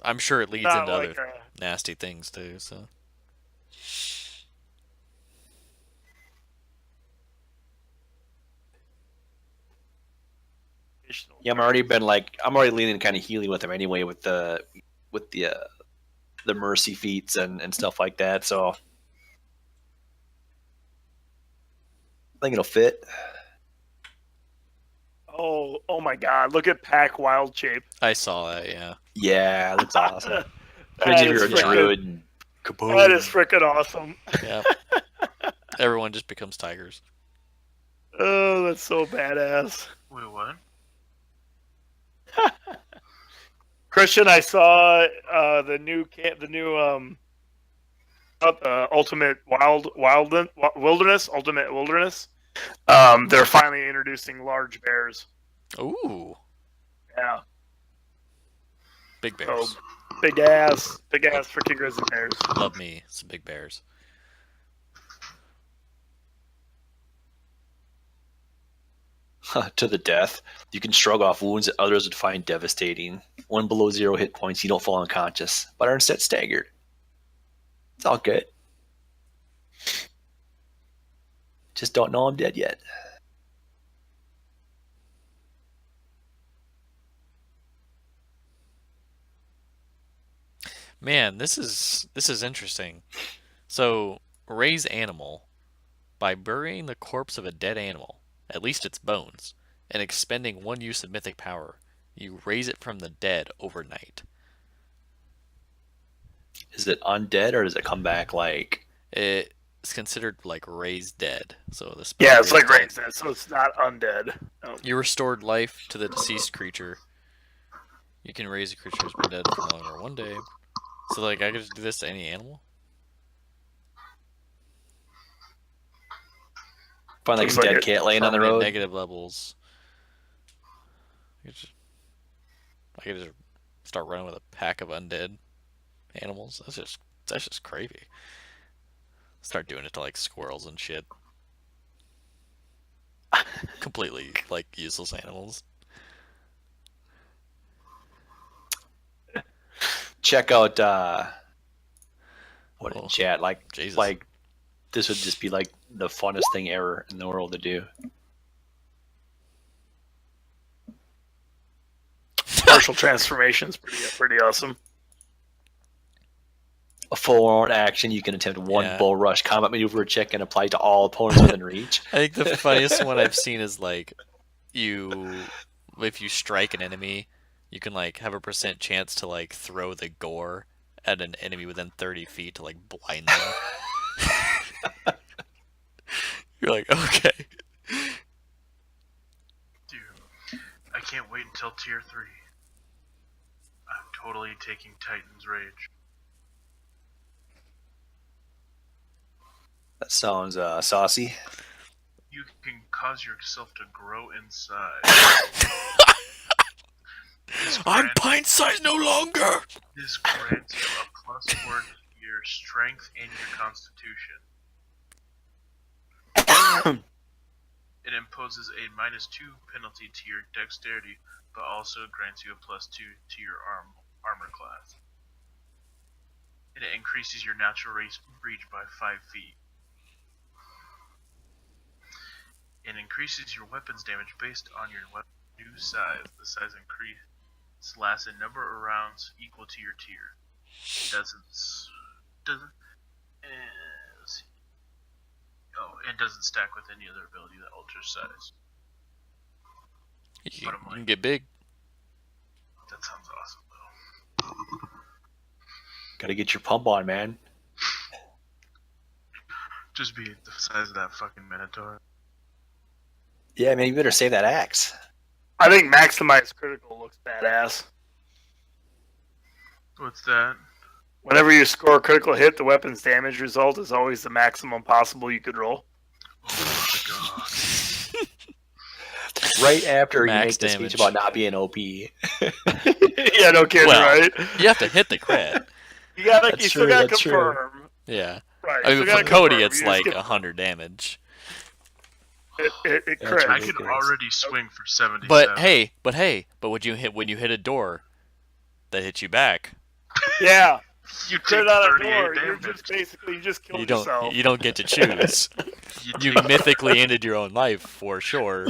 D: I'm sure it leads
A: Not
D: into
A: like
D: other nasty things too. So
B: yeah, I'm already leaning kind of healing with him anyway with the mercy feats and stuff like that. So I think it'll fit.
A: Oh my God! Look at Pack Wild Shape.
D: I saw that. Yeah.
B: Yeah, that's awesome.
A: That
B: Imagine if
A: is
B: you're a
A: frickin'-
B: druid and
A: That
B: kaboom.
A: is freaking awesome.
D: Yeah. Everyone just becomes tigers.
A: Oh, that's so badass.
C: Wait, what?
A: Christian, I saw the new Ultimate Wilderness. Ultimate Wilderness. They're finally introducing large bears.
D: Ooh,
A: Yeah.
D: big bears.
A: So big ass freaking grizzly bears.
D: Love me some big bears.
B: To the death. You can shrug off wounds that others would find devastating. One below 0 hit points, you don't fall unconscious, but are instead staggered. It's all good. Just don't know I'm dead yet.
D: Man, this is interesting. So raise animal by burying the corpse of a dead animal, at least its bones, and expending 1 use of mythic power. You raise it from the dead overnight.
B: Is it undead or does it come back like?
D: It's considered like raised dead. So the spell
A: Yeah, it's like
D: dead.
A: raised dead, so it's not undead. No.
D: You restored life to the deceased creature. You can raise a creature who's been dead for no longer 1 day. So like I could just do this to any animal?
B: Find like
A: Seems
B: a
A: like
B: dead
A: it.
B: cat laying on the
D: Permanent
B: road.
D: negative levels. I could just start running with a pack of undead animals. That's just crazy. Start doing it to like squirrels and shit. Completely like useless animals.
B: Check out what
D: Oh,
B: in chat like
D: Jesus.
B: like this would just be like the funnest thing ever in the world to do.
A: Partial transformations, pretty awesome.
B: A full-on action, you can attempt one
D: Yeah.
B: bull rush combat maneuver check and apply to all opponents within reach.
D: I think the funniest one I've seen is like if you strike an enemy, you can like have a % chance to like throw the gore at an enemy within 30 feet to like blind them. You're like, okay.
C: Dude, I can't wait until tier 3. I'm totally taking Titan's Rage.
B: That sounds saucy.
C: You can cause yourself to grow inside.
D: I'm pint size no longer.
C: This grants you a +4 to your strength and your constitution. It imposes a -2 penalty to your dexterity, but also grants you a +2 to your armor class. And it increases your natural reach by 5 feet. It increases your weapon's damage based on your weapon's new size. The size increase lasts a number of rounds equal to your tier. It doesn't it doesn't stack with any other ability that alters size.
D: You can get big.
C: That sounds awesome, though.
B: Gotta get your pump on, man.
C: Just be the size of that fucking Minotaur.
B: Yeah, man, you better save that axe.
A: I think maximize critical looks badass.
C: What's that?
A: Whenever you score a critical hit, the weapon's damage result is always the maximum possible you could roll.
C: Oh my god.
B: Right after you
D: Max
B: make the
D: damage.
B: speech about not being OP.
A: Yeah, no kidding,
D: Well,
A: right?
D: You have to hit the crit.
A: You gotta,
B: That's
A: you still
B: true,
A: gotta
B: that's true.
A: confirm.
D: Yeah.
A: Right.
D: I
A: you
D: mean,
A: still
D: for
A: gotta
D: Cody,
A: confirm.
D: it's
A: You just
D: like
A: get-
D: 100 damage.
A: It
B: That's
A: crits.
C: I
B: ridiculous.
C: could already swing for 77.
D: But when you hit a door that hits you back,
A: Yeah.
C: You take
A: Crit out a
C: 38
A: door. You're
C: damage.
A: just basically you just killed
D: you
A: yourself.
D: don't get to choose. You
C: take-
D: mythically ended your own life for sure.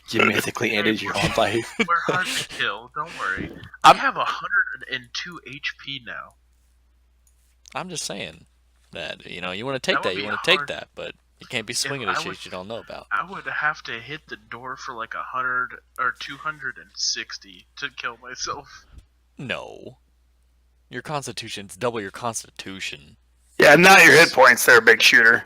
B: You mythically ended your own life.
C: We're hard to kill. Don't worry.
B: I'm-
C: I have 102 HP now.
D: I'm just saying that you want to take
C: That would
D: that, you
C: be
D: want to take
C: hard.
D: that, but you can't be swinging
C: I
D: at
C: would-
D: shit you don't know about.
C: I would have to hit the door for like 100 or 260 to kill myself.
D: No, your constitution's double your constitution.
A: Yeah, not your hit points there, big shooter.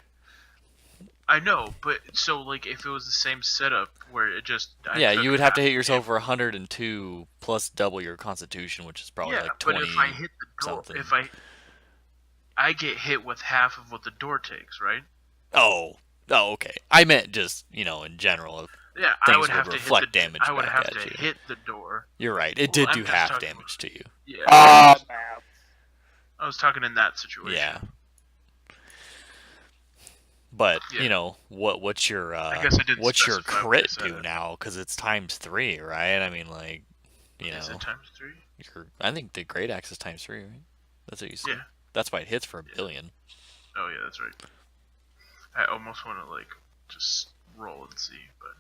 C: I know, but so like if it was the same setup where it just
D: Yeah,
C: took
D: you would have to
C: half
D: hit yourself
C: damage.
D: for 102 plus double your constitution, which is probably
C: Yeah,
D: like
C: but
D: 20.
C: if I hit the door,
D: something.
C: if I get hit with half of what the door takes, right?
D: Oh, okay. I meant just in general.
C: Yeah,
D: Things
C: I would
D: would
C: have to
D: reflect
C: hit the,
D: damage
C: I would
D: back
C: have
D: at
C: to
D: you.
C: hit the door.
D: You're right. It
C: Well,
D: did
C: I'm
D: do
C: just
D: half
C: talking-
D: damage to you.
C: Yeah,
A: Man.
C: I was talking in that situation.
D: Yeah. But
C: Yeah.
D: what's your
C: guess I didn't
D: what's your
C: specify what
D: crit
C: I said.
D: do now? Because it's ×3, right? I mean, like,
C: Is it times 3?
D: I think the great axe is ×3, right? That's what you said.
C: Yeah.
D: That's why it hits for a billion.
C: Oh yeah, that's right. I almost want to like just roll and see, but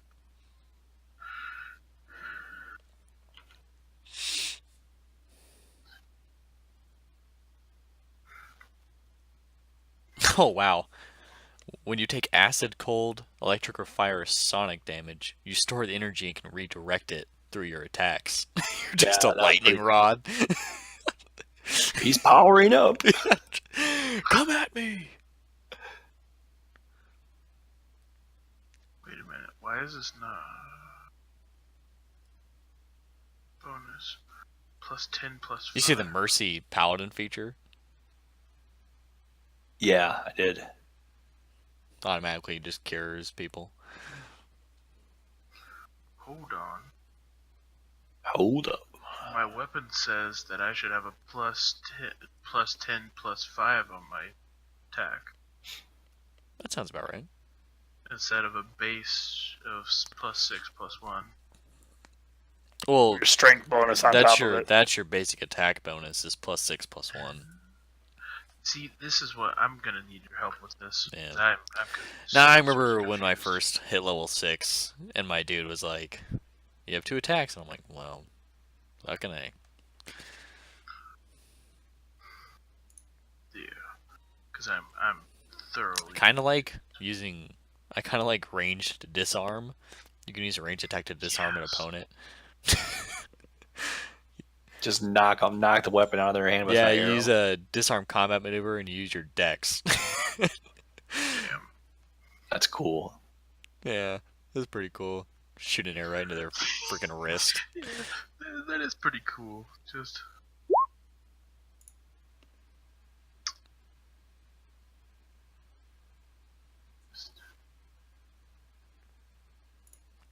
D: Oh wow. When you take acid, cold, electric, or fire, or sonic damage, you store the energy and can redirect it through your attacks. You're just
B: Yeah,
D: a
B: that's
D: lightning
B: pretty-
D: rod.
B: He's powering up.
D: Come at me!
C: wait a minute. Why is this not bonus? +10 +5.
D: You see the Mercy Paladin feature?
B: Yeah, I did.
D: Automatically just cures people.
C: Hold on.
B: Hold up.
C: My weapon says that I should have a +10 +5 on my attack
D: That sounds about right.
C: instead of a base of +6 +1.
D: Well,
A: Your strength bonus on top of it.
D: that's your basic attack bonus is +6 +1.
C: See, this is what I'm gonna need your help with this.
D: Yeah.
C: I'm
D: Now I
C: so
D: remember when I
C: confused.
D: first hit level 6, and my dude was like, "You have 2 attacks," and I'm like, "Well, fucking A."
C: Yeah, because I'm thoroughly.
D: Kind of like I kind of like ranged disarm. You can use a ranged attack to disarm
C: Yes.
D: an opponent.
B: Just knock the weapon out of their hand with
D: Yeah,
B: an
D: you
B: arrow.
D: use a disarm combat maneuver and you use your dex.
C: Damn.
B: That's cool.
D: Yeah, that's pretty cool. Shoot an arrow right into their freaking wrist.
C: Yeah, that is pretty cool. Just.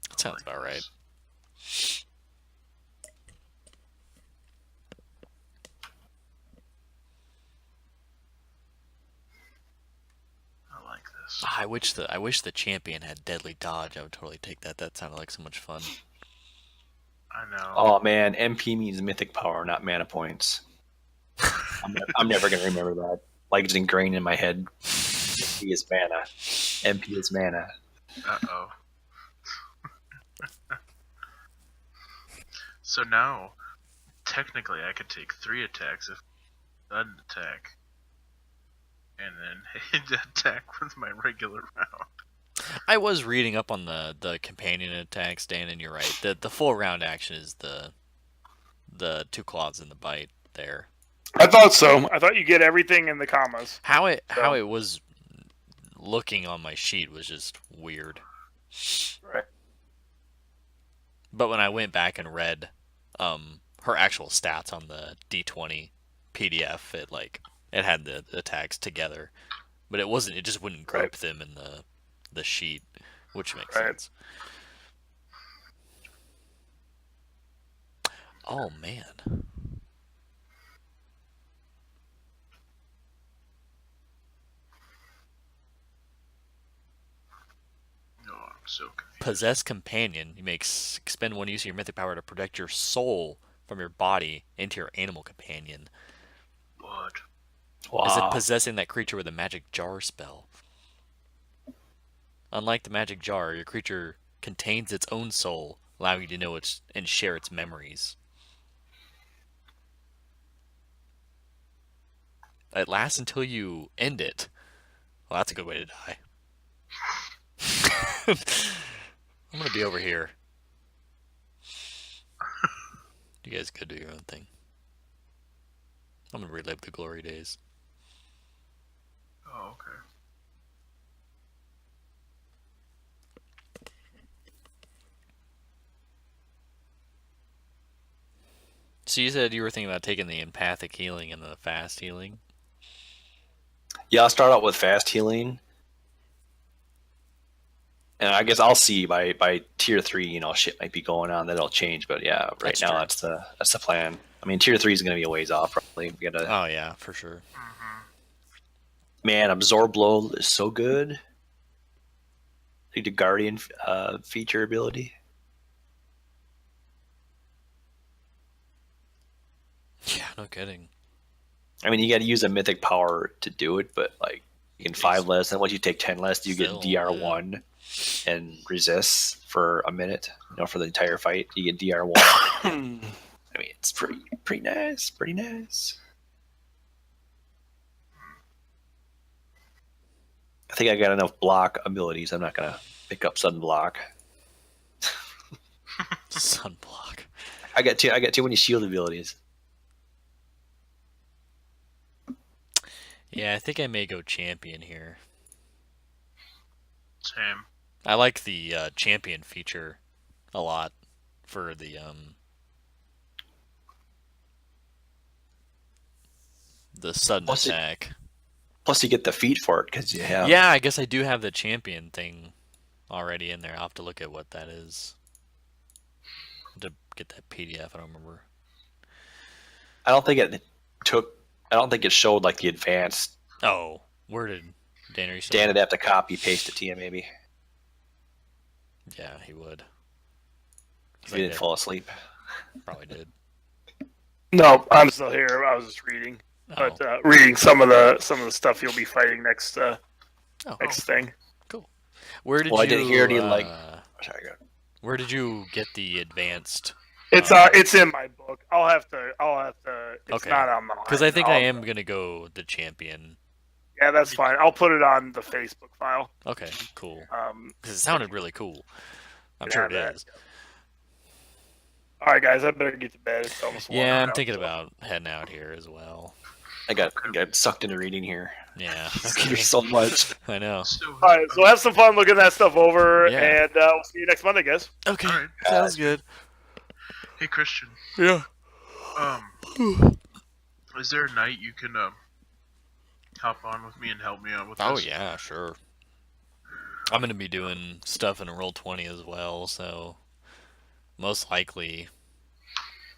D: That sounds about right.
C: like this.
D: I wish the champion had deadly dodge. I would totally take that. That sounded like so much fun.
C: I know.
B: Oh man, MP means mythic power, not mana points. I'm never gonna remember that. Like it's ingrained in my head. MP is mana. MP is mana.
C: Uh-oh. So now, technically, I could take 3 attacks if sudden attack, and then attack with my regular round.
D: I was reading up on the companion attacks, Dan, and you're right. The full round action is the 2 claws and the bite there.
A: I thought so. I thought you get everything in the commas.
D: How it was looking on my sheet was just weird.
A: Right.
D: But when I went back and read her actual stats on the D20 PDF, it had the attacks together, but it just wouldn't group them in the sheet, which makes sense. Oh man.
C: No, I'm so confused.
D: Possess companion. You may expend 1 use of your mythic power to project your soul from your body into your animal companion.
C: What?
B: Wow.
D: Is it possessing that creature with a magic jar spell? Unlike the magic jar, your creature contains its own soul, allowing you to know it and share its memories. It lasts until you end it. Well, that's a good way to die. I'm gonna be over here. You guys could do your own thing. I'm gonna relive the glory days.
C: Oh, okay.
D: So you said you were thinking about taking the empathic healing and the fast healing?
B: Yeah, I'll start out with fast healing. And I guess I'll see by tier 3, shit might be going on that'll change. But yeah, right now that's the plan. I mean, tier 3 is going to be a ways off, probably. We gotta.
D: Oh yeah, for sure.
B: Man, absorb blow is so good. Like the guardian feature ability.
D: Yeah, no kidding.
B: I mean, you got to use a mythic power to do it, but like you can 5 less, and once you take 10 less, you
D: Still,
B: get DR1 and resist for a minute. For the entire fight, you get DR1. I mean, it's pretty nice. Pretty nice. I think I got enough block abilities. I'm not gonna pick up sudden block.
D: Sunblock.
B: I got too many shield abilities.
D: Yeah, I think I may go champion here.
C: Same.
D: I like the champion feature a lot for the sudden attack.
B: Plus, you get the feat for it because you have.
D: Yeah, I guess I do have the champion thing already in there. I'll have to look at what that is. To get that PDF, I don't remember.
B: I don't think it showed like the advanced.
D: Oh, where did Dan?
B: Dan would have to copy paste it to you, maybe.
D: Yeah, he would.
B: If you didn't fall asleep.
D: Probably did.
A: No, I'm still here. I was just reading, but reading some of the stuff you'll be fighting next thing.
D: Cool. Where did
B: I
D: you?
B: didn't hear any like. Sorry, go ahead.
D: Where did you get the advanced?
A: It's in my book. I'll have to. It's
D: Okay.
A: not on the.
D: Because I think I am gonna go the champion.
A: Yeah, that's fine. I'll put it on the Facebook file.
D: Okay, cool. Because it
A: Um,
D: sounded really cool. I'm sure it is.
A: All right, guys, I better get to bed. It's almost 1
D: Yeah, I'm
A: now,
D: thinking
A: so.
D: about heading out here as well.
B: I got sucked into reading here.
D: Yeah,
B: There's so much.
D: I know.
C: So,
A: All right, so have some fun looking that stuff over,
D: Yeah.
A: and we'll see you next Monday, guys.
D: Okay,
C: Alright.
D: sounds good.
C: hey Christian,
D: Yeah.
C: is there a night you can hop on with me and help me out with
D: Oh
C: this?
D: yeah, sure. I'm gonna be doing stuff in Roll20 as well, so most likely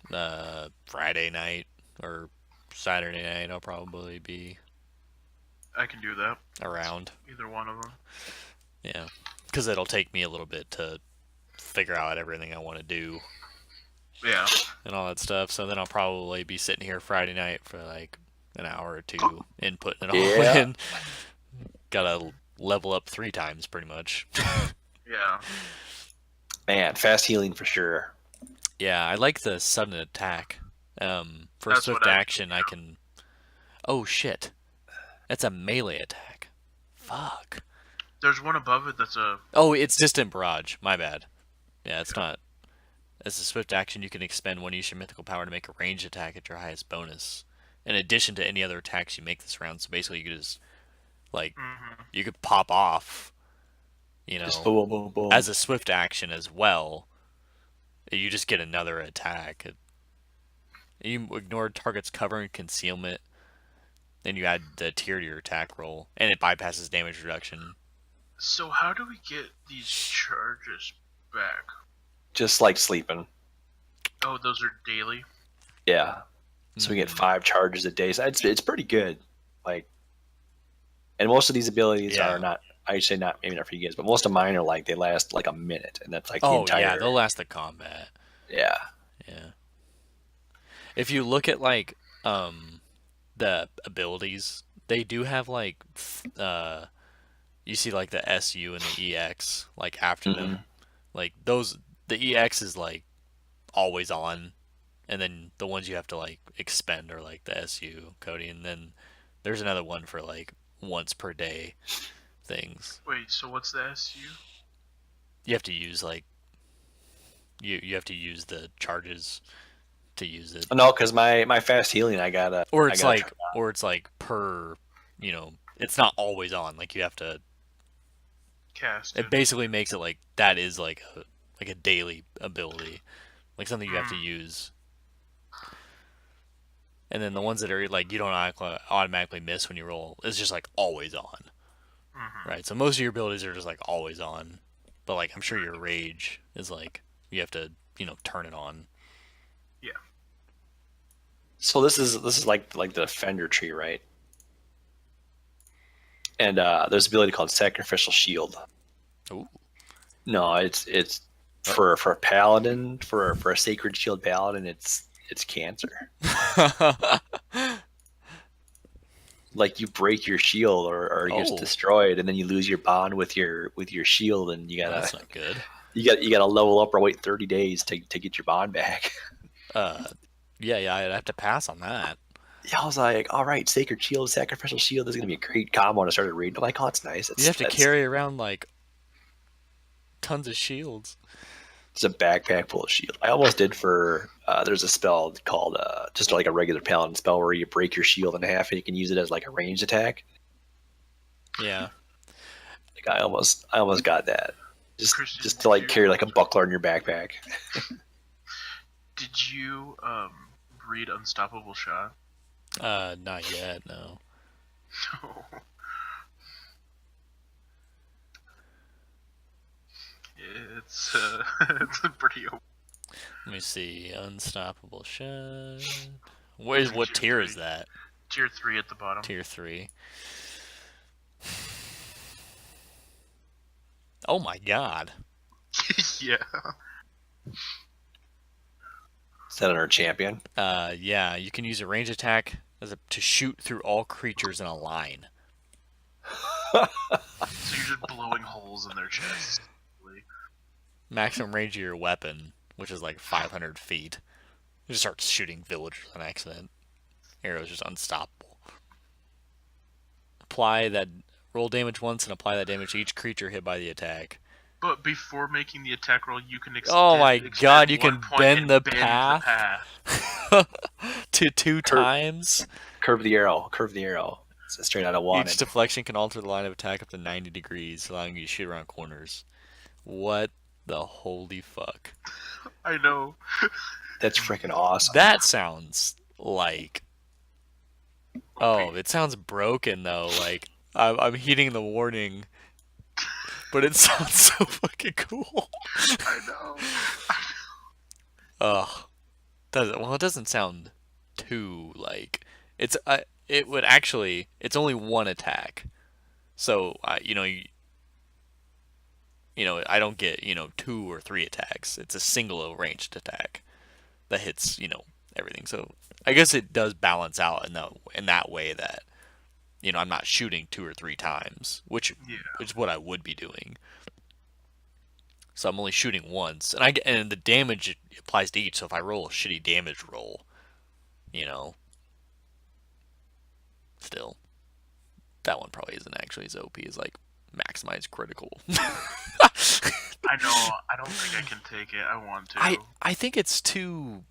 D: Friday night or Saturday night I'll probably be
C: I can do that.
D: around.
C: Either one of them.
D: Yeah, because it'll take me a little bit to figure out everything I want to do
C: Yeah.
D: and all that stuff. So then I'll probably be sitting here Friday night for like an hour or two, inputting it all
B: Yeah.
D: in. Gotta level up 3 times pretty much.
C: Yeah.
B: Man, fast healing for sure.
D: Yeah, I like the sudden attack. For
C: That's
D: swift
C: what I-
D: action, I can. Oh shit, that's a melee attack. Fuck.
C: There's one above it that's a.
D: Oh, it's distant barrage. My bad. Yeah, it's not. As a swift action, you can expend one use your mythical power to make a ranged attack at your highest bonus, in addition to any other attacks you make this round. So basically, you could just like you could pop off, you know,
B: Just boom, boom, boom.
D: as a swift action as well. You just get another attack. You ignore target's cover and concealment. Then you add the tier to your attack roll, and it bypasses damage reduction.
C: So how do we get these charges back?
B: Just like sleeping.
C: Oh, those are daily.
B: Yeah. So we get 5 charges a day. So it's pretty good. Like, and most of these abilities
D: Yeah.
B: are not. I say not maybe not for you guys, but most of mine are like they last like a minute, and that's like the
D: Oh
B: entire.
D: yeah, they'll last the combat.
B: Yeah.
D: Yeah. If you look at like the abilities, they do have like you see like the SU and the EX like after them. Like those the EX is like always on, and then the ones you have to like expend are like the SU, Cody, and then there's another one for like once per day things.
C: Wait, so what's the SU?
D: You have to use like you have to use the charges to use it.
B: No, because my fast healing, I gotta.
D: Or
B: I
D: it's
B: gotta
D: like, or it's like per, you know, it's not always on. Like you have to.
C: Cast.
D: It basically makes it like that is like a daily ability, like something you have to use. And then the ones that are like you don't automatically miss when you roll is just like always on, right? So most of your abilities are just like always on, but like I'm sure your rage is like you have to turn it on.
C: Yeah.
B: So this is like the Defender tree, right? And there's an ability called Sacrificial Shield.
D: Ooh.
B: No, it's for a paladin, for a Sacred Shield paladin, it's cancer. Like you break your shield or it gets
D: Oh.
B: destroyed, and then you lose your bond with your shield, and you
D: That's
B: gotta
D: not good.
B: you gotta level up or wait 30 days to get your bond back.
D: Yeah, I'd have to pass on that.
B: Yeah, I was like, all right, Sacred Shield, Sacrificial Shield, this is gonna be a great combo. And I started reading. I'm like, oh, it's nice.
D: You have to carry around like tons of shields.
B: It's a backpack full of shield. I almost did for there's a spell called just like a regular paladin spell where you break your shield in half and you can use it as like a ranged attack.
D: Yeah.
B: Like I almost got that.
C: Christian,
B: Just to like carry like a buckler in your backpack.
C: Did you read Unstoppable Shot?
D: Not yet, no.
C: It's it's pretty open.
D: Let me see. Unstoppable Shot. What tier is that?
C: Tier 3 at the bottom.
D: Tier 3. Oh my god.
C: Yeah.
B: Is that our champion?
D: Yeah, you can use a range attack to shoot through all creatures in a line.
C: So you're just blowing holes in their chests.
D: Maximum range of your weapon, which is like 500 feet. You just start shooting villagers on accident. Arrow's just unstoppable. Roll damage once and apply that damage to each creature hit by the attack.
C: But before making the attack roll, you can extend.
D: Oh my god, you
C: one
D: can
C: point
D: bend
C: and
D: the
C: bend
D: path to 2 times.
B: Curve the arrow. It's straight out of one.
D: Each deflection can alter the line of attack up to 90 degrees, allowing you to shoot around corners. What the holy fuck?
C: I know.
B: That's freaking awesome.
D: That sounds like... Oh, it sounds broken though. Like, I'm heeding the warning, but it sounds so fucking cool.
C: I know.
D: Ugh. It doesn't sound too, like... it would actually. It's only one attack, so I don't get 2 or 3 attacks. It's a single ranged attack that hits everything. So I guess it does balance out in that way that I'm not shooting 2 or 3 times, which
C: Yeah.
D: is what I would be doing. So I'm only shooting once, and the damage applies to each. So if I roll a shitty damage roll, you know, still that one probably isn't actually as OP as like maximize critical.
C: I know. I don't think I can take it. I want to.
D: I think it's too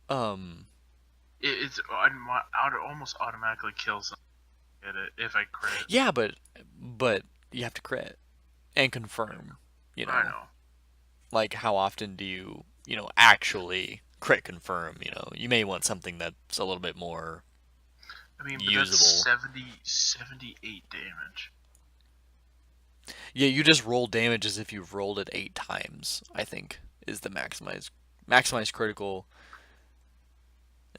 D: um
C: It's I would almost automatically kill someone at it if I crit.
D: yeah, but you have to crit and confirm.
C: I know.
D: Like how often do you actually crit confirm? You may want something that's a little bit more
C: I mean, but
D: usable.
C: that's 78 damage.
D: Yeah, you just roll damage as if you've rolled it 8 times. I think is the maximize critical.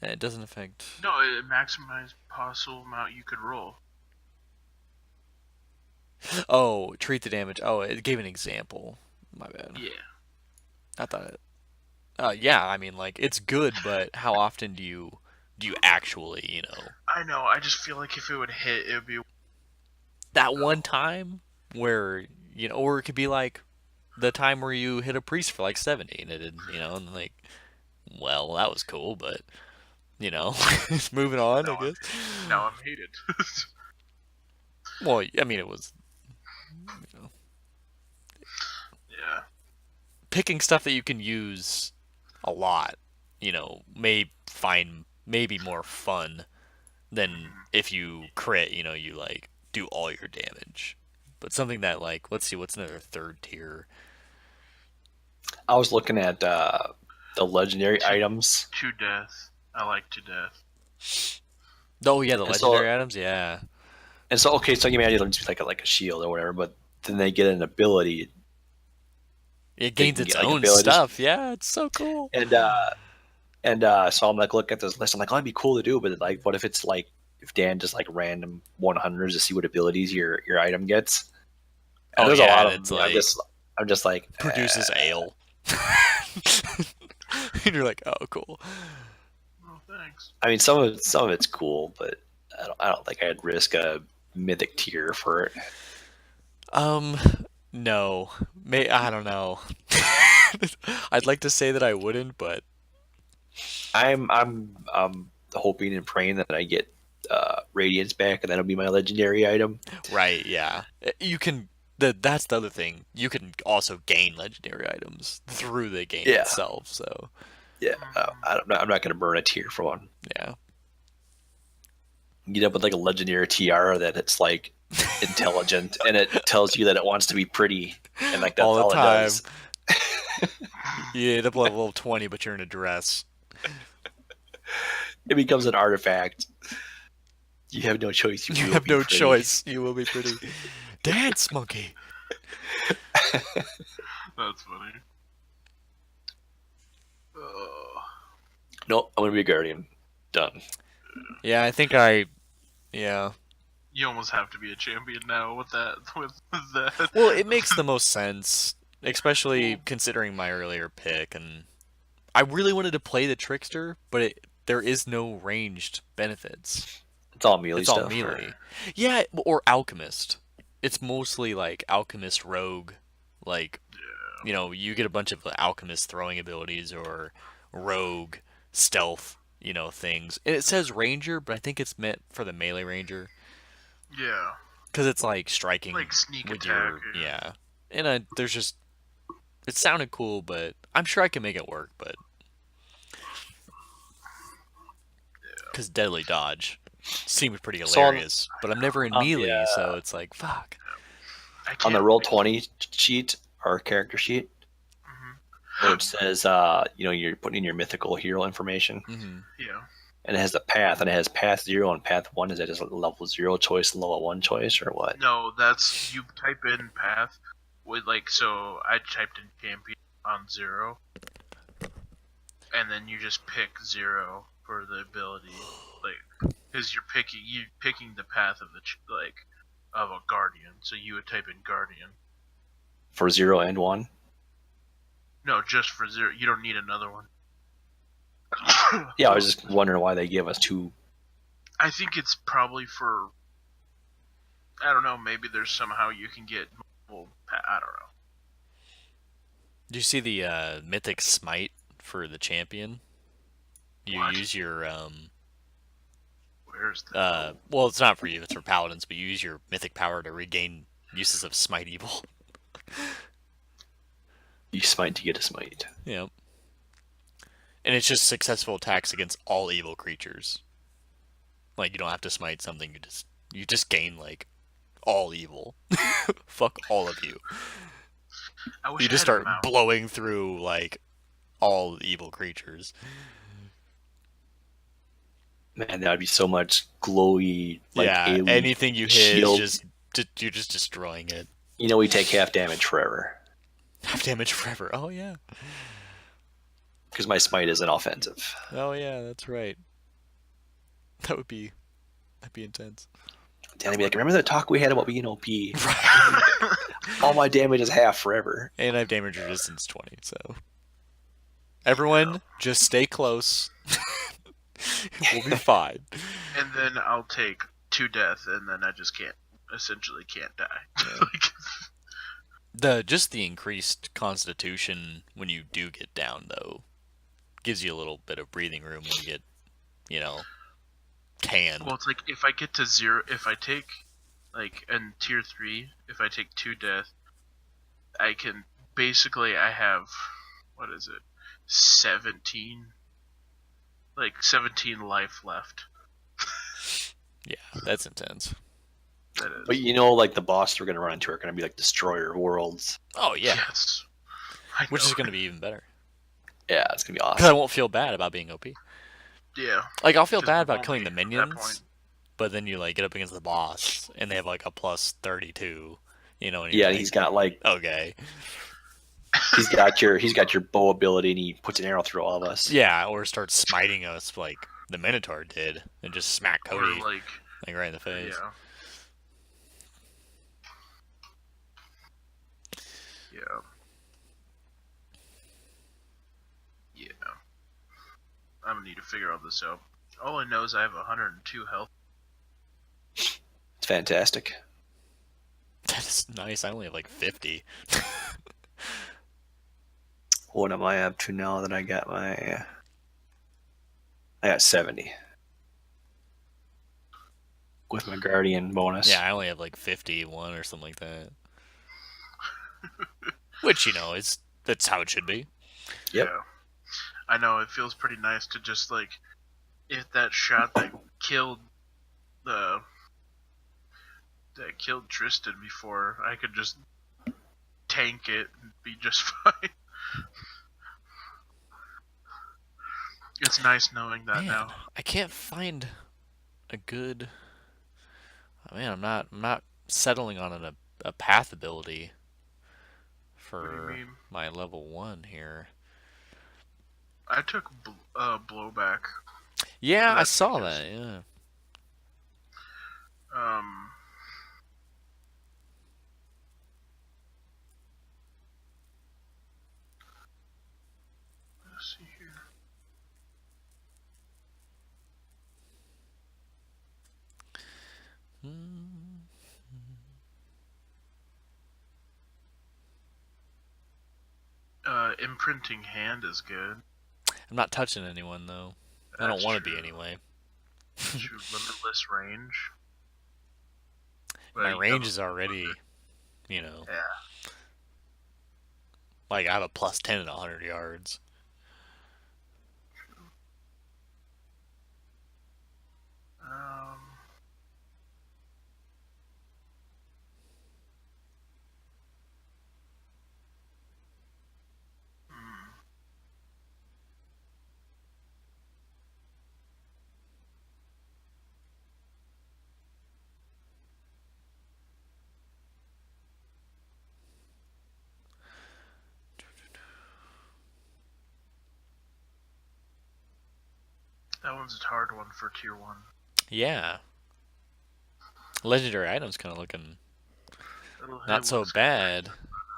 D: And it doesn't affect.
C: No, it maximized possible amount you could roll.
D: Oh, treat the damage. Oh, it gave an example. My bad.
C: Yeah.
D: I thought it. Yeah. I mean, like it's good, but how often do you actually,
C: I know. I just feel like if it would hit, it would be.
D: that one time where or it could be like the time where you hit a priest for like 70 and it did, and like, well, that was cool, but moving on, I guess.
C: Now I'm hated.
D: Well, I mean, it was
C: Yeah.
D: picking stuff that you can use a lot, may be more fun than if you crit, you like do all your damage. But something that like, let's see, what's another third tier?
B: I was looking at the legendary items.
C: To death. I like to death.
D: Oh yeah, the
B: And so-
D: legendary items, yeah.
B: And so, okay, so you imagine them just like a shield or whatever, but then they get an ability,
D: It gains
B: can
D: its
B: get, like,
D: own
B: abilities.
D: stuff. Yeah, it's so cool.
B: and so I'm like looking at this list. I'm like, oh, that'd be cool to do, but like, what if it's like if Dan just like random 100s to see what abilities your item gets? And
D: Oh,
B: there's
D: yeah,
B: a lot of
D: it's
B: them.
D: like-
B: I'm just like
D: Produces ale. And you're like, oh, cool.
C: Oh, thanks.
B: I mean, some of it's cool, but I don't think I'd risk a mythic tier for it.
D: No. I don't know. I'd like to say that I wouldn't, but
B: I'm hoping and praying that I get Radiance back, and that'll be my legendary item.
D: right, yeah. You can. That's the other thing. You can also gain legendary items through the game
B: Yeah.
D: itself. So
B: Yeah, I'm not going to burn a tier for one.
D: yeah.
B: Get up with like a legendary tiara that it's like intelligent and it tells you that it wants to be pretty, and like that's
D: All the
B: all it
D: time.
B: does.
D: You hit up level 20, but you're in a dress.
B: It becomes an artifact. You have no choice.
D: You
B: will
D: have
B: be
D: no
B: pretty.
D: choice. You will be pretty. Dance, monkey.
C: That's funny.
B: Nope, I'm gonna be a guardian. Done.
D: Yeah, I think yeah.
C: You almost have to be a champion now with that. With that.
D: Well, it makes the most sense, especially considering my earlier pick. And I really wanted to play the trickster, but there is no ranged benefits.
B: It's all melee
D: It's
B: stuff.
D: all melee. Yeah, or alchemist. It's mostly like alchemist rogue. Like, you get a bunch of alchemist throwing abilities or rogue stealth, things. And it says ranger, but I think it's meant for the melee ranger.
C: Yeah.
D: Because it's like striking
C: Like sneak
D: with
C: attack.
D: your and there's just it sounded cool, but I'm sure I can make it work. But because deadly dodge seems pretty
B: So on-
D: hilarious, but I'm never in melee,
B: yeah.
D: so it's like fuck.
C: I
B: On the
C: can't-
B: roll 20 sheet or character sheet,
C: Mhm.
B: where it says you're putting in your mythical hero information,
D: Hmm.
C: Yeah.
B: and it has the path, and it has path 0 and path 1. Is that just a level 0 choice and level 1 choice, or what?
C: No, that's you type in path with so I typed in champion on 0, and then you just pick 0 for the ability. Like Because you're picking the path of of a guardian. So you would type in guardian.
B: For 0 and 1.
C: No, just for 0. You don't need another one.
B: Yeah, I was just wondering why they give us 2.
C: I think it's probably for. I don't know. Maybe there's somehow you can get multiple. I don't know.
D: Do you see the mythic smite for the champion? You
C: What?
D: use your
C: Where's the?
D: well, it's not for you; it's for paladins. But you use your mythic power to regain uses of smite evil.
B: You smite to get a smite.
D: Yep. And it's just successful attacks against all evil creatures. Like you don't have to smite something; you just gain like all evil. Fuck all of you.
C: I wish
D: You
C: I
D: just
C: had a
D: start
C: mount.
D: blowing through like all evil creatures.
B: Man, that would be so much glowy, like
D: Yeah,
B: alien
D: anything you hit
B: shield.
D: is you're just destroying it.
B: You know, we take half damage forever
D: Half damage forever. Oh yeah.
B: because my smite isn't offensive.
D: Oh yeah, that's right. That'd be intense.
B: Dan would be like, remember that talk we had about being OP?
D: Right.
B: All my damage is half forever.
D: And I have damage resistance 20, so everyone just stay close. We'll be fine.
C: And then I'll take 2 death, and then I just essentially can't die.
D: Yeah. The increased constitution when you do get down though gives you a little bit of breathing room when you get, canned.
C: Well, it's like if I get to 0, if I take in tier 3, if I take 2 death, I can basically I have what is it? 17 life left.
D: Yeah, that's intense.
C: That is.
B: But like the boss we're gonna run into are gonna be like Destroyer of Worlds.
D: Oh yeah,
C: Yes.
D: which
C: know.
D: is going to be even better
B: Yeah, it's gonna be
D: because I
B: awesome.
D: won't feel bad about being OP.
C: Yeah.
D: Like I'll feel
C: 'Cause
D: bad
C: we've
D: about killing the
C: only- at that
D: minions,
C: point-
D: but then you get up against the boss and they have like a plus 32. And you're
B: Yeah,
D: like,
B: he's got like
D: okay.
B: he's got your bow ability and he puts an arrow through all of us.
D: Yeah, or start smiting us like the Minotaur did and just smack Cody
C: Or
D: right in the face.
C: yeah. Yeah. Yeah. I'm gonna need to figure all this out. All I know is I have 102 health.
B: It's fantastic.
D: That's nice. I only have like 50.
B: What am I up to now that I got 70 with my guardian bonus.
D: Yeah, I only have like 51 or something like that. Which, that's how it should be.
B: Yep.
C: Yeah. I know, it feels pretty nice to just if that shot that killed Tristan before, I could just tank it and be just fine. It's nice knowing that
D: Man,
C: now.
D: I can't find a good. Oh, man, I'm not settling on a path ability
C: What do you
D: for
C: mean?
D: my level 1 here.
C: I took blowback.
D: Yeah, I
C: that's
D: saw
C: because-
D: that. Yeah.
C: Let's see here. Imprinting hand is good.
D: I'm not touching anyone though. I don't
C: That's
D: want to be
C: true.
D: anyway.
C: True, limitless range.
D: My
C: But
D: range is already,
C: Yeah.
D: like I have a plus 10 at 100 yards.
C: Um. hmm. That one's a hard one for tier 1.
D: Yeah. Legendary items kind of looking
C: It'll hit
D: not so
C: what's great.
D: bad,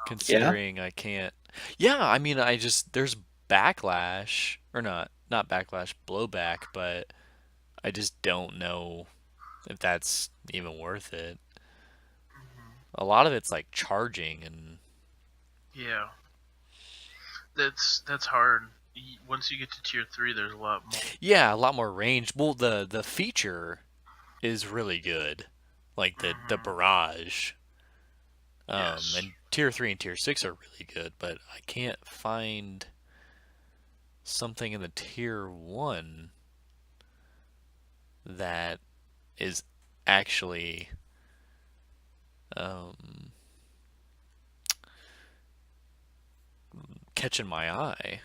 D: considering I can't. Yeah, I mean, I just there's backlash or not backlash, blowback, but I just don't know if that's even worth it. A lot of it's like charging and
C: Yeah, that's hard. Once you get to tier 3, there's a lot more.
D: yeah, a lot more range. Well, the feature is really good, like the
C: Mhm.
D: barrage.
C: Yes.
D: And tier 3 and tier 6 are really good, but I can't find something in the tier 1 that is actually um, catching my eye.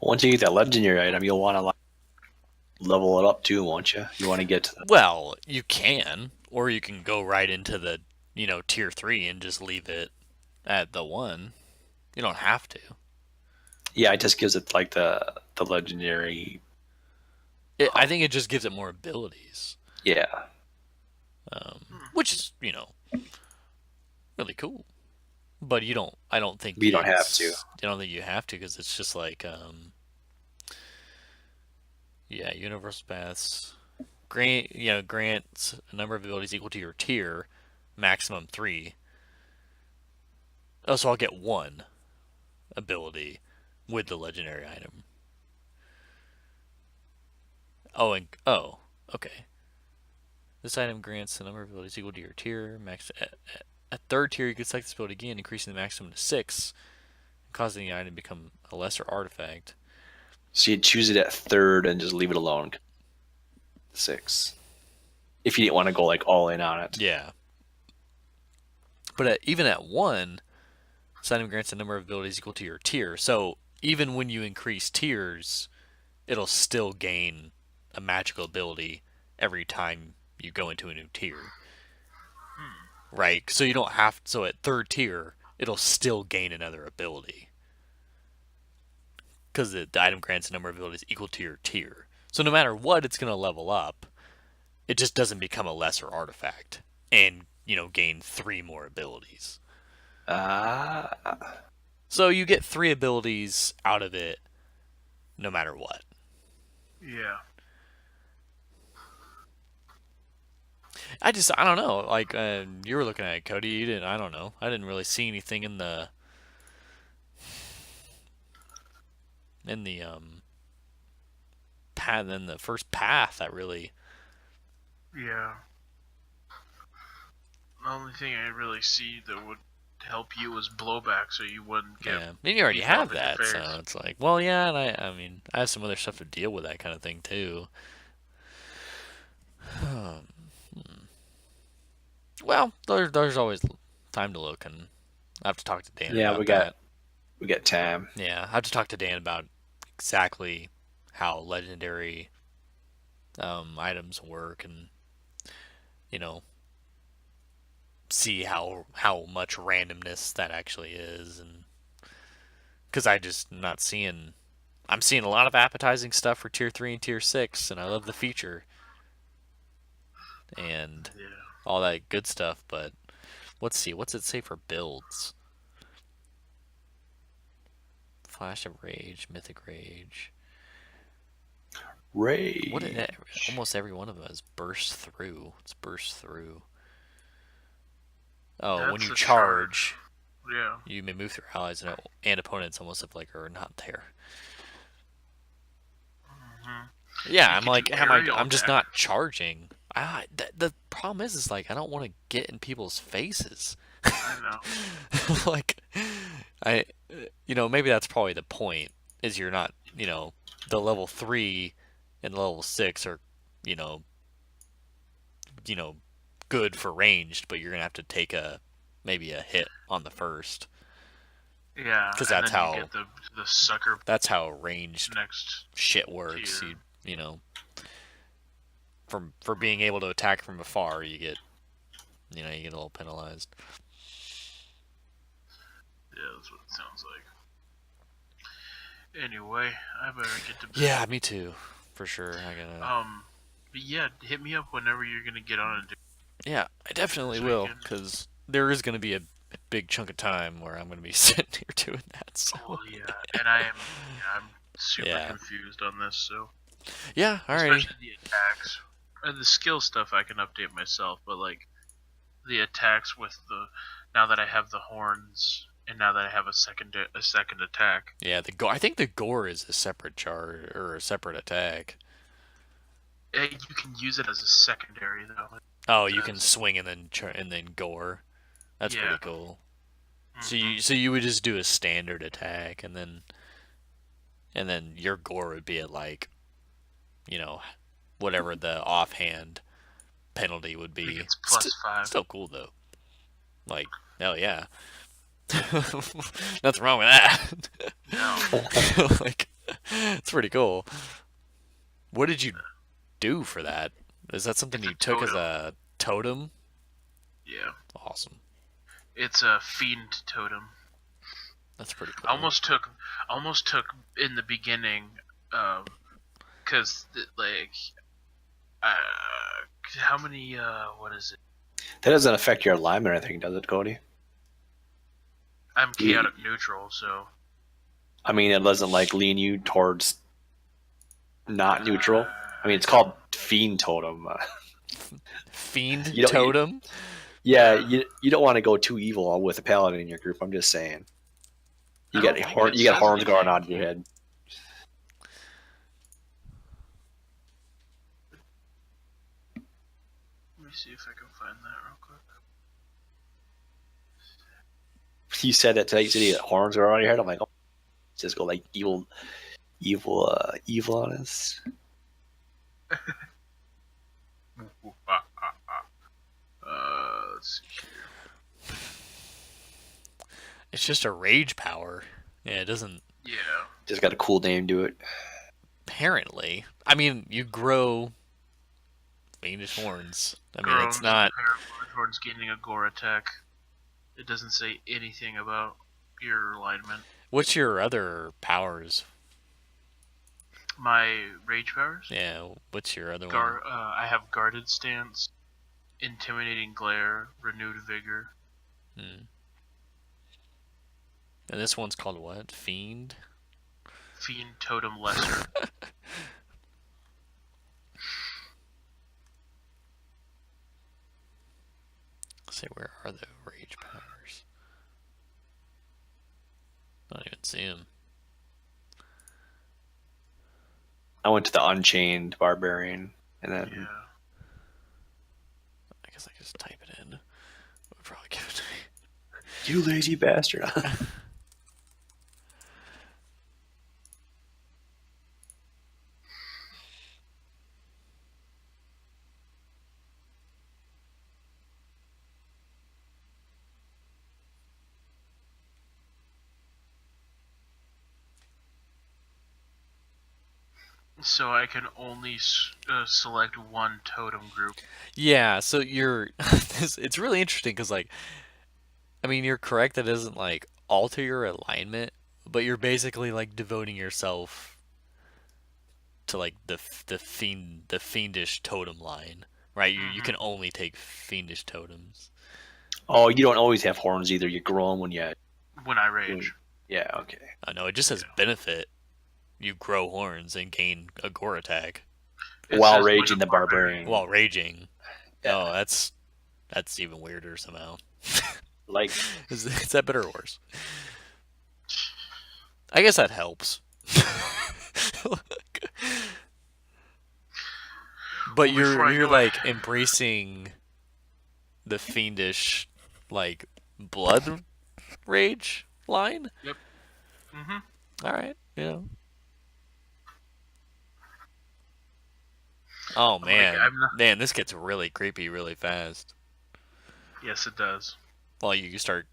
B: Once you get that legendary item, you'll want to level it up too, won't you? You want to get to
D: Well, you can, or you can go right into the tier 3 and just leave it at the 1. You don't have to.
B: yeah, it just gives it like the legendary.
D: I think it just gives it more abilities,
B: Yeah,
D: which is really cool. But you don't. I don't think
B: but you don't have to.
D: I don't think you have to because it's just like yeah, universal paths grants a number of abilities equal to your tier, maximum 3. Oh, so I'll get 1 ability with the legendary item. Oh, okay. This item grants a number of abilities equal to your tier. Max at third tier, you can select this ability again, increasing the maximum to 6, causing the item to become a lesser artifact.
B: So you'd choose it at third and just leave it alone. 6. If you didn't want to go like all in on it.
D: Yeah. But even at 1, this item grants a number of abilities equal to your tier. So even when you increase tiers, it'll still gain a magical ability every time you go into a new tier. Right? So you don't have. So at third tier, it'll still gain another ability. Because the item grants a number of abilities equal to your tier. So no matter what, it's going to level up. It just doesn't become a lesser artifact and, gain 3 more abilities. So you get 3 abilities out of it no matter what.
C: Yeah.
D: I don't know. Like, you were looking at it, Cody. You didn't, I don't know. I didn't really see anything in the path, in the first path that really.
C: Yeah. The only thing I really see that would help you was blowback, so you wouldn't get.
D: Yeah, and you already
C: beat
D: have
C: up in your
D: that,
C: face.
D: so it's like, well, yeah, and I mean, I have some other stuff to deal with that kind of thing too. Well, there's always time to look, and I have to talk to Dan
B: Yeah,
D: about
B: we
D: that.
B: got time.
D: Yeah, I have to talk to Dan about exactly how legendary items work, and you know, see how much randomness that actually is, and because I just not seeing. I'm seeing a lot of appetizing stuff for tier 3 and tier 6, and I love the feature and
C: Yeah.
D: all that good stuff, but let's see, what's it say for builds? Flash of Rage, Mythic Rage.
B: Rage.
D: What almost every one of them is burst through. It's burst through. Oh, when
C: That's
D: you
C: a
D: charge,
C: Yeah.
D: you may move through allies and opponents almost if like are not there.
C: hmm
D: Yeah,
C: You
D: I'm
C: could
D: like,
C: do
D: am I?
C: aerial
D: I'm just
C: attack.
D: not charging. The problem is like I don't want to get in people's faces.
C: I know.
D: Like, I, maybe that's probably the point. Is you're not, the level 3 and level 6 are, you know, you know, good for ranged, but you're gonna have to take maybe a hit on the first,
C: Yeah,
D: because
C: and then you get the sucker
D: that's how ranged
C: next
D: shit works.
C: tier.
D: You know, for being able to attack from afar, you get a little penalized.
C: Yeah, that's what it sounds like. Anyway, I better get to bed.
D: Yeah, me too, for sure.
C: But yeah, hit me up whenever you're gonna get on and do
D: Yeah, I definitely
C: this
D: will,
C: weekend.
D: because there is gonna be a big chunk of time where I'm gonna be sitting here doing that. So.
C: Oh yeah, and I'm super
D: Yeah.
C: confused on this. So
D: Yeah, alrighty.
C: especially the attacks, the skill stuff I can update myself, but like the attacks with now that I have the horns and now that I have a second attack.
D: Yeah, I think the gore is a separate charge or a separate attack.
C: You can use it as a secondary though.
D: Oh, you can swing and then gore. That's pretty
C: Yeah.
D: cool.
C: Mhm.
D: So you would just do a standard attack, and then your gore would be at like, whatever the offhand penalty would
C: I think
D: be.
C: it's +5.
D: Still cool though. Like, hell yeah. Nothing wrong with that.
C: No.
D: Like, it's pretty cool. What did you do for that? Is that something
C: It's a
D: you took as
C: totem.
D: a totem?
C: Yeah.
D: Awesome.
C: It's a fiend totem.
D: That's pretty cool.
C: I almost took in the beginning, because like, how many? What is it?
B: That doesn't affect your alignment, I think, does it, Cody?
C: I'm chaotic neutral, so
B: I mean, it doesn't like lean you towards not neutral. I mean, it's called Fiend Totem.
D: Fiend
B: You don't-
D: totem?
B: Yeah, you don't want to go too evil with a paladin in your group. I'm just saying. You
C: I
B: got
C: don't think it says
B: horns going
C: anything.
B: on in your head.
C: Let me see if I can find that real quick.
B: You said that today. You said you got horns going on your head. I'm like, oh, just go like evil on us.
C: Let's see here.
D: It's just a rage power. Yeah, it doesn't.
C: Yeah.
B: Just got a cool name to it.
D: Apparently. I mean, you grow fiendish horns. I mean, it's not.
C: Horns gaining a gore attack. It doesn't say anything about your alignment.
D: What's your other powers?
C: My rage powers?
D: Yeah, what's your other one?
C: I have guarded stance, intimidating glare, renewed vigor.
D: Hmm. And this one's called what? Fiend?
C: Fiend totem lesser.
D: Let's see, where are the rage powers? I don't even see them.
B: I went to the Unchained Barbarian, and then
C: Yeah.
D: I guess I could just type it in. It would probably give it to me.
B: you lazy bastard.
C: So I can only select one totem group.
D: Yeah, so you're. It's really interesting because, like, I mean, you're correct that it doesn't, like, alter your alignment, but you're basically, like, devoting yourself to, like, the fiendish totem line, right? You can only take fiendish totems.
B: Oh, you don't always have horns either. You grow them when you.
C: When I rage.
B: Yeah, okay.
D: I know, it just says benefit. You grow horns and gain a gore attack
C: It
B: While
C: says when
B: raging
C: a
B: the barbarian.
D: while raging.
B: Yeah.
D: Oh, that's even weirder somehow.
B: Like,
D: Is that better or worse? I guess that helps. But
C: before I
D: you're
C: go-
D: like embracing the fiendish, like, blood rage. line.
C: Mm-hmm.
D: All right, Oh man,
C: I'm not.
D: man, this gets really creepy really fast.
C: Yes, it does.
D: Well, you start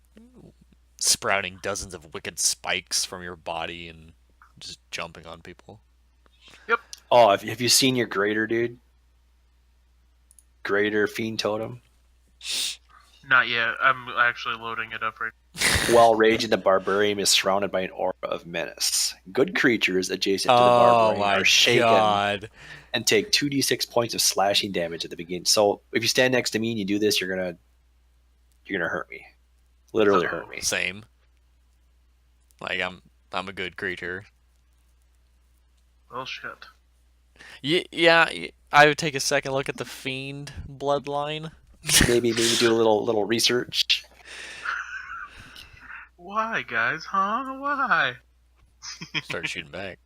D: sprouting dozens of wicked spikes from your body and just jumping on people.
B: Oh, have you seen your Greater, dude? Greater Fiend Totem?
C: Not yet. I'm actually loading it up right.
B: While raging, the Barbarian is surrounded by an aura of menace. Good creatures adjacent to the
D: Oh
B: Barbarian
D: my
B: are shaken
D: god.
B: and take 2d6 points of slashing damage at the beginning. So if you stand next to me and you do this, you're gonna hurt me. Literally hurt me.
D: Same. Like I'm a good creature.
C: Well, shit.
D: Yeah, I would take a second look at the fiend bloodline.
B: Maybe do a little research.
C: Why, guys? Huh? Why?
D: Start shooting back.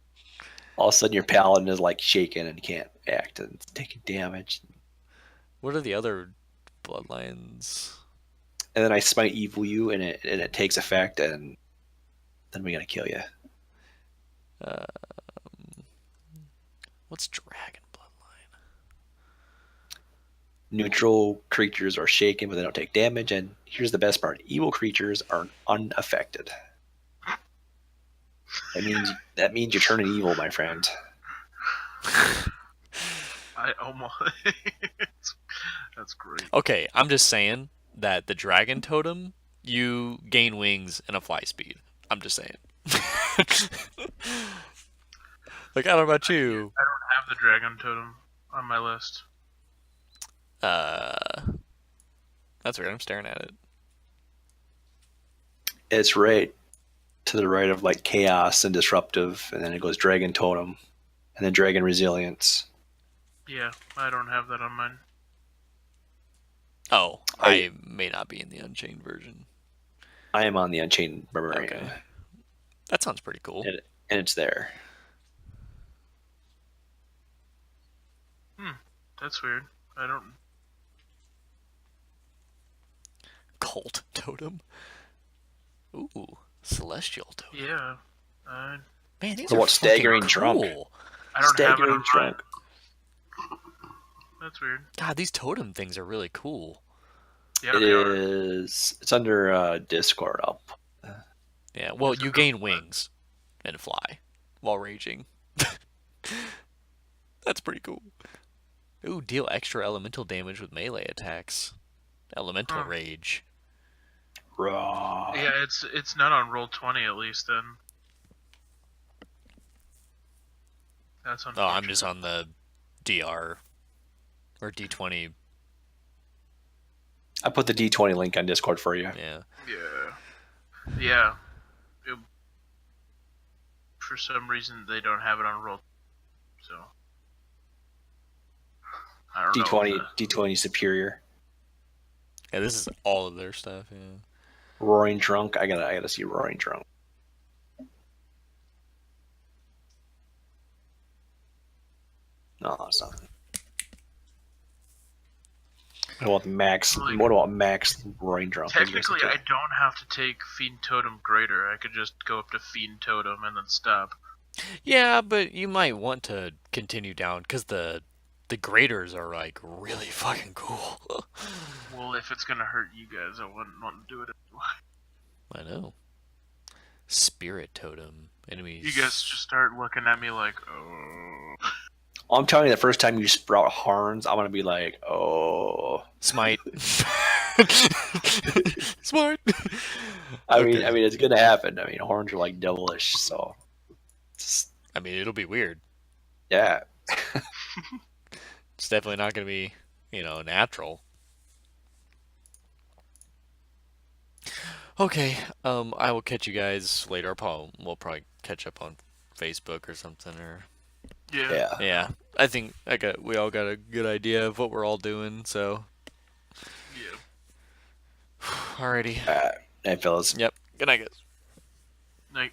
B: All of a sudden, your paladin is like shaken and can't act and it's taking damage.
D: What are the other bloodlines?
B: And then I smite evil you, and it takes effect, and then we gotta kill you.
D: What's dragon bloodline?
B: Neutral creatures are shaken, but they don't take damage. And here's the best part: evil creatures are unaffected. That means you're turning evil, my friend.
C: I almost. That's great.
D: Okay, I'm just saying that the dragon totem, you gain wings and a fly speed. I'm just saying. Like, I don't know about you.
C: I don't have the dragon totem on my list.
D: That's weird. I'm staring at it.
B: It's right to the right of like chaos and disruptive, and then it goes dragon totem, and then dragon resilience.
C: Yeah, I don't have that on mine.
D: Oh, I may not be in the Unchained version.
B: I am on the Unchained Barbarian.
D: Okay. That sounds pretty cool.
B: And it's there.
C: That's weird. I don't.
D: Cult totem. Ooh, celestial totem.
C: Yeah.
D: Man, these
B: So
D: are
B: what, staggering
D: fucking
B: drunk?
D: cool.
C: I don't have it
B: Staggering
C: on mine.
B: drunk.
C: That's weird.
D: God, these totem things are really cool.
C: Yeah,
B: It
C: they are.
B: is. It's under Discord.
D: Yeah, well, you gain wings and fly while raging. That's pretty cool. Ooh, deal extra elemental damage with melee attacks. Elemental rage.
B: Raw.
C: Yeah, it's not on roll 20 at least then. That's
D: Oh,
C: unfortunate.
D: I'm just on the DR or D20.
B: I put the D20 link on Discord for you.
D: Yeah.
C: Yeah. For some reason, they don't have it on roll. So. I don't know.
B: D20 superior.
D: Yeah, this is all of their stuff. Yeah.
B: Roaring drunk. I gotta see roaring drunk. No, that's not. What about Max roaring drunk?
C: Technically, I don't have to take Fiend Totem Greater. I could just go up to Fiend Totem and then stop.
D: Yeah, but you might want to continue down because the graders are like really fucking cool.
C: Well, if it's gonna hurt you guys, I wouldn't want to do it anyway.
D: I know. Spirit totem enemies.
C: You guys just start looking at me like, oh.
B: I'm telling you, the first time you sprout horns, I'm gonna be like, oh.
D: Smite. Smart.
B: I mean, it's gonna happen. I mean, horns are like devilish, so.
D: I mean, it'll be weird.
B: Yeah.
D: It's definitely not gonna be, natural. Okay. I will catch you guys later. We'll probably catch up on Facebook or something, or.
C: Yeah.
D: Yeah, I think we all got a good idea of what we're all doing, so.
C: Yeah.
D: Alrighty.
B: Hey, fellas.
D: Yep. Good night, guys.
C: Night.